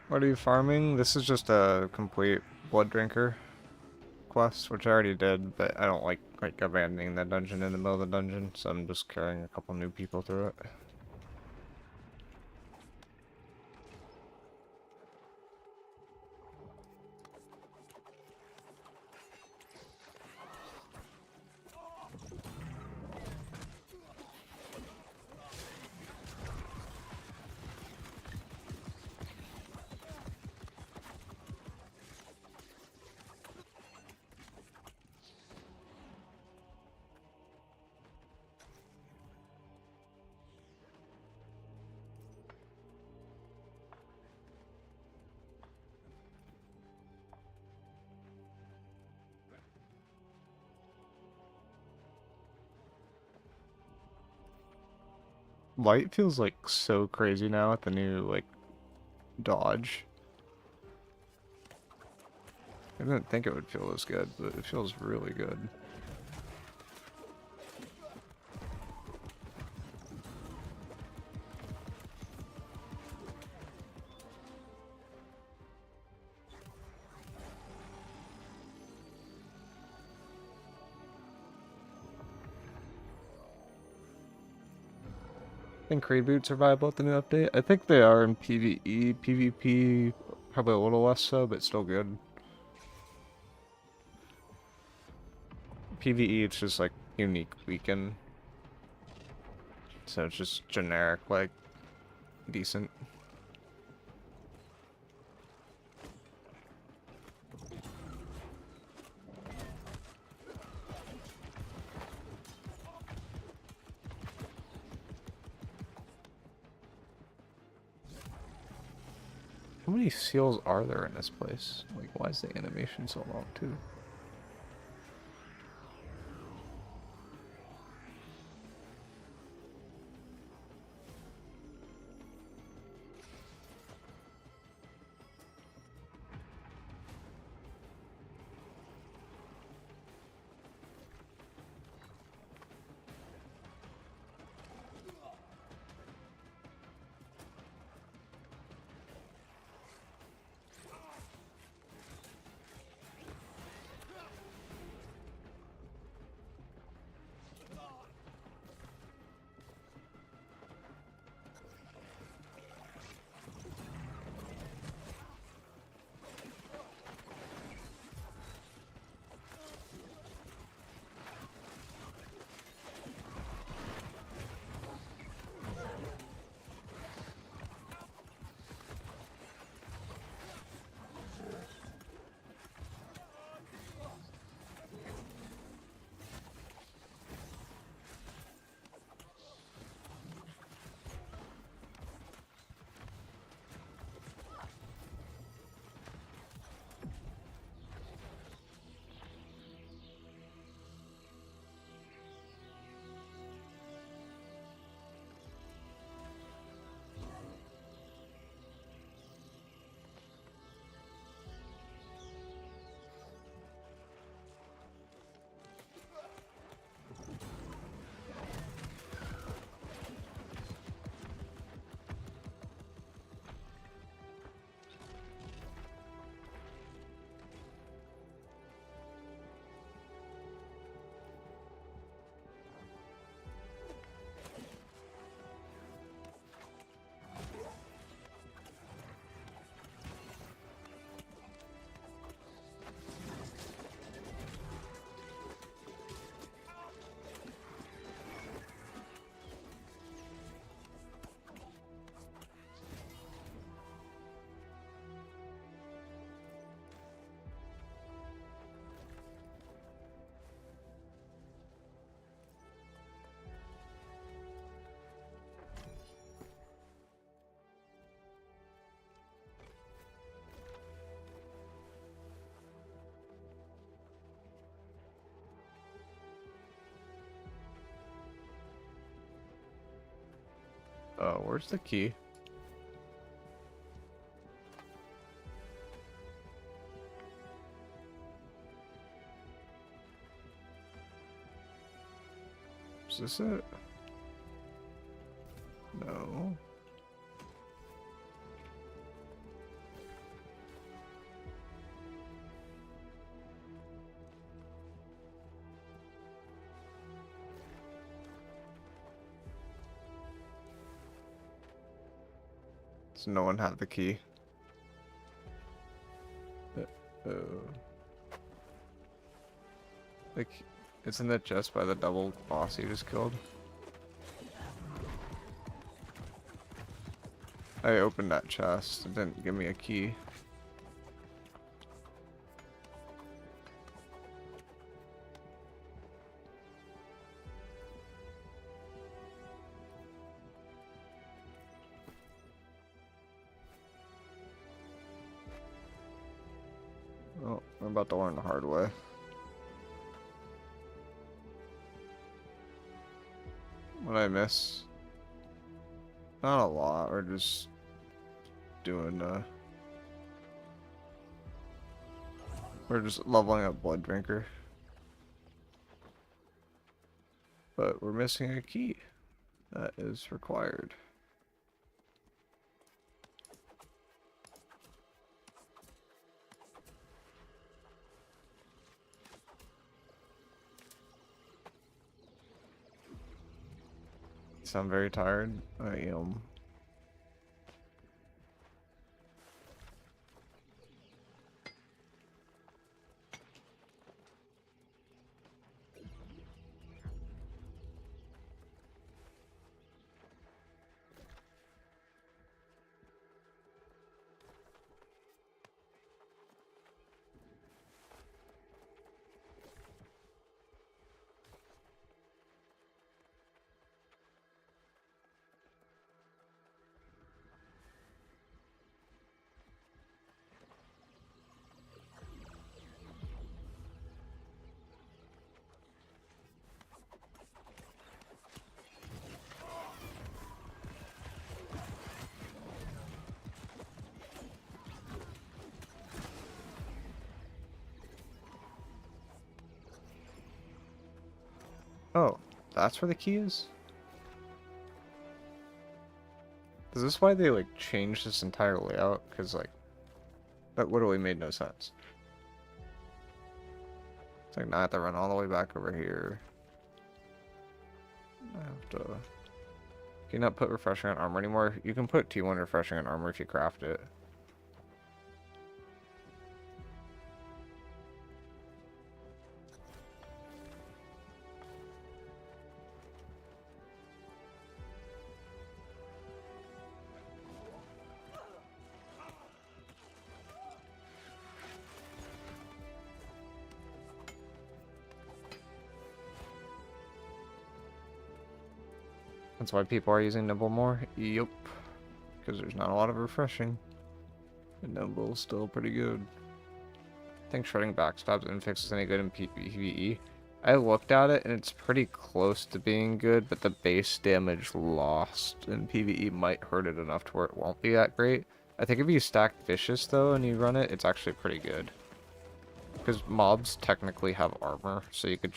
[SPEAKER 1] What are you farming? This is just a complete blood drinker quest, which I already did, but I don't like abandoning that dungeon in the middle of the dungeon, so I'm just carrying a couple new people through it. Light feels like so crazy now with the new like dodge. I didn't think it would feel this good, but it feels really good. I think raid boots are viable at the new update. I think they are in PvE, PvP, probably a little less so, but still good. PvE, it's just like unique weaken, so it's just generic, like decent. How many seals are there in this place? Like, why is the animation so long, too? Oh, where's the key? Is this it? No. Does no one have the key? Oh. Like, it's in the chest by the double boss you just killed. I opened that chest. It didn't give me a key. Oh, we're about to learn the hard way. What did I miss? Not a lot. We're just doing, we're just leveling up Blood Drinker. But we're missing a key. That is required. You sound very tired. I am. Oh, that's where the key is? Is this why they, like, changed this entire layout? Because, like, that literally made no sense. It's like, now I have to run all the way back over here. I have to... Can you not put refreshing on armor anymore? You can put T1 refreshing on armor if you craft it. That's why people are using Nimble more? Yup. Because there's not a lot of refreshing. And Nimble's still pretty good. I think shredding backstabs and fixes any good in PvE. I looked at it and it's pretty close to being good, but the base damage lost in PvE might hurt it enough to where it won't be that great. I think if you stack Vicious though and you run it, it's actually pretty good. Because mobs technically have armor, so you could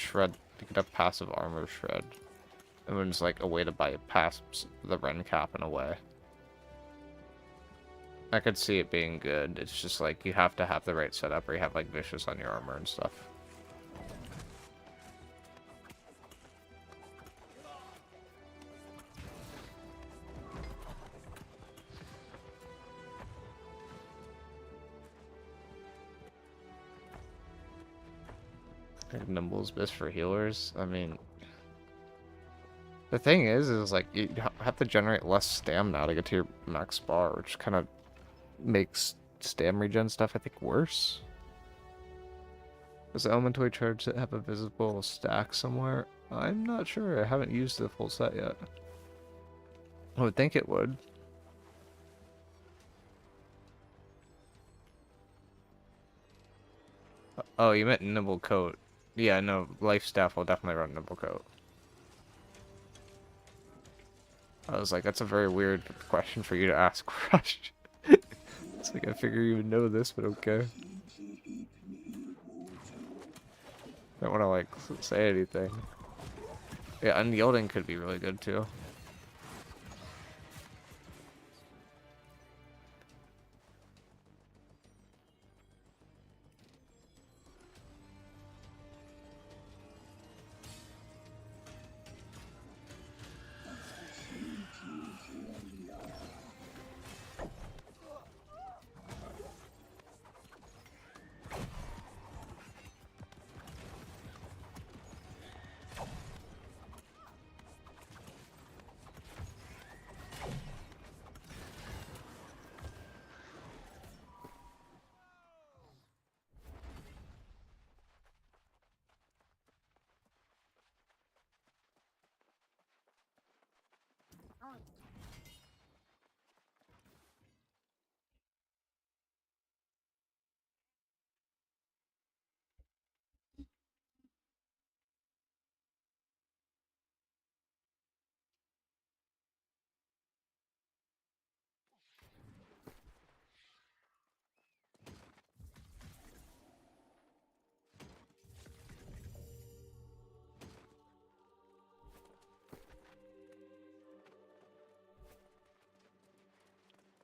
[SPEAKER 1] have passive armor shred. And then it's like a way to bypass the Ren cap in a way. I could see it being good. It's just like you have to have the right setup or you have like Vicious on your armor and stuff. Nimble's best for healers. I mean, the thing is like you have to generate less stamina to get to your max bar, which kind of makes stam regen stuff, I think, worse. Does the elemental charge set have a visible stack somewhere? I'm not sure. I haven't used the full set yet. I would think it would. Oh, you meant Nimble Coat. Yeah, no, Life Staff will definitely run Nimble Coat. I was like, that's a very weird question for you to ask, Crush. It's like, I figure you would know this, but okay. Don't want to, like, say anything. Yeah, Unyielding could be really good, too.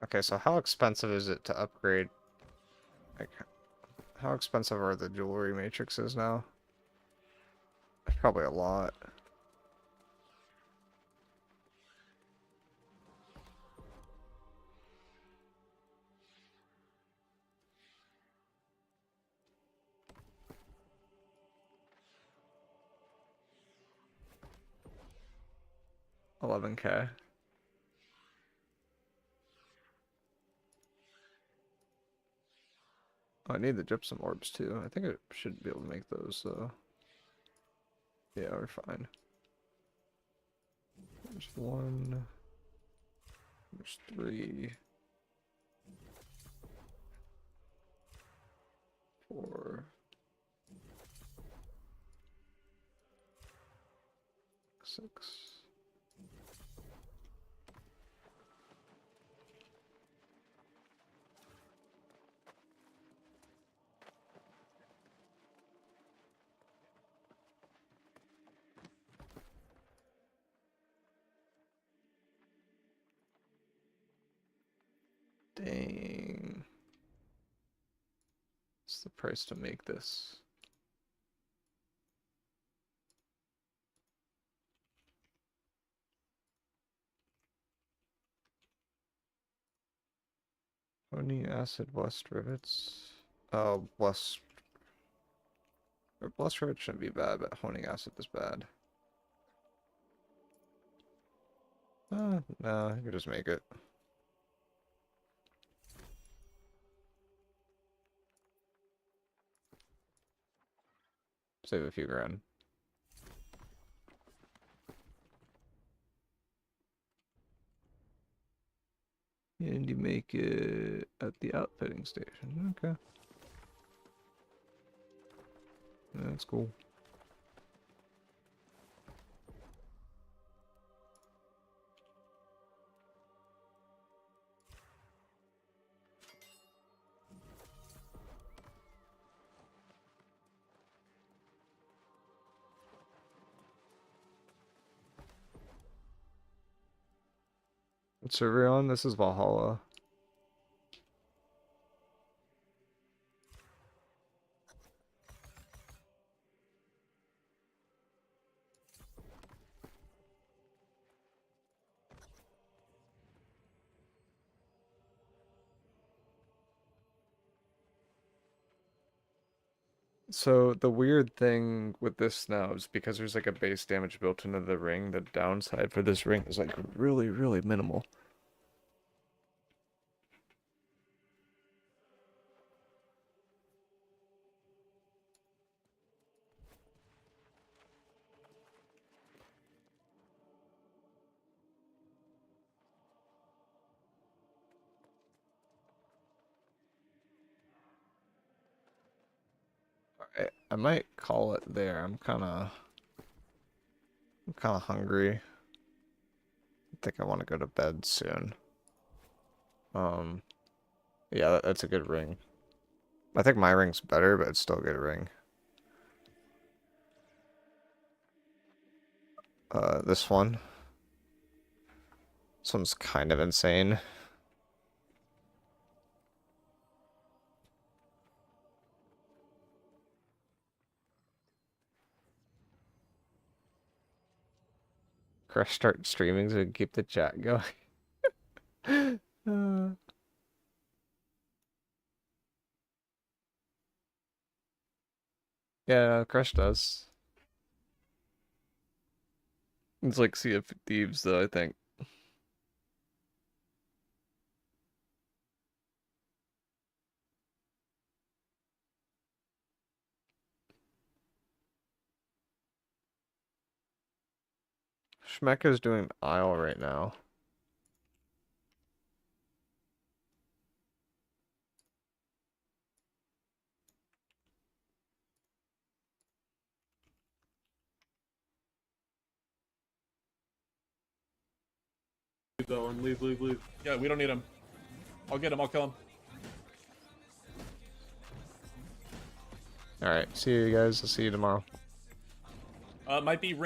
[SPEAKER 1] Okay, so how expensive is it to upgrade? Like, how expensive are the jewelry matrices now? Probably a lot. $11K. Oh, I need the gypsum orbs too. I think I should be able to make those, so yeah, we're fine. There's one. There's three. 4. 6. Dang. What's the price to make this? Honey acid blessed rivets. Oh, blessed rivets shouldn't be bad, but honing acid is bad. No, you can just make it. Save a few grand. And you make it at the outfitting station. Okay. That's cool. What server you on? This is Valhalla. So the weird thing with this now is because there's like a base damage built into the ring, the downside for this ring is like really, really minimal. I might call it there. I'm kinda hungry. I think I want to go to bed soon. Um, yeah, that's a good ring. I think my ring's better, but it's still a good ring. This one. This one's kind of insane. Crush start streaming so we can keep the chat going. Uh, yeah, Crush does. It's like Sea of Thieves, though, I think. Schmecka's doing Isle right now.
[SPEAKER 4] that one. Leave, leave, leave.
[SPEAKER 5] Yeah, we don't need him. I'll get him. I'll kill him.
[SPEAKER 1] All right. See you guys. I'll see you tomorrow.
[SPEAKER 5] Might be Ring.